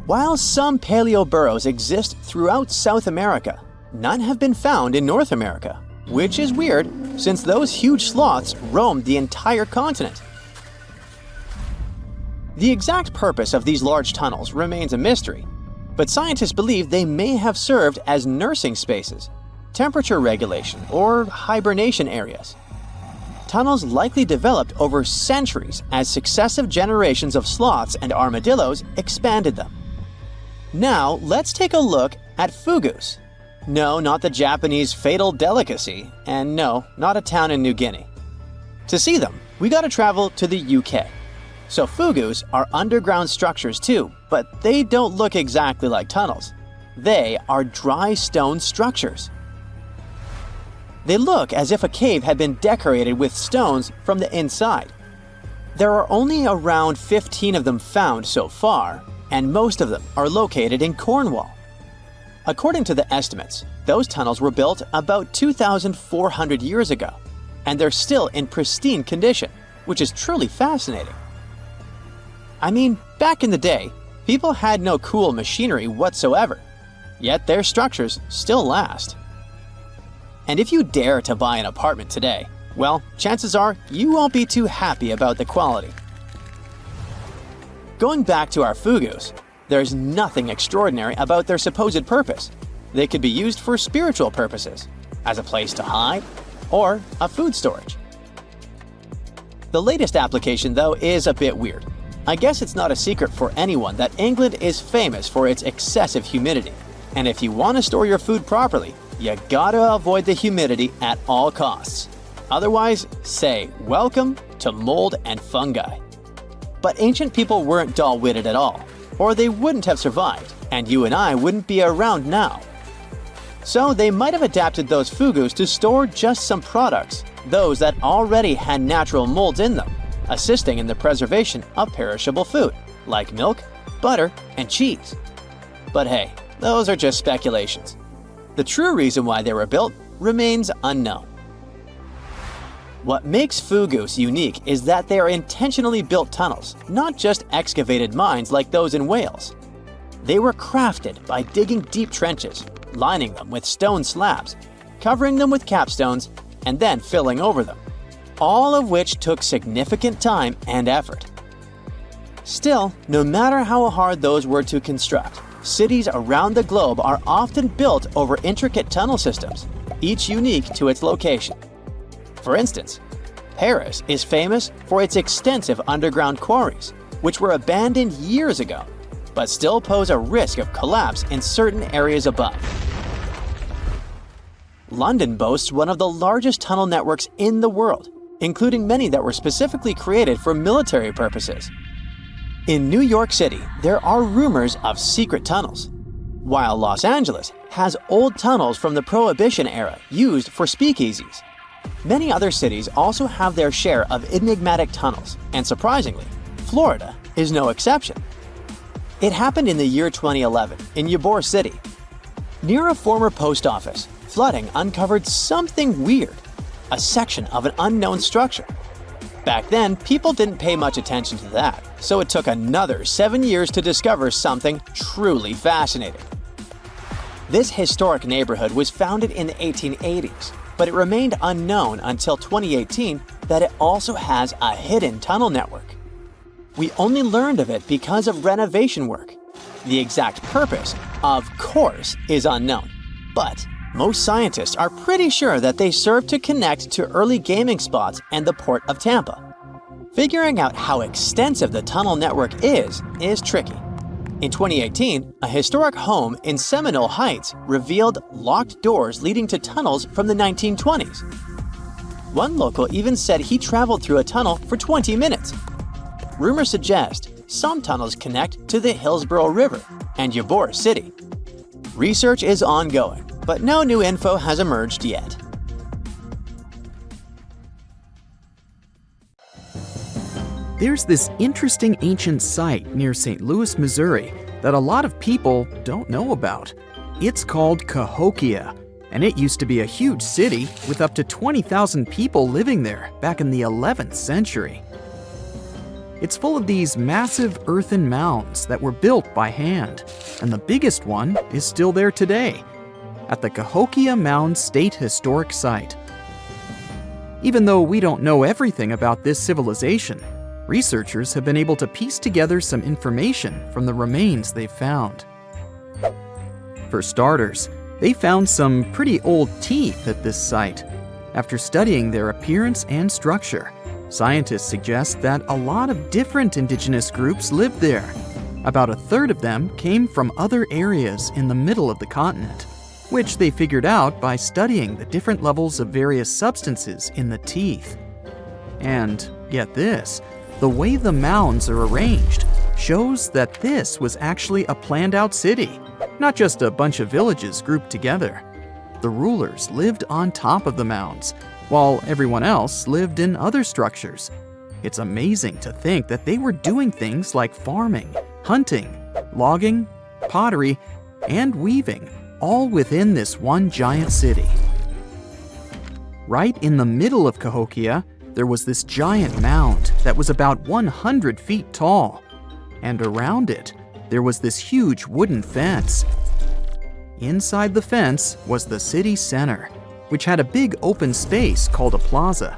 While some paleoburrows exist throughout South America, none have been found in North America, which is weird since those huge sloths roamed the entire continent. The exact purpose of these large tunnels remains a mystery, but scientists believe they may have served as nursing spaces, temperature regulation, or hibernation areas. Tunnels likely developed over centuries as successive generations of sloths and armadillos expanded them. Now, let's take a look at fugus. No, not the Japanese fatal delicacy, and no, not a town in New Guinea. To see them, we gotta travel to the UK. So fugus are underground structures too, but they don't look exactly like tunnels. They are dry stone structures. They look as if a cave had been decorated with stones from the inside. There are only around 15 of them found so far, and most of them are located in Cornwall. According to the estimates, those tunnels were built about 2,400 years ago, and they're still in pristine condition, which is truly fascinating. I mean, back in the day, people had no cool machinery whatsoever, yet their structures still last. And if you dare to buy an apartment today, well, chances are you won't be too happy about the quality. Going back to our fugus, there's nothing extraordinary about their supposed purpose. They could be used for spiritual purposes, as a place to hide, or a food storage. The latest application, though, is a bit weird. I guess it's not a secret for anyone that England is famous for its excessive humidity. And if you want to store your food properly, you gotta avoid the humidity at all costs. Otherwise, say welcome to mold and fungi. But ancient people weren't dull-witted at all, or they wouldn't have survived, and you and I wouldn't be around now. So they might have adapted those fugus to store just some products, those that already had natural molds in them, assisting in the preservation of perishable food, like milk, butter, and cheese. But hey, those are just speculations. The true reason why they were built remains unknown. What makes fugus unique is that they are intentionally built tunnels, not just excavated mines like those in Wales. They were crafted by digging deep trenches, lining them with stone slabs, covering them with capstones, and then filling over them, all of which took significant time and effort. Still, no matter how hard those were to construct, cities around the globe are often built over intricate tunnel systems, each unique to its location. For instance, Paris is famous for its extensive underground quarries, which were abandoned years ago, but still pose a risk of collapse in certain areas above. London boasts one of the largest tunnel networks in the world, including many that were specifically created for military purposes. In New York City, there are rumors of secret tunnels, while Los Angeles has old tunnels from the Prohibition era used for speakeasies. Many other cities also have their share of enigmatic tunnels, and surprisingly, Florida is no exception. It happened in the year 2011 in Ybor City. Near a former post office, flooding uncovered something weird, a section of an unknown structure. Back then, people didn't pay much attention to that, so it took another 7 years to discover something truly fascinating. This historic neighborhood was founded in the 1880s, but it remained unknown until 2018 that it also has a hidden tunnel network. We only learned of it because of renovation work. The exact purpose, of course, is unknown, but most scientists are pretty sure that they serve to connect to early gaming spots and the port of Tampa. Figuring out how extensive the tunnel network is tricky. In 2018, a historic home in Seminole Heights revealed locked doors leading to tunnels from the 1920s. One local even said he traveled through a tunnel for 20 minutes. Rumors suggest some tunnels connect to the Hillsborough River and Ybor City. Research is ongoing, but no new info has emerged yet. There's this interesting ancient site near St. Louis, Missouri, that a lot of people don't know about. It's called Cahokia, and it used to be a huge city with up to 20,000 people living there back in the 11th century. It's full of these massive earthen mounds that were built by hand, and the biggest one is still there today, at the Cahokia Mound State Historic Site. Even though we don't know everything about this civilization, researchers have been able to piece together some information from the remains they've found. For starters, they found some pretty old teeth at this site. After studying their appearance and structure, scientists suggest that a lot of different indigenous groups lived there. About a third of them came from other areas in the middle of the continent, which they figured out by studying the different levels of various substances in the teeth. And get this, the way the mounds are arranged shows that this was actually a planned-out city, not just a bunch of villages grouped together. The rulers lived on top of the mounds, while everyone else lived in other structures. It's amazing to think that they were doing things like farming, hunting, logging, pottery, and weaving, all within this one giant city. Right in the middle of Cahokia, there was this giant mound that was about 100 feet tall, and around it, there was this huge wooden fence. Inside the fence was the city center, which had a big open space called a plaza.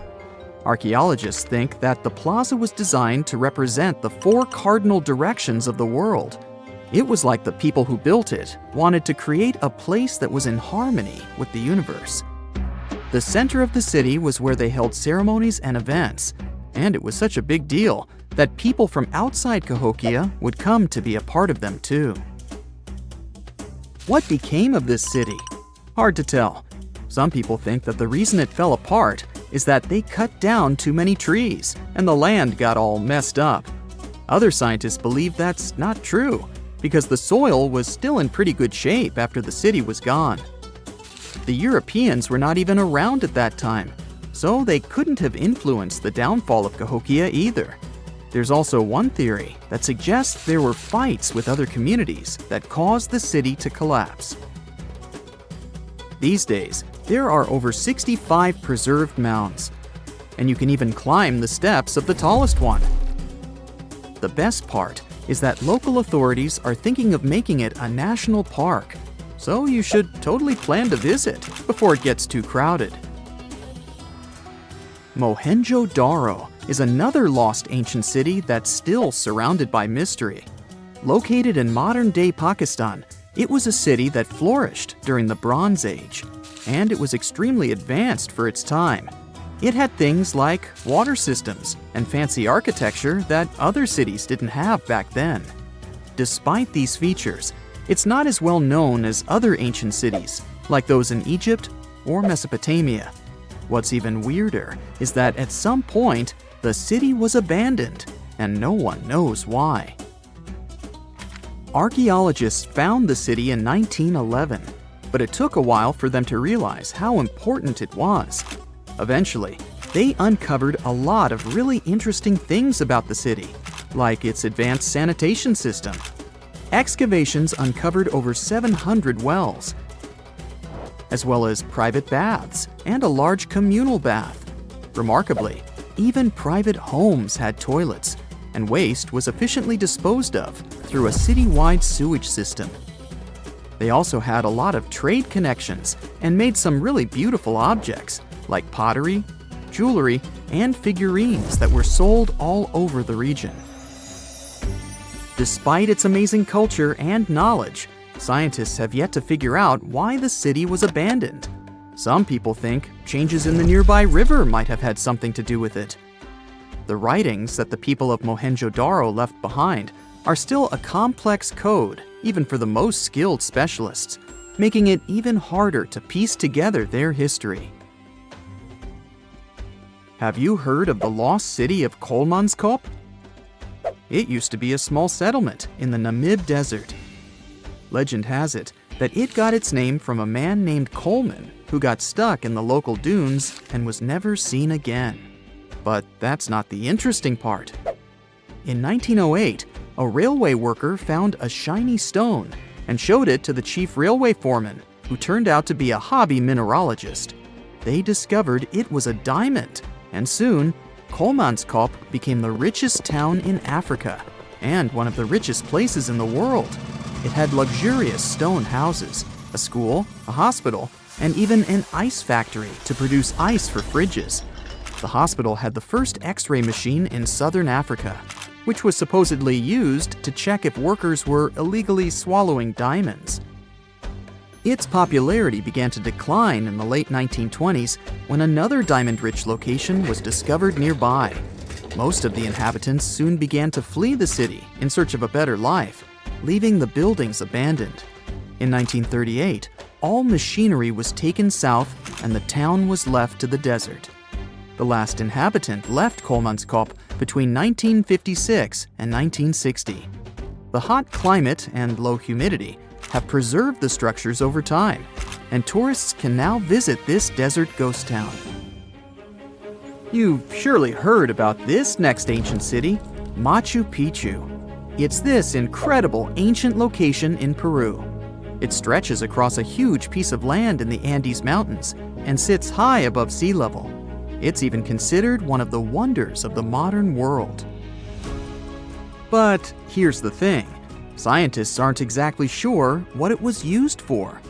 Archaeologists think that the plaza was designed to represent the 4 cardinal directions of the world. It was like the people who built it wanted to create a place that was in harmony with the universe. The center of the city was where they held ceremonies and events, and it was such a big deal that people from outside Cahokia would come to be a part of them too. What became of this city? Hard to tell. Some people think that the reason it fell apart is that they cut down too many trees and the land got all messed up. Other scientists believe that's not true because the soil was still in pretty good shape after the city was gone. The Europeans were not even around at that time, so they couldn't have influenced the downfall of Cahokia either. There's also one theory that suggests there were fights with other communities that caused the city to collapse. These days, there are over 65 preserved mounds, and you can even climb the steps of the tallest one. The best part is that local authorities are thinking of making it a national park, so you should totally plan to visit before it gets too crowded. Mohenjo-daro is another lost ancient city that's still surrounded by mystery. Located in modern-day Pakistan, it was a city that flourished during the Bronze Age, and it was extremely advanced for its time. It had things like water systems and fancy architecture that other cities didn't have back then. Despite these features, it's not as well known as other ancient cities, like those in Egypt or Mesopotamia. What's even weirder is that at some point, the city was abandoned, and no one knows why. Archaeologists found the city in 1911, but it took a while for them to realize how important it was. Eventually, they uncovered a lot of really interesting things about the city, like its advanced sanitation system. Excavations uncovered over 700 wells, as well as private baths and a large communal bath. Remarkably, even private homes had toilets, and waste was efficiently disposed of through a city-wide sewage system. They also had a lot of trade connections and made some really beautiful objects, like pottery, jewelry, and figurines that were sold all over the region. Despite its amazing culture and knowledge, scientists have yet to figure out why the city was abandoned. Some people think changes in the nearby river might have had something to do with it. The writings that the people of Mohenjo-daro left behind are still a complex code, even for the most skilled specialists, making it even harder to piece together their history. Have you heard of the lost city of Kolmanskop? It used to be a small settlement in the Namib Desert. Legend has it that it got its name from a man named Coleman who got stuck in the local dunes and was never seen again. But that's not the interesting part. In 1908, a railway worker found a shiny stone and showed it to the chief railway foreman, who turned out to be a hobby mineralogist. They discovered it was a diamond, and soon, Kolmanskop became the richest town in Africa and one of the richest places in the world. It had luxurious stone houses, a school, a hospital, and even an ice factory to produce ice for fridges. The hospital had the first X-ray machine in southern Africa, which was supposedly used to check if workers were illegally swallowing diamonds. Its popularity began to decline in the late 1920s when another diamond-rich location was discovered nearby. Most of the inhabitants soon began to flee the city in search of a better life, leaving the buildings abandoned. In 1938, all machinery was taken south and the town was left to the desert. The last inhabitant left Kolmanskop between 1956 and 1960. The hot climate and low humidity have preserved the structures over time, and tourists can now visit this desert ghost town. You've surely heard about this next ancient city, Machu Picchu. It's this incredible ancient location in Peru. It stretches across a huge piece of land in the Andes Mountains and sits high above sea level. It's even considered one of the wonders of the modern world. But here's the thing. Scientists aren't exactly sure what it was used for.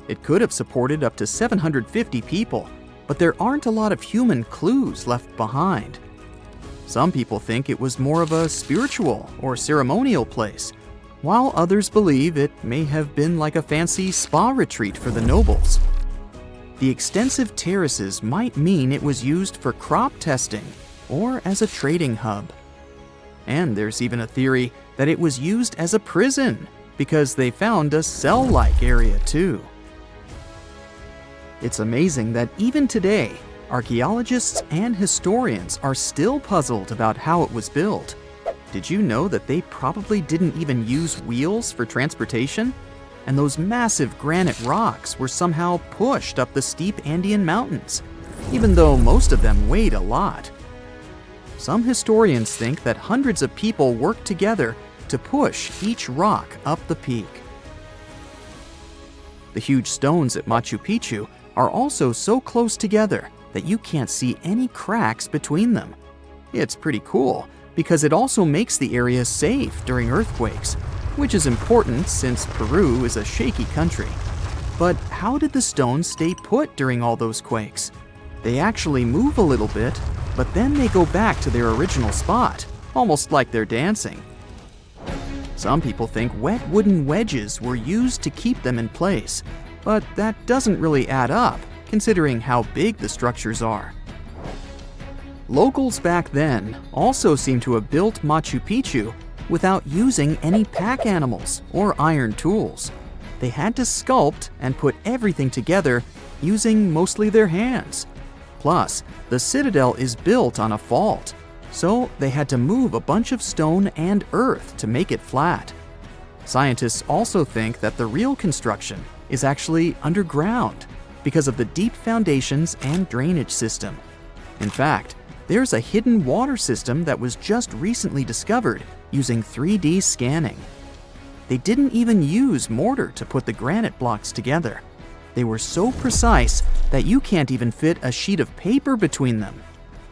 It could have supported up to 750 people, but there aren't a lot of human clues left behind. Some people think it was more of a spiritual or ceremonial place, while others believe it may have been like a fancy spa retreat for the nobles. The extensive terraces might mean it was used for crop testing or as a trading hub. And there's even a theory that it was used as a prison because they found a cell-like area too. It's amazing that even today, Archaeologists and historians are still puzzled about how it was built. Did you know that they probably didn't even use wheels for transportation? And those massive granite rocks were somehow pushed up the steep Andean mountains, even though most of them weighed a lot. Some historians think that hundreds of people worked together to push each rock up the peak. The huge stones at Machu Picchu are also so close together that you can't see any cracks between them. It's pretty cool because it also makes the area safe during earthquakes, which is important since Peru is a shaky country. But how did the stones stay put during all those quakes? They actually move a little bit, but then they go back to their original spot, almost like they're dancing. Some people think wet wooden wedges were used to keep them in place, but that doesn't really add up, considering how big the structures are. Locals back then also seem to have built Machu Picchu without using any pack animals or iron tools. They had to sculpt and put everything together using mostly their hands. Plus, the citadel is built on a fault, so they had to move a bunch of stone and earth to make it flat. Scientists also think that the real construction is actually underground because of the deep foundations and drainage system. In fact, there's a hidden water system that was just recently discovered using 3D scanning. They didn't even use mortar to put the granite blocks together. They were so precise that you can't even fit a sheet of paper between them.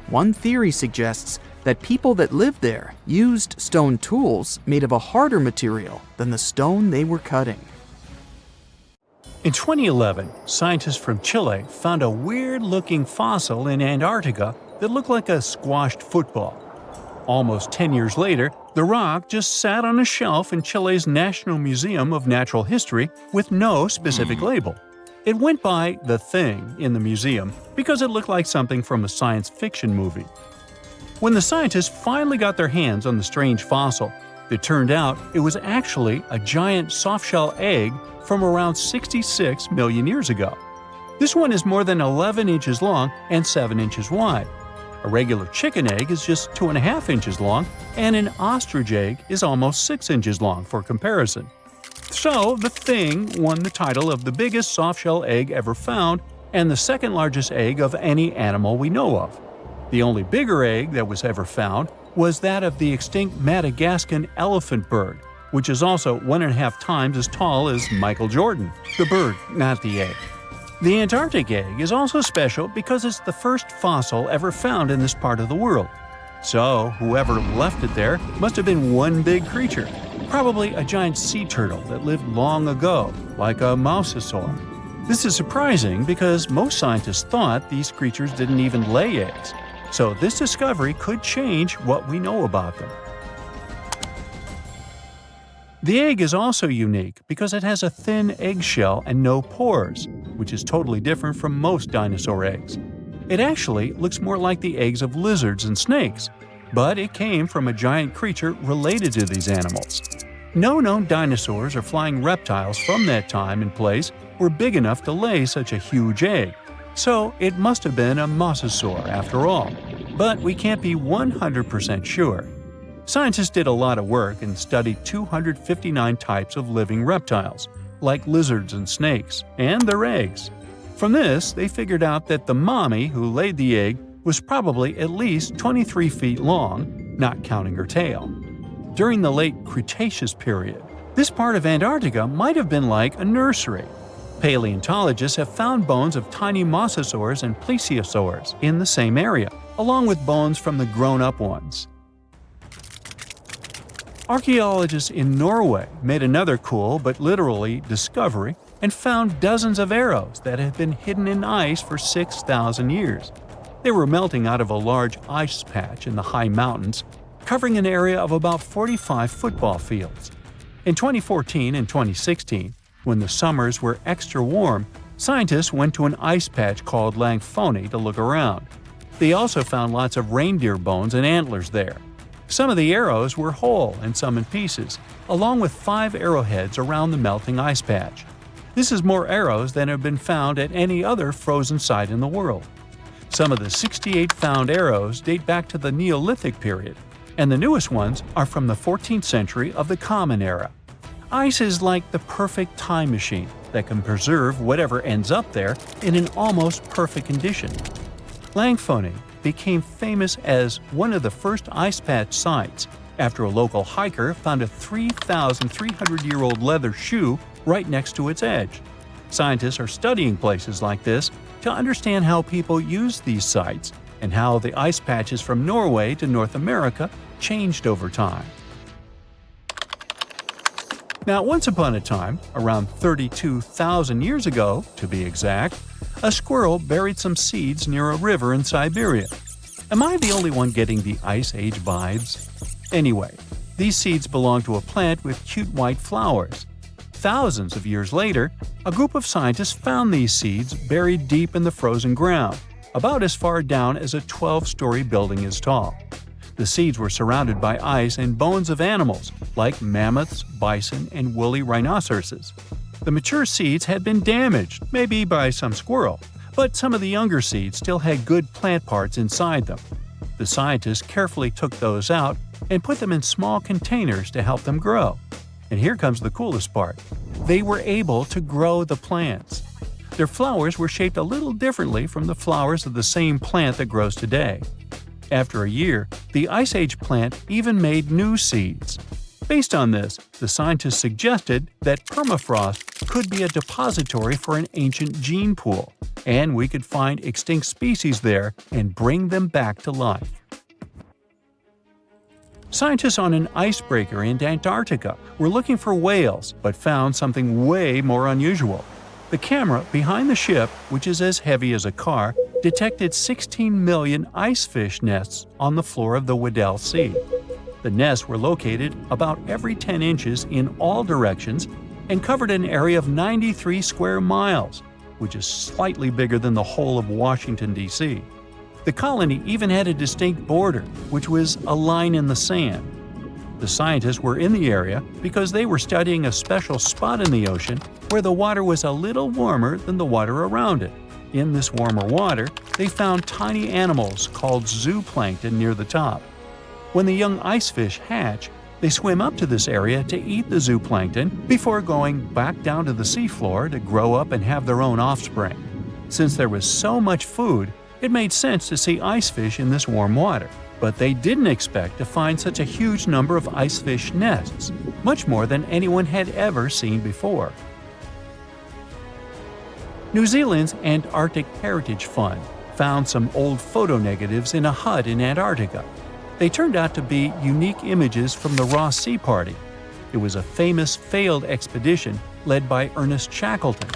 One theory suggests that people that lived there used stone tools made of a harder material than the stone they were cutting. In 2011, scientists from Chile found a weird-looking fossil in Antarctica that looked like a squashed football. Almost 10 years later, the rock just sat on a shelf in Chile's National Museum of Natural History with no specific label. It went by The Thing in the museum because it looked like something from a science fiction movie. When the scientists finally got their hands on the strange fossil, it turned out it was actually a giant softshell egg from around 66 million years ago. This one is more than 11 inches long and 7 inches wide. A regular chicken egg is just 2.5 inches long, and an ostrich egg is almost 6 inches long for comparison. So, The Thing won the title of the biggest softshell egg ever found and the second largest egg of any animal we know of. The only bigger egg that was ever found was that of the extinct Madagascar elephant bird, which is also 1.5 times as tall as Michael Jordan. The bird, not the egg. The Antarctic egg is also special because it's the first fossil ever found in this part of the world. So, whoever left it there must have been one big creature, probably a giant sea turtle that lived long ago, like a mosasaur. This is surprising because most scientists thought these creatures didn't even lay eggs, so this discovery could change what we know about them. The egg is also unique because it has a thin eggshell and no pores, which is totally different from most dinosaur eggs. It actually looks more like the eggs of lizards and snakes, but it came from a giant creature related to these animals. No known dinosaurs or flying reptiles from that time and place were big enough to lay such a huge egg, so it must have been a mosasaur after all. But we can't be 100% sure. Scientists did a lot of work and studied 259 types of living reptiles, like lizards and snakes, and their eggs. From this, they figured out that the mommy who laid the egg was probably at least 23 feet long, not counting her tail. During the late Cretaceous period, this part of Antarctica might have been like a nursery. Paleontologists have found bones of tiny mosasaurs and plesiosaurs in the same area, along with bones from the grown-up ones. Archaeologists in Norway made another cool but literally discovery and found dozens of arrows that had been hidden in ice for 6,000 years. They were melting out of a large ice patch in the high mountains, covering an area of about 45 football fields. In 2014 and 2016, when the summers were extra warm, scientists went to an ice patch called Langfoni to look around. They also found lots of reindeer bones and antlers there. Some of the arrows were whole and some in pieces, along with 5 arrowheads around the melting ice patch. This is more arrows than have been found at any other frozen site in the world. Some of the 68 found arrows date back to the Neolithic period, and the newest ones are from the 14th century of the Common Era. Ice is like the perfect time machine that can preserve whatever ends up there in an almost perfect condition. Langfontein became famous as one of the first ice patch sites after a local hiker found a 3,300-year-old leather shoe right next to its edge. Scientists are studying places like this to understand how people used these sites and how the ice patches from Norway to North America changed over time. Now, once upon a time, around 32,000 years ago, to be exact, a squirrel buried some seeds near a river in Siberia. Am I the only one getting the Ice Age vibes? Anyway, these seeds belong to a plant with cute white flowers. Thousands of years later, a group of scientists found these seeds buried deep in the frozen ground, about as far down as a 12-story building is tall. The seeds were surrounded by ice and bones of animals like mammoths, bison, and woolly rhinoceroses. The mature seeds had been damaged, maybe by some squirrel, but some of the younger seeds still had good plant parts inside them. The scientists carefully took those out and put them in small containers to help them grow. And here comes the coolest part. They were able to grow the plants. Their flowers were shaped a little differently from the flowers of the same plant that grows today. After a year, the Ice Age plant even made new seeds. Based on this, the scientists suggested that permafrost could be a depository for an ancient gene pool, and we could find extinct species there and bring them back to life. Scientists on an icebreaker in Antarctica were looking for whales, but found something way more unusual. The camera behind the ship, which is as heavy as a car, detected 16 million icefish nests on the floor of the Weddell Sea. The nests were located about every 10 inches in all directions and covered an area of 93 square miles, which is slightly bigger than the whole of Washington, D.C. The colony even had a distinct border, which was a line in the sand. The scientists were in the area because they were studying a special spot in the ocean where the water was a little warmer than the water around it. In this warmer water, they found tiny animals called zooplankton near the top. When the young icefish hatch, they swim up to this area to eat the zooplankton before going back down to the seafloor to grow up and have their own offspring. Since there was so much food, it made sense to see icefish in this warm water. But they didn't expect to find such a huge number of icefish nests, much more than anyone had ever seen before. New Zealand's Antarctic Heritage Fund found some old photo negatives in a hut in Antarctica. They turned out to be unique images from the Ross Sea Party. It was a famous failed expedition led by Ernest Shackleton.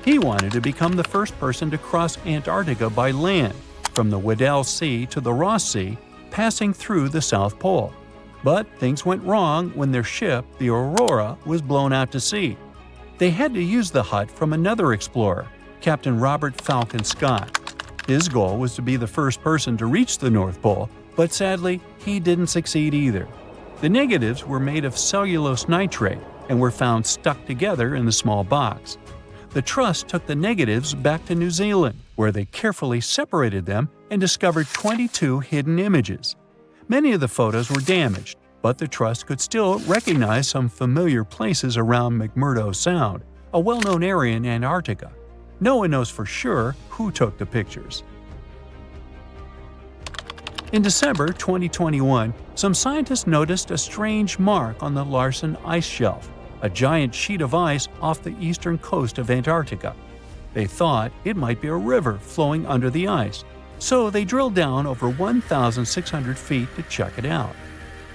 He wanted to become the first person to cross Antarctica by land, from the Weddell Sea to the Ross Sea, passing through the South Pole. But things went wrong when their ship, the Aurora, was blown out to sea. They had to use the hut from another explorer, Captain Robert Falcon Scott. His goal was to be the first person to reach the North Pole, but sadly, he didn't succeed either. The negatives were made of cellulose nitrate and were found stuck together in the small box. The Trust took the negatives back to New Zealand, where they carefully separated them and discovered 22 hidden images. Many of the photos were damaged, but the Trust could still recognize some familiar places around McMurdo Sound, a well-known area in Antarctica. No one knows for sure who took the pictures. In December 2021, some scientists noticed a strange mark on the Larsen Ice Shelf, a giant sheet of ice off the eastern coast of Antarctica. They thought it might be a river flowing under the ice, so they drilled down over 1,600 feet to check it out.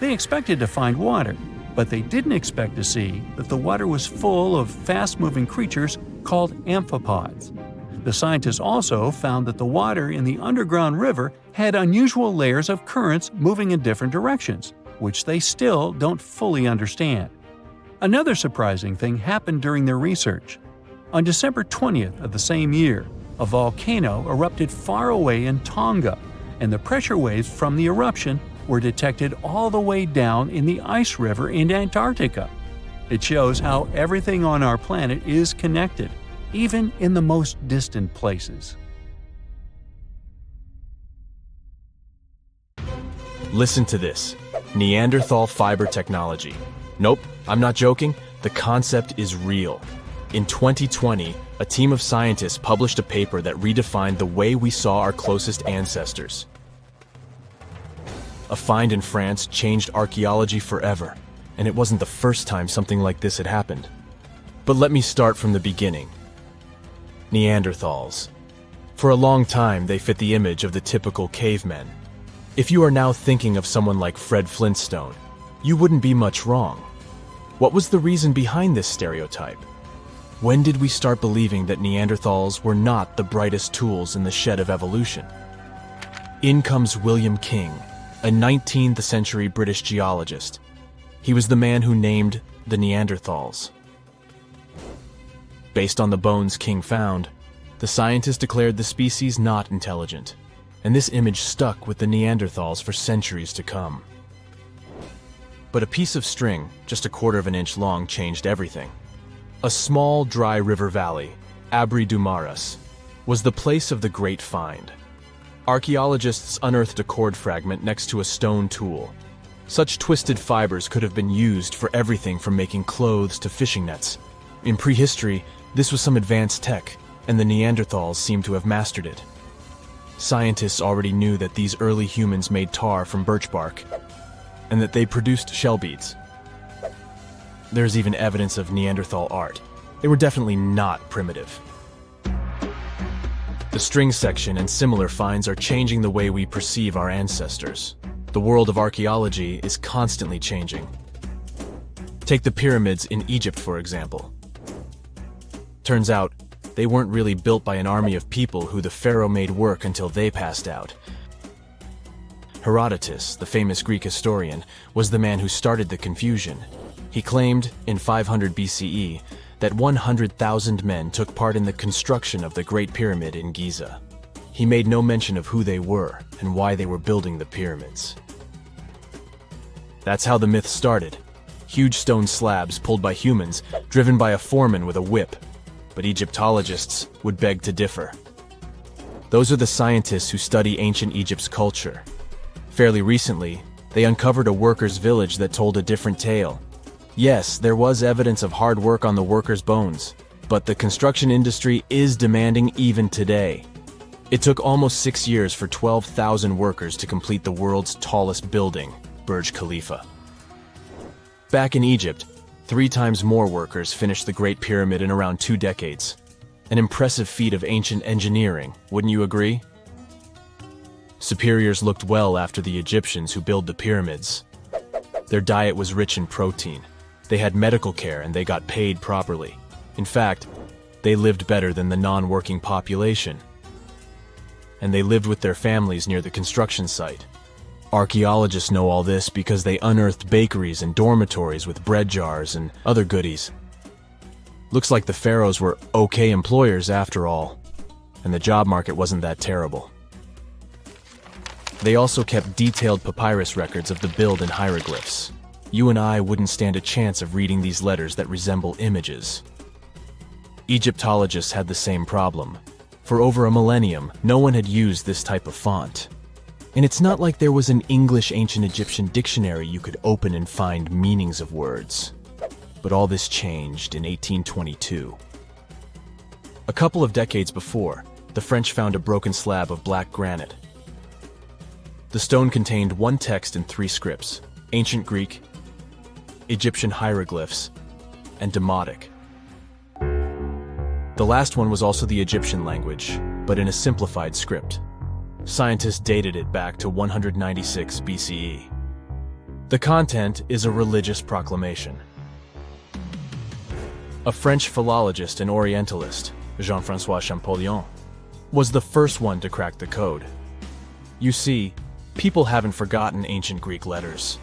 They expected to find water, but they didn't expect to see that the water was full of fast-moving creatures called amphipods. The scientists also found that the water in the underground river had unusual layers of currents moving in different directions, which they still don't fully understand. Another surprising thing happened during their research. On December 20th of the same year, a volcano erupted far away in Tonga, and the pressure waves from the eruption were detected all the way down in the ice river in Antarctica. It shows how everything on our planet is connected, even in the most distant places. Listen to this. Neanderthal fiber technology. Nope, I'm not joking. The concept is real. In 2020, a team of scientists published a paper that redefined the way we saw our closest ancestors. A find in France changed archaeology forever, and it wasn't the first time something like this had happened. But let me start from the beginning. Neanderthals. For a long time, they fit the image of the typical cavemen. If you are now thinking of someone like Fred Flintstone, you wouldn't be much wrong. What was the reason behind this stereotype? When did we start believing that Neanderthals were not the brightest tools in the shed of evolution? In comes William King, a 19th century British geologist. He was the man who named the Neanderthals. Based on the bones King found, the scientist declared the species not intelligent, and this image stuck with the Neanderthals for centuries to come. But a piece of string, just a quarter of an inch long, changed everything. A small, dry river valley, Abri du Maras, was the place of the great find. Archaeologists unearthed a cord fragment next to a stone tool. Such twisted fibers could have been used for everything from making clothes to fishing nets. In prehistory, this was some advanced tech, and the Neanderthals seemed to have mastered it. Scientists already knew that these early humans made tar from birch bark, and that they produced shell beads. There's even evidence of Neanderthal art. They were definitely not primitive. The string section and similar finds are changing the way we perceive our ancestors. The world of archaeology is constantly changing. Take the pyramids in Egypt, for example. Turns out, they weren't really built by an army of people who the pharaoh made work until they passed out. Herodotus, the famous Greek historian, was the man who started the confusion. He claimed, in 500 BCE, that 100,000 men took part in the construction of the Great Pyramid in Giza. He made no mention of who they were and why they were building the pyramids. That's how the myth started. Huge stone slabs pulled by humans, driven by a foreman with a whip. But Egyptologists would beg to differ. Those are the scientists who study ancient Egypt's culture. Fairly recently, they uncovered a workers' village that told a different tale. Yes, there was evidence of hard work on the workers' bones, but the construction industry is demanding even today. It took almost 6 years for 12,000 workers to complete the world's tallest building, Burj Khalifa. Back in Egypt, 3 times more workers finished the Great Pyramid in around 2 decades. An impressive feat of ancient engineering, wouldn't you agree? Superiors looked well after the Egyptians who built the pyramids. Their diet was rich in protein. They had medical care and they got paid properly. In fact, they lived better than the non-working population. And they lived with their families near the construction site. Archaeologists know all this because they unearthed bakeries and dormitories with bread jars and other goodies. Looks like the pharaohs were okay employers after all, and the job market wasn't that terrible. They also kept detailed papyrus records of the build and hieroglyphs. You and I wouldn't stand a chance of reading these letters that resemble images. Egyptologists had the same problem. For over a millennium, no one had used this type of font. And it's not like there was an English ancient Egyptian dictionary you could open and find meanings of words. But all this changed in 1822. A couple of decades before, the French found a broken slab of black granite. The stone contained one text in 3 scripts: Ancient Greek, Egyptian hieroglyphs, and Demotic. The last one was also the Egyptian language, but in a simplified script. Scientists dated it back to 196 BCE. The content is a religious proclamation. A French philologist and Orientalist, Jean-François Champollion, was the first one to crack the code. You see, people haven't forgotten ancient Greek letters.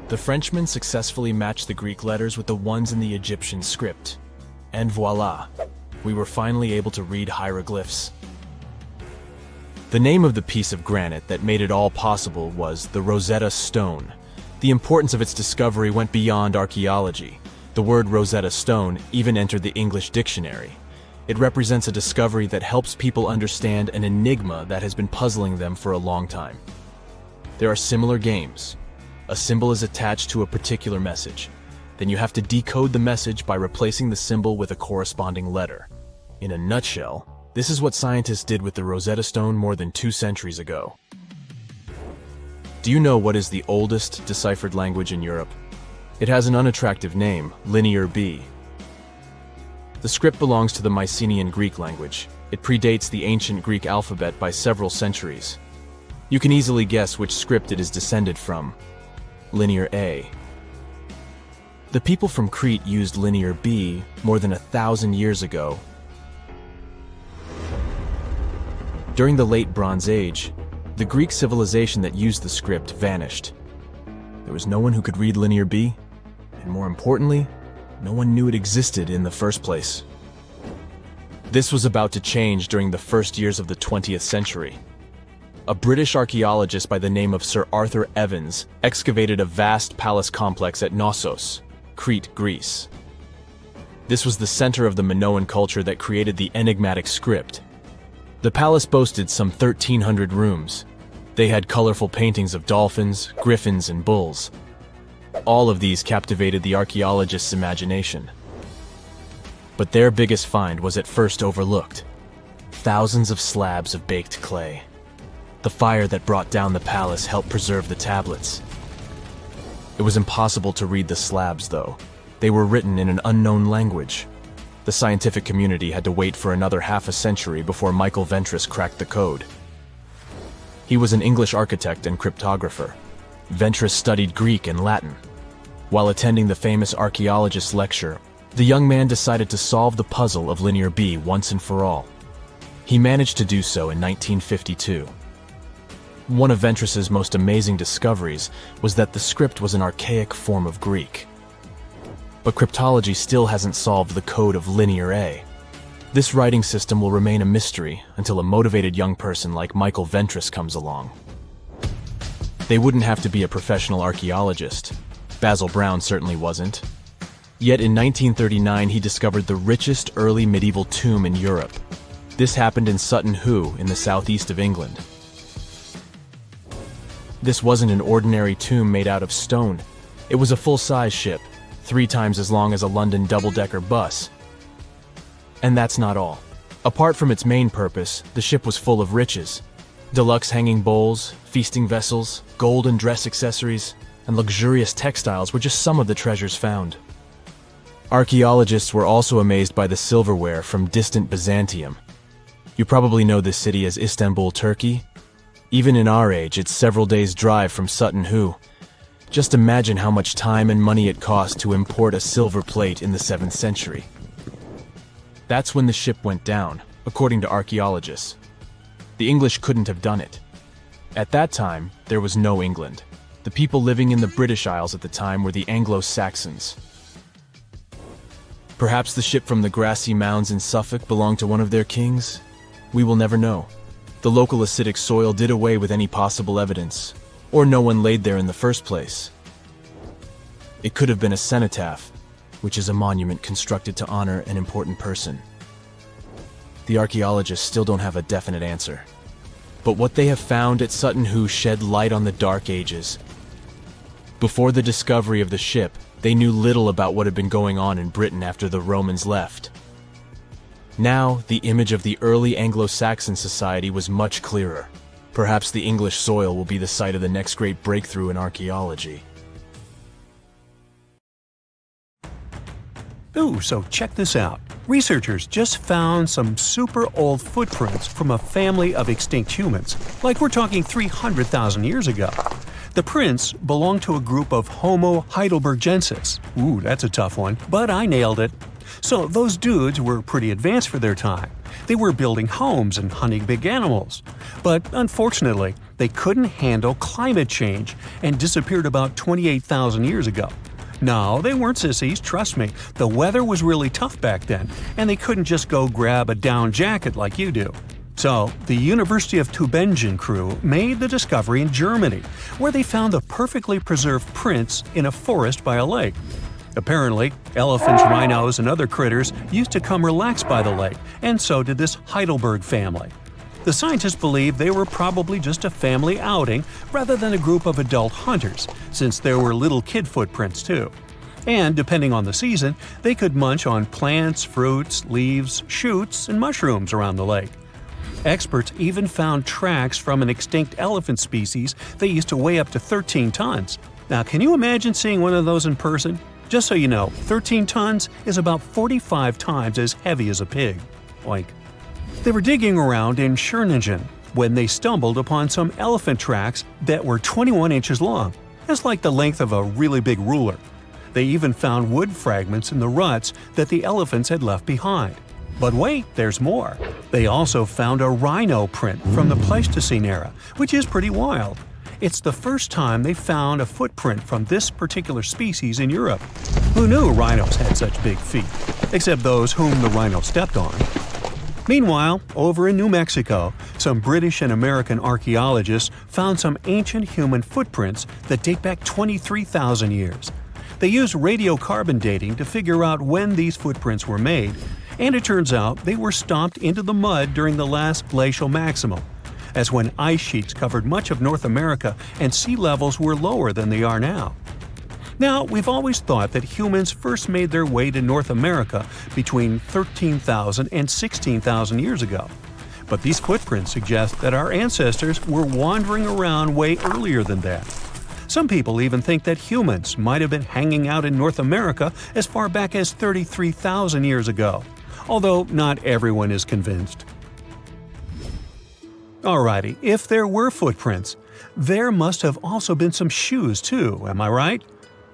The Frenchman successfully matched the Greek letters with the ones in the Egyptian script. And voila, we were finally able to read hieroglyphs. The name of the piece of granite that made it all possible was the Rosetta Stone. The importance of its discovery went beyond archaeology. The word Rosetta Stone even entered the English dictionary. It represents a discovery that helps people understand an enigma that has been puzzling them for a long time. There are similar games. A symbol is attached to a particular message. Then you have to decode the message by replacing the symbol with a corresponding letter. In a nutshell, this is what scientists did with the Rosetta Stone more than 2 centuries ago. Do you know what is the oldest deciphered language in Europe? It has an unattractive name, Linear B. The script belongs to the Mycenaean Greek language. It predates the ancient Greek alphabet by several centuries. You can easily guess which script it is descended from. Linear A. The people from Crete used Linear B more than 1,000 years ago. During the Late Bronze Age, the Greek civilization that used the script vanished. There was no one who could read Linear B, and more importantly, no one knew it existed in the first place. This was about to change during the first years of the 20th century. A British archaeologist by the name of Sir Arthur Evans excavated a vast palace complex at Knossos, Crete, Greece. This was the center of the Minoan culture that created the enigmatic script. The palace boasted some 1,300 rooms. They had colorful paintings of dolphins, griffins, and bulls. All of these captivated the archaeologist's imagination. But their biggest find was at first overlooked. Thousands of slabs of baked clay. The fire that brought down the palace helped preserve the tablets. It was impossible to read the slabs, though. They were written in an unknown language. The scientific community had to wait for another half a century before Michael Ventris cracked the code. He was an English architect and cryptographer. Ventris studied Greek and Latin. While attending the famous archaeologist's lecture, the young man decided to solve the puzzle of Linear B once and for all. He managed to do so in 1952. One of Ventris's most amazing discoveries was that the script was an archaic form of Greek. But cryptology still hasn't solved the code of Linear A. This writing system will remain a mystery until a motivated young person like Michael Ventris comes along. They wouldn't have to be a professional archaeologist. Basil Brown certainly wasn't. Yet in 1939 he discovered the richest early medieval tomb in Europe. This happened in Sutton Hoo in the southeast of England. This wasn't an ordinary tomb made out of stone. It was a full-size ship, 3 times as long as a London double-decker bus. And that's not all. Apart from its main purpose, the ship was full of riches. Deluxe hanging bowls, feasting vessels, gold and dress accessories, and luxurious textiles were just some of the treasures found. Archaeologists were also amazed by the silverware from distant Byzantium. You probably know this city as Istanbul, Turkey. Even in our age, it's several days' drive from Sutton Hoo. Just imagine how much time and money it cost to import a silver plate in the 7th century. That's when the ship went down, according to archaeologists. The English couldn't have done it. At that time, there was no England. The people living in the British Isles at the time were the Anglo-Saxons. Perhaps the ship from the grassy mounds in Suffolk belonged to one of their kings? We will never know. The local acidic soil did away with any possible evidence, or no one laid there in the first place. It could have been a cenotaph, which is a monument constructed to honor an important person. The archaeologists still don't have a definite answer. But what they have found at Sutton Hoo shed light on the Dark Ages. Before the discovery of the ship, they knew little about what had been going on in Britain after the Romans left. Now, the image of the early Anglo-Saxon society was much clearer. Perhaps the English soil will be the site of the next great breakthrough in archaeology. Ooh, so check this out. Researchers just found some super old footprints from a family of extinct humans, like we're talking 300,000 years ago. The prints belong to a group of Homo heidelbergensis. Ooh, that's a tough one, but I nailed it. So those dudes were pretty advanced for their time. They were building homes and hunting big animals. But unfortunately, they couldn't handle climate change and disappeared about 28,000 years ago. No, they weren't sissies, trust me. The weather was really tough back then, and they couldn't just go grab a down jacket like you do. So, the University of Tübingen crew made the discovery in Germany, where they found the perfectly preserved prints in a forest by a lake. Apparently, elephants, rhinos, and other critters used to come relax by the lake, and so did this Heidelberg family. The scientists believe they were probably just a family outing rather than a group of adult hunters, since there were little kid footprints too. And depending on the season, they could munch on plants, fruits, leaves, shoots, and mushrooms around the lake. Experts even found tracks from an extinct elephant species that used to weigh up to 13 tons. Now, can you imagine seeing one of those in person? Just so you know, 13 tons is about 45 times as heavy as a pig. Oink. They were digging around in Stonehenge when they stumbled upon some elephant tracks that were 21 inches long. That's like the length of a really big ruler. They even found wood fragments in the ruts that the elephants had left behind. But wait, there's more. They also found a rhino print from the Pleistocene era, which is pretty wild. It's the first time they found a footprint from this particular species in Europe. Who knew rhinos had such big feet? Except those whom the rhino stepped on. Meanwhile, over in New Mexico, some British and American archaeologists found some ancient human footprints that date back 23,000 years. They used radiocarbon dating to figure out when these footprints were made, and it turns out they were stomped into the mud during the last glacial maximum. That's when ice sheets covered much of North America and sea levels were lower than they are now. Now, we've always thought that humans first made their way to North America between 13,000 and 16,000 years ago. But these footprints suggest that our ancestors were wandering around way earlier than that. Some people even think that humans might have been hanging out in North America as far back as 33,000 years ago, although not everyone is convinced. Alrighty, if there were footprints, there must have also been some shoes too, am I right?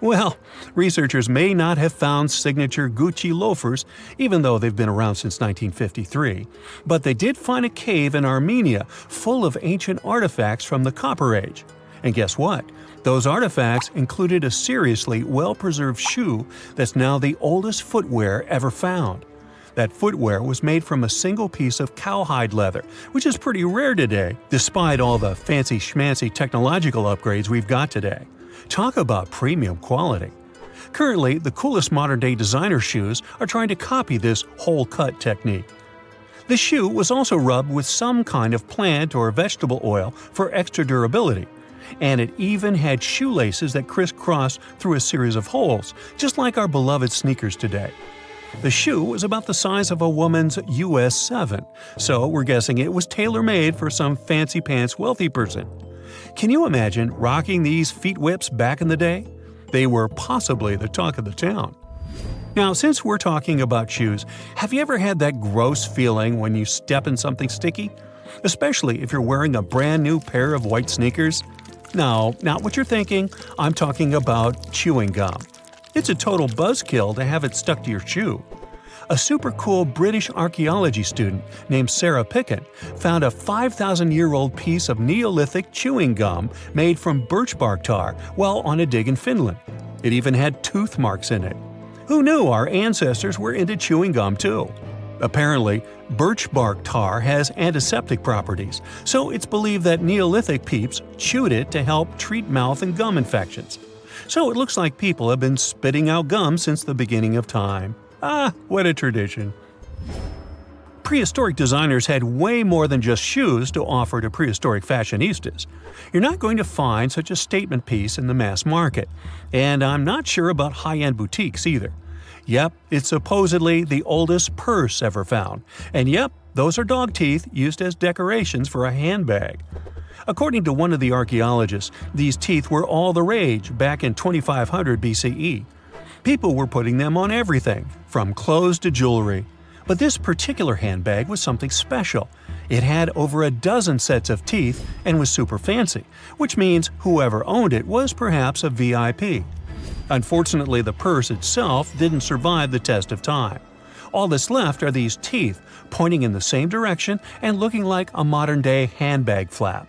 Well, researchers may not have found signature Gucci loafers, even though they've been around since 1953, but they did find a cave in Armenia full of ancient artifacts from the Copper Age. And guess what? Those artifacts included a seriously well-preserved shoe that's now the oldest footwear ever found. That footwear was made from a single piece of cowhide leather, which is pretty rare today, despite all the fancy schmancy technological upgrades we've got today. Talk about premium quality. Currently, the coolest modern-day designer shoes are trying to copy this hole-cut technique. The shoe was also rubbed with some kind of plant or vegetable oil for extra durability, and it even had shoelaces that crisscrossed through a series of holes, just like our beloved sneakers today. The shoe was about the size of a woman's US 7, so we're guessing it was tailor-made for some fancy-pants wealthy person. Can you imagine rocking these feet whips back in the day? They were possibly the talk of the town. Now, since we're talking about shoes, have you ever had that gross feeling when you step in something sticky? Especially if you're wearing a brand new pair of white sneakers? No, not what you're thinking. I'm talking about chewing gum. It's a total buzzkill to have it stuck to your shoe. A super cool British archaeology student named Sarah Pickett found a 5,000-year-old piece of Neolithic chewing gum made from birch bark tar while on a dig in Finland. It even had tooth marks in it. Who knew our ancestors were into chewing gum too? Apparently, birch bark tar has antiseptic properties, so it's believed that Neolithic peeps chewed it to help treat mouth and gum infections. So it looks like people have been spitting out gum since the beginning of time. Ah, what a tradition. Prehistoric designers had way more than just shoes to offer to prehistoric fashionistas. You're not going to find such a statement piece in the mass market, and I'm not sure about high-end boutiques either. Yep, it's supposedly the oldest purse ever found, and yep, those are dog teeth used as decorations for a handbag. According to one of the archaeologists, these teeth were all the rage back in 2500 BCE. People were putting them on everything, from clothes to jewelry. But this particular handbag was something special. It had over a dozen sets of teeth and was super fancy, which means whoever owned it was perhaps a VIP. Unfortunately, the purse itself didn't survive the test of time. All that's left are these teeth, pointing in the same direction and looking like a modern-day handbag flap.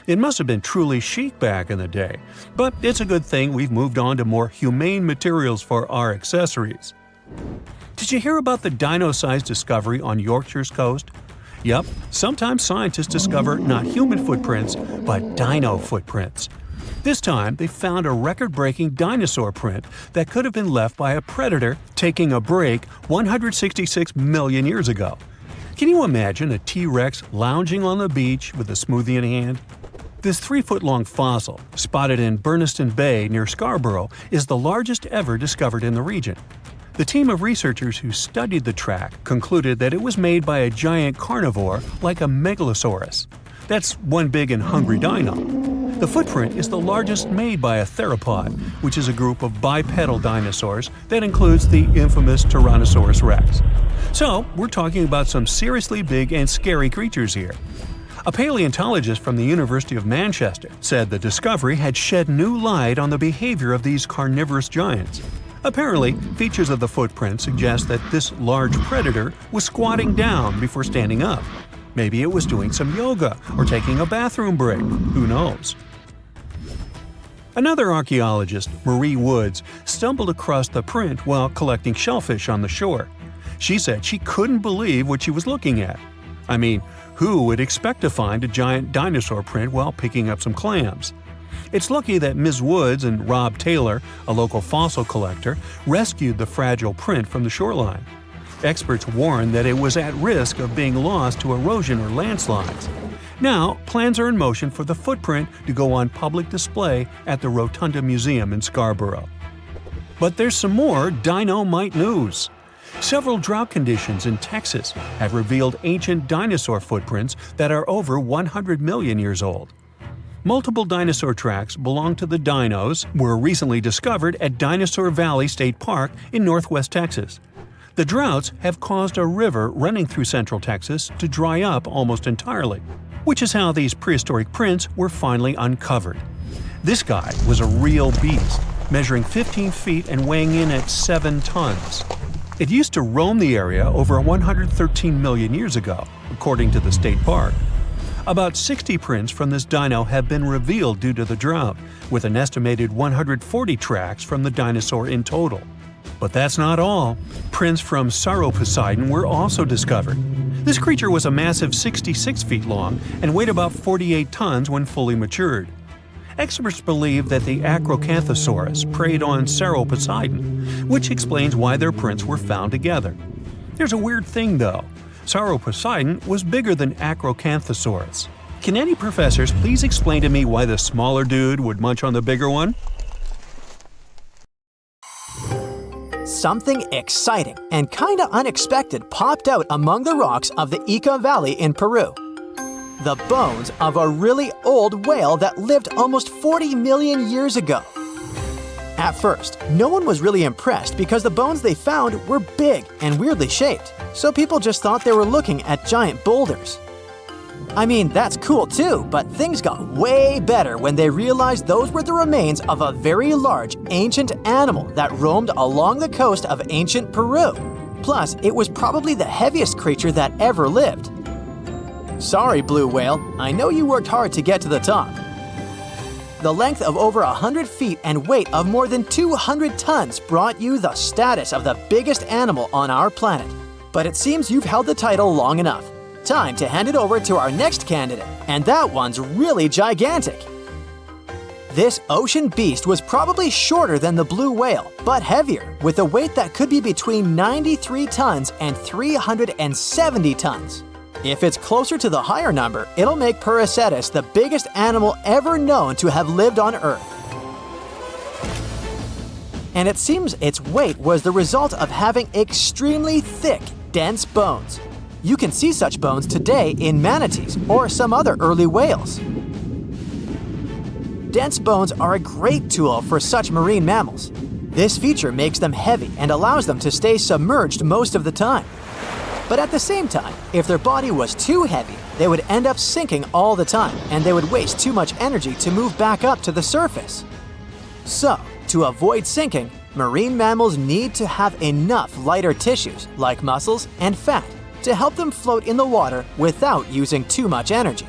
It must have been truly chic back in the day, but it's a good thing we've moved on to more humane materials for our accessories. Did you hear about the dino-sized discovery on Yorkshire's coast? Yep, sometimes scientists discover not human footprints, but dino footprints. This time, they found a record-breaking dinosaur print that could have been left by a predator taking a break 166 million years ago. Can you imagine a T-Rex lounging on the beach with a smoothie in hand? This 3-foot-long fossil, spotted in Bermuda Bay near Scarborough, is the largest ever discovered in the region. The team of researchers who studied the track concluded that it was made by a giant carnivore like a megalosaurus. That's one big and hungry dino. The footprint is the largest made by a theropod, which is a group of bipedal dinosaurs that includes the infamous Tyrannosaurus rex. So, we're talking about some seriously big and scary creatures here. A paleontologist from the University of Manchester said the discovery had shed new light on the behavior of these carnivorous giants. Apparently, features of the footprint suggest that this large predator was squatting down before standing up. Maybe it was doing some yoga or taking a bathroom break. Who knows? Another archaeologist, Marie Woods, stumbled across the print while collecting shellfish on the shore. She said she couldn't believe what she was looking at. I mean, who would expect to find a giant dinosaur print while picking up some clams? It's lucky that Ms. Woods and Rob Taylor, a local fossil collector, rescued the fragile print from the shoreline. Experts warned that it was at risk of being lost to erosion or landslides. Now, plans are in motion for the footprint to go on public display at the Rotunda Museum in Scarborough. But there's some more dino-mite news. Several drought conditions in Texas have revealed ancient dinosaur footprints that are over 100 million years old. Multiple dinosaur tracks belong to the dinos were recently discovered at Dinosaur Valley State Park in northwest Texas. The droughts have caused a river running through central Texas to dry up almost entirely, which is how these prehistoric prints were finally uncovered. This guy was a real beast, measuring 15 feet and weighing in at 7 tons. It used to roam the area over 113 million years ago, according to the state park. About 60 prints from this dino have been revealed due to the drought, with an estimated 140 tracks from the dinosaur in total. But that's not all. Prints from Sauroposeidon were also discovered. This creature was a massive 66 feet long and weighed about 48 tons when fully matured. Experts believe that the Acrocanthosaurus preyed on Sauroposeidon, which explains why their prints were found together. There's a weird thing though. Sauroposeidon was bigger than Acrocanthosaurus. Can any professors please explain to me why the smaller dude would munch on the bigger one? Something exciting and kinda unexpected popped out among the rocks of the Ica Valley in Peru. The bones of a really old whale that lived almost 40 million years ago. At first, no one was really impressed because the bones they found were big and weirdly shaped, so people just thought they were looking at giant boulders. I mean, that's cool too, but things got way better when they realized those were the remains of a very large ancient animal that roamed along the coast of ancient Peru. Plus, it was probably the heaviest creature that ever lived. Sorry, blue whale, I know you worked hard to get to the top. The length of over 100 feet and weight of more than 200 tons brought you the status of the biggest animal on our planet. But it seems you've held the title long enough. Time to hand it over to our next candidate, and that one's really gigantic. This ocean beast was probably shorter than the blue whale, but heavier, with a weight that could be between 93 tons and 370 tons. If it's closer to the higher number, it'll make Perseus the biggest animal ever known to have lived on Earth. And it seems its weight was the result of having extremely thick, dense bones. You can see such bones today in manatees or some other early whales. Dense bones are a great tool for such marine mammals. This feature makes them heavy and allows them to stay submerged most of the time. But at the same time, if their body was too heavy, they would end up sinking all the time and they would waste too much energy to move back up to the surface. So, to avoid sinking, marine mammals need to have enough lighter tissues, like muscles and fat, to help them float in the water without using too much energy.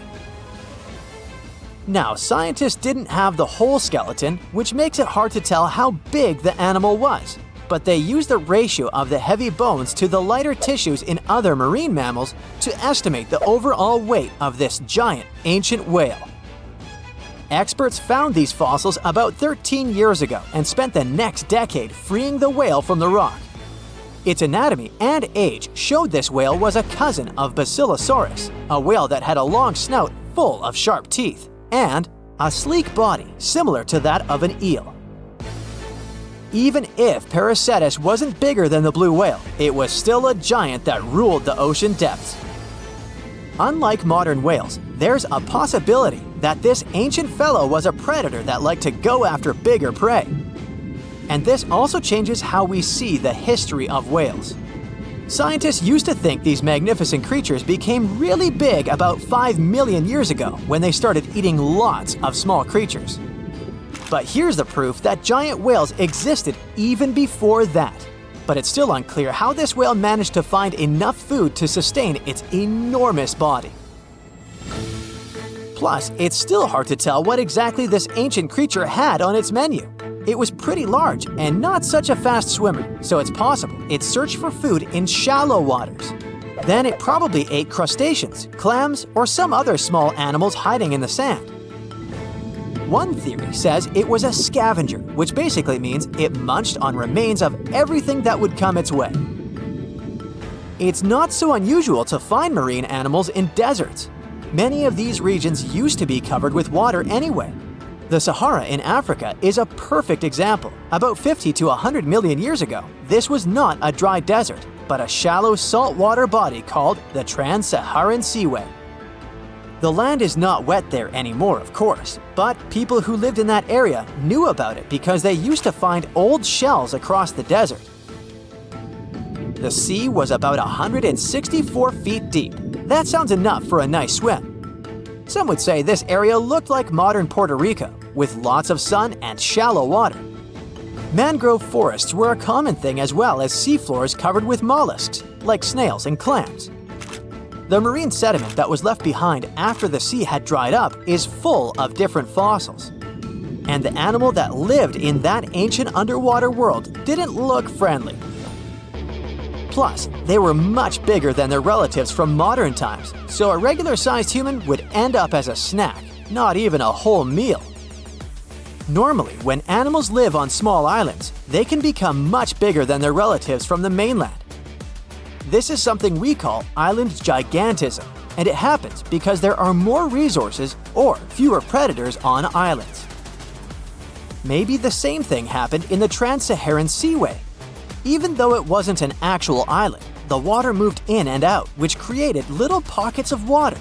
Now, scientists didn't have the whole skeleton, which makes it hard to tell how big the animal was, but they used the ratio of the heavy bones to the lighter tissues in other marine mammals to estimate the overall weight of this giant ancient whale. Experts found these fossils about 13 years ago and spent the next decade freeing the whale from the rock. Its anatomy and age showed this whale was a cousin of Basilosaurus, a whale that had a long snout full of sharp teeth, and a sleek body similar to that of an eel. Even if Paracetus wasn't bigger than the blue whale, it was still a giant that ruled the ocean depths. Unlike modern whales, there's a possibility that this ancient fellow was a predator that liked to go after bigger prey. And this also changes how we see the history of whales. Scientists used to think these magnificent creatures became really big about 5 million years ago when they started eating lots of small creatures. But here's the proof that giant whales existed even before that. But it's still unclear how this whale managed to find enough food to sustain its enormous body. Plus, it's still hard to tell what exactly this ancient creature had on its menu. It was pretty large and not such a fast swimmer, so it's possible it searched for food in shallow waters. Then it probably ate crustaceans, clams, or some other small animals hiding in the sand. One theory says it was a scavenger, which basically means it munched on remains of everything that would come its way. It's not so unusual to find marine animals in deserts. Many of these regions used to be covered with water anyway. The Sahara in Africa is a perfect example. About 50 to 100 million years ago, this was not a dry desert, but a shallow saltwater body called the Trans-Saharan Seaway. The land is not wet there anymore, of course, but people who lived in that area knew about it because they used to find old shells across the desert. The sea was about 164 feet deep. That sounds enough for a nice swim. Some would say this area looked like modern Puerto Rico, with lots of sun and shallow water. Mangrove forests were a common thing as well as seafloors covered with mollusks, like snails and clams. The marine sediment that was left behind after the sea had dried up is full of different fossils. And the animal that lived in that ancient underwater world didn't look friendly. Plus, they were much bigger than their relatives from modern times, so a regular-sized human would end up as a snack, not even a whole meal. Normally, when animals live on small islands, they can become much bigger than their relatives from the mainland. This is something we call island gigantism, and it happens because there are more resources or fewer predators on islands. Maybe the same thing happened in the Trans-Saharan Seaway. Even though it wasn't an actual island, the water moved in and out, which created little pockets of water.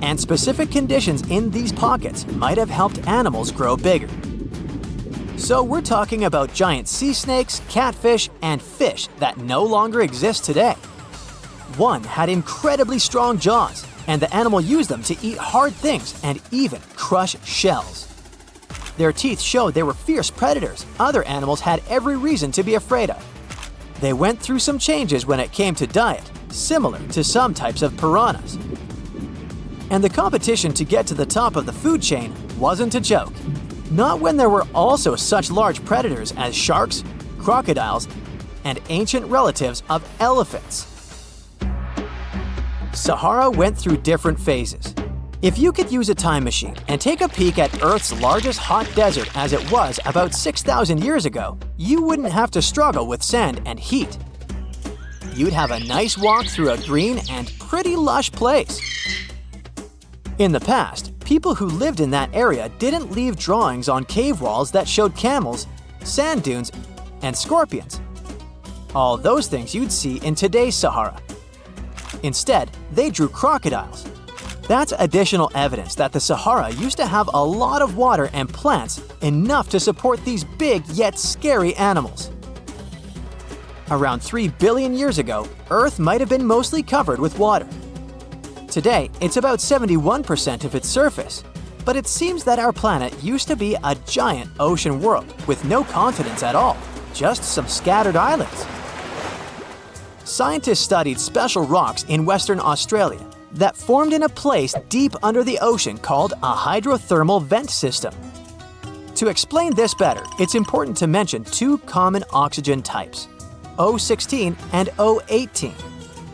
And specific conditions in these pockets might have helped animals grow bigger. So we're talking about giant sea snakes, catfish, and fish that no longer exist today. One had incredibly strong jaws, and the animal used them to eat hard things and even crush shells. Their teeth showed they were fierce predators other animals had every reason to be afraid of. They went through some changes when it came to diet, similar to some types of piranhas. And the competition to get to the top of the food chain wasn't a joke. Not when there were also such large predators as sharks, crocodiles, and ancient relatives of elephants. Sahara went through different phases. If you could use a time machine and take a peek at Earth's largest hot desert as it was about 6,000 years ago, you wouldn't have to struggle with sand and heat. You'd have a nice walk through a green and pretty lush place. In the past, people who lived in that area didn't leave drawings on cave walls that showed camels, sand dunes, and scorpions. All those things you'd see in today's Sahara. Instead, they drew crocodiles. That's additional evidence that the Sahara used to have a lot of water and plants enough to support these big yet scary animals. Around 3 billion years ago, Earth might have been mostly covered with water. Today, it's about 71% of its surface, but it seems that our planet used to be a giant ocean world with no continents at all, just some scattered islands. Scientists studied special rocks in Western Australia that formed in a place deep under the ocean called a hydrothermal vent system. To explain this better, it's important to mention two common oxygen types, O16 and O18.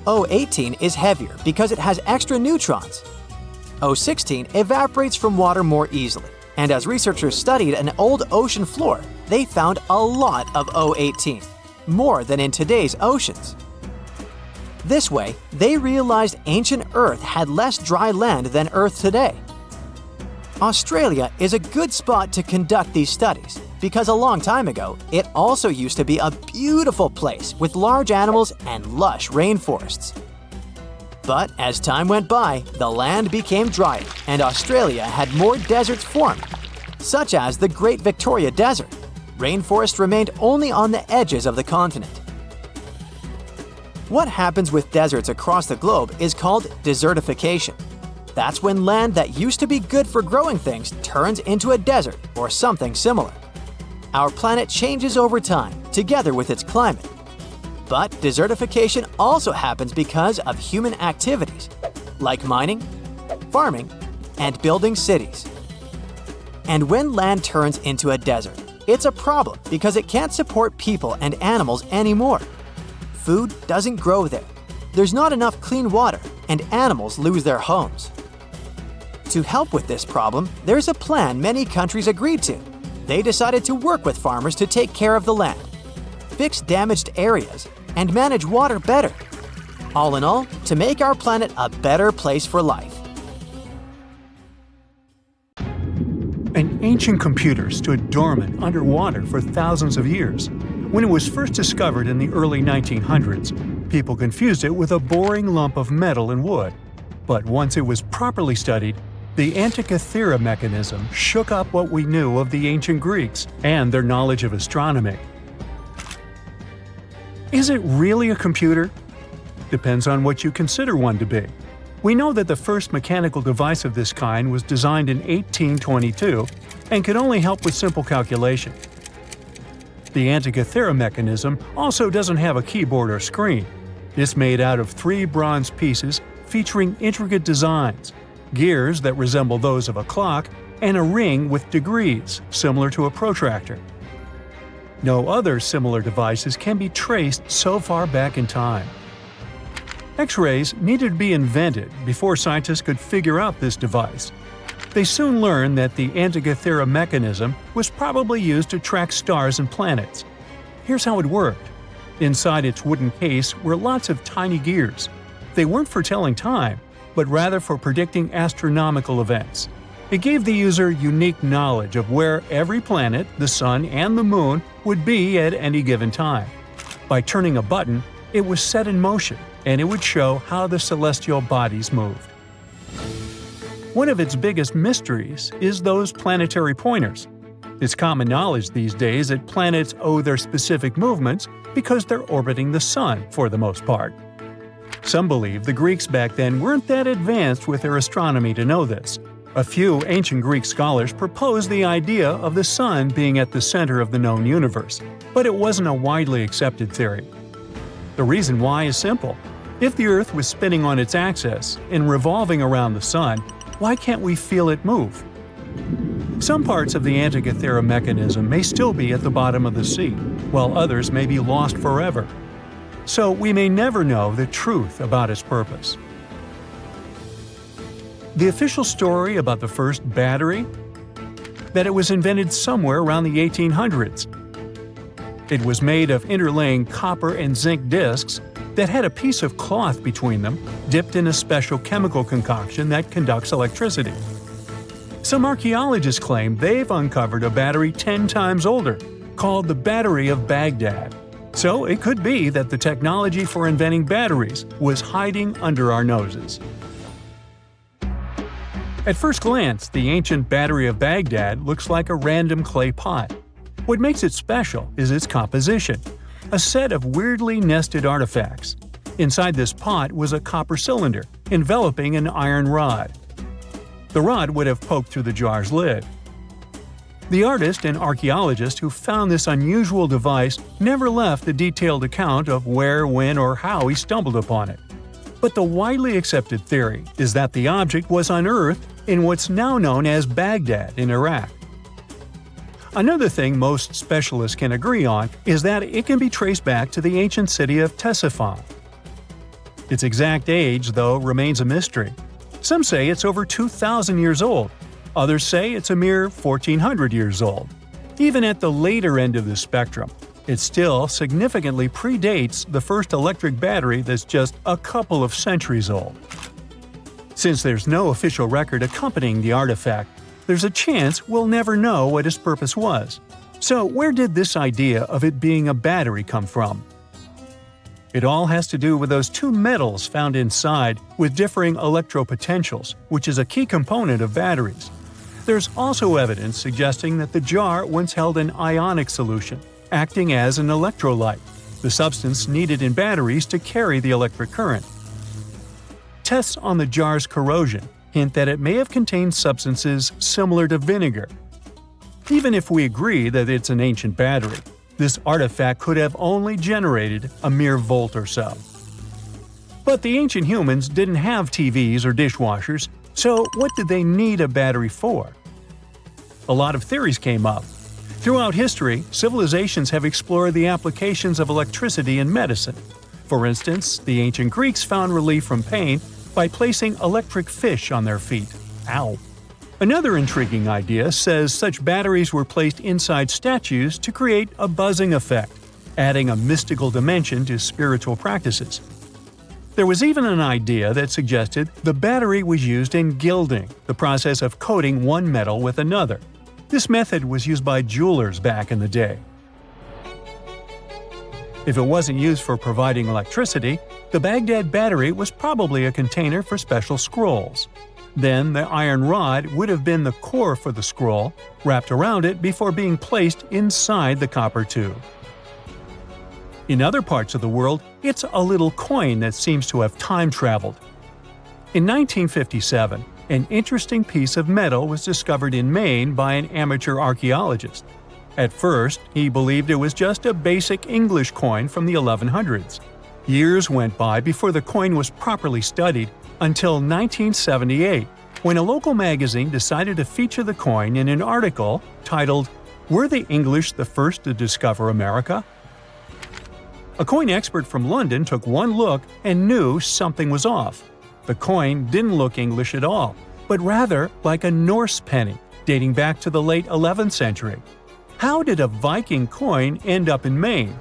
O18 is heavier because it has extra neutrons. O16 evaporates from water more easily, and as researchers studied an old ocean floor, they found a lot of O18. more than in today's oceans. This way, they realized ancient Earth had less dry land than Earth today. Australia is a good spot to conduct these studies because a long time ago, it also used to be a beautiful place with large animals and lush rainforests. But as time went by, the land became drier and Australia had more deserts formed, such as the Great Victoria Desert. Rainforest remained only on the edges of the continent. What happens with deserts across the globe is called desertification. That's when land that used to be good for growing things turns into a desert or something similar. Our planet changes over time, together with its climate. But desertification also happens because of human activities, like mining, farming, and building cities. And when land turns into a desert, it's a problem because it can't support people and animals anymore. Food doesn't grow there. There's not enough clean water, and animals lose their homes. To help with this problem, there's a plan many countries agreed to. They decided to work with farmers to take care of the land, fix damaged areas, and manage water better. All in all, to make our planet a better place for life. An ancient computer stood dormant underwater for thousands of years. When it was first discovered in the early 1900s, people confused it with a boring lump of metal and wood. But once it was properly studied, the Antikythera mechanism shook up what we knew of the ancient Greeks and their knowledge of astronomy. Is it really a computer? Depends on what you consider one to be. We know that the first mechanical device of this kind was designed in 1822 and could only help with simple calculation. The Antikythera mechanism also doesn't have a keyboard or screen. It's made out of 3 bronze pieces featuring intricate designs, gears that resemble those of a clock, and a ring with degrees, similar to a protractor. No other similar devices can be traced so far back in time. X-rays needed to be invented before scientists could figure out this device. They soon learned that the Antikythera mechanism was probably used to track stars and planets. Here's how it worked. Inside its wooden case were lots of tiny gears. They weren't for telling time, but rather for predicting astronomical events. It gave the user unique knowledge of where every planet, the sun, and the moon would be at any given time. By turning a button, it was set in motion, and it would show how the celestial bodies moved. One of its biggest mysteries is those planetary pointers. It's common knowledge these days that planets owe their specific movements because they're orbiting the sun for the most part. Some believe the Greeks back then weren't that advanced with their astronomy to know this. A few ancient Greek scholars proposed the idea of the sun being at the center of the known universe, but it wasn't a widely accepted theory. The reason why is simple. If the Earth was spinning on its axis and revolving around the sun, why can't we feel it move? Some parts of the Antikythera mechanism may still be at the bottom of the sea, while others may be lost forever. So we may never know the truth about its purpose. The official story about the first battery? That it was invented somewhere around the 1800s. It was made of interlaying copper and zinc discs that had a piece of cloth between them, dipped in a special chemical concoction that conducts electricity. Some archaeologists claim they've uncovered a battery 10 times older, called the Battery of Baghdad. So it could be that the technology for inventing batteries was hiding under our noses. At first glance, the ancient Battery of Baghdad looks like a random clay pot. What makes it special is its composition, a set of weirdly nested artifacts. Inside this pot was a copper cylinder, enveloping an iron rod. The rod would have poked through the jar's lid. The artist and archaeologist who found this unusual device never left a detailed account of where, when, or how he stumbled upon it. But the widely accepted theory is that the object was unearthed in what's now known as Baghdad in Iraq. Another thing most specialists can agree on is that it can be traced back to the ancient city of Ctesiphon. Its exact age, though, remains a mystery. Some say it's over 2,000 years old. Others say it's a mere 1,400 years old. Even at the later end of the spectrum, It still significantly predates the first electric battery that's just a couple of centuries old. Since there's no official record accompanying the artifact, there's a chance we'll never know what its purpose was. So where did this idea of it being a battery come from? It all has to do with those two metals found inside with differing electropotentials, which is a key component of batteries. There's also evidence suggesting that the jar once held an ionic solution, acting as an electrolyte, the substance needed in batteries to carry the electric current. Tests on the jar's corrosion hint that it may have contained substances similar to vinegar. Even if we agree that it's an ancient battery, this artifact could have only generated a mere volt or so. But the ancient humans didn't have TVs or dishwashers, so what did they need a battery for? A lot of theories came up. Throughout history, civilizations have explored the applications of electricity in medicine. For instance, the ancient Greeks found relief from pain by placing electric fish on their feet. Ow! Another intriguing idea says such batteries were placed inside statues to create a buzzing effect, adding a mystical dimension to spiritual practices. There was even an idea that suggested the battery was used in gilding, the process of coating one metal with another. This method was used by jewelers back in the day. If it wasn't used for providing electricity, the Baghdad battery was probably a container for special scrolls. Then the iron rod would have been the core for the scroll, wrapped around it before being placed inside the copper tube. In other parts of the world, it's a little coin that seems to have time-traveled. In 1957, an interesting piece of metal was discovered in Maine by an amateur archaeologist. At first, he believed it was just a basic English coin from the 1100s. Years went by before the coin was properly studied, until 1978, when a local magazine decided to feature the coin in an article titled, "Were the English the First to Discover America?" A coin expert from London took one look and knew something was off. The coin didn't look English at all, but rather like a Norse penny, dating back to the late 11th century. How did a Viking coin end up in Maine?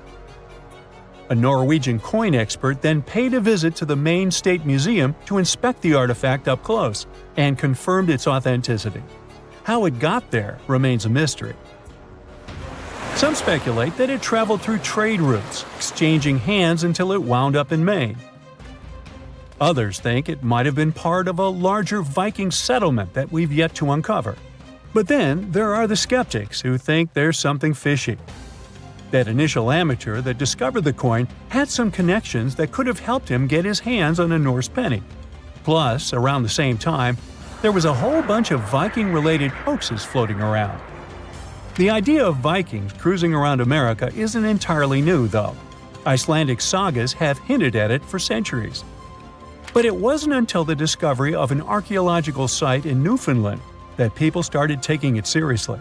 A Norwegian coin expert then paid a visit to the Maine State Museum to inspect the artifact up close, and confirmed its authenticity. How it got there remains a mystery. Some speculate that it traveled through trade routes, exchanging hands until it wound up in Maine. Others think it might have been part of a larger Viking settlement that we've yet to uncover. But then there are the skeptics who think there's something fishy. That initial amateur that discovered the coin had some connections that could have helped him get his hands on a Norse penny. Plus, around the same time, there was a whole bunch of Viking-related hoaxes floating around. The idea of Vikings cruising around America isn't entirely new, though. Icelandic sagas have hinted at it for centuries. But it wasn't until the discovery of an archaeological site in Newfoundland that people started taking it seriously.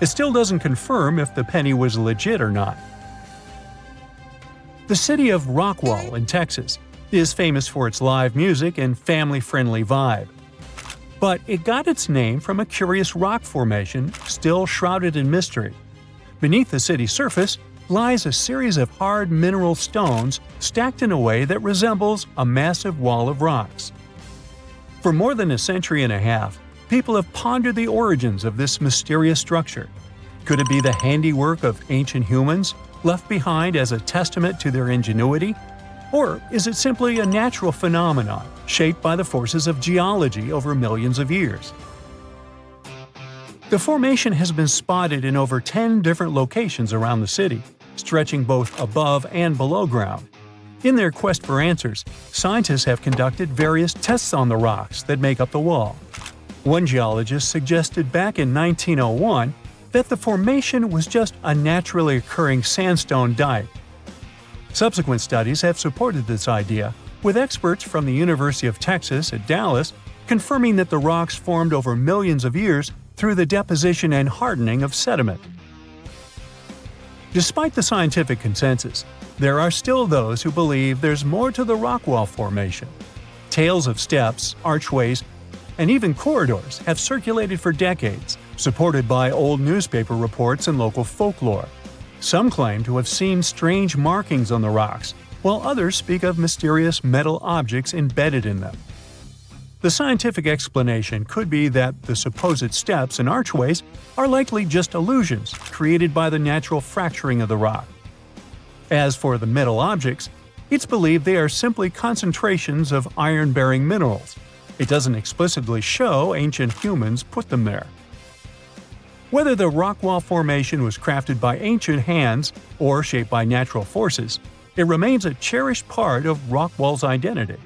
It still doesn't confirm if the penny was legit or not. The city of Rockwall in Texas is famous for its live music and family-friendly vibe. But it got its name from a curious rock formation still shrouded in mystery. Beneath the city's surface lies a series of hard mineral stones stacked in a way that resembles a massive wall of rocks. For more than a century and a half, people have pondered the origins of this mysterious structure. Could it be the handiwork of ancient humans, left behind as a testament to their ingenuity? Or is it simply a natural phenomenon, shaped by the forces of geology over millions of years? The formation has been spotted in over 10 different locations around the city, stretching both above and below ground. In their quest for answers, scientists have conducted various tests on the rocks that make up the wall. One geologist suggested back in 1901 that the formation was just a naturally occurring sandstone dike. Subsequent studies have supported this idea, with experts from the University of Texas at Dallas confirming that the rocks formed over millions of years through the deposition and hardening of sediment. Despite the scientific consensus, there are still those who believe there's more to the rock wall formation. Tales of steps, archways, and even corridors have circulated for decades, supported by old newspaper reports and local folklore. Some claim to have seen strange markings on the rocks, while others speak of mysterious metal objects embedded in them. The scientific explanation could be that the supposed steps and archways are likely just illusions created by the natural fracturing of the rock. As for the metal objects, it's believed they are simply concentrations of iron-bearing minerals. It doesn't explicitly show ancient humans put them there. Whether the rock wall formation was crafted by ancient hands or shaped by natural forces, it remains a cherished part of rock wall's identity.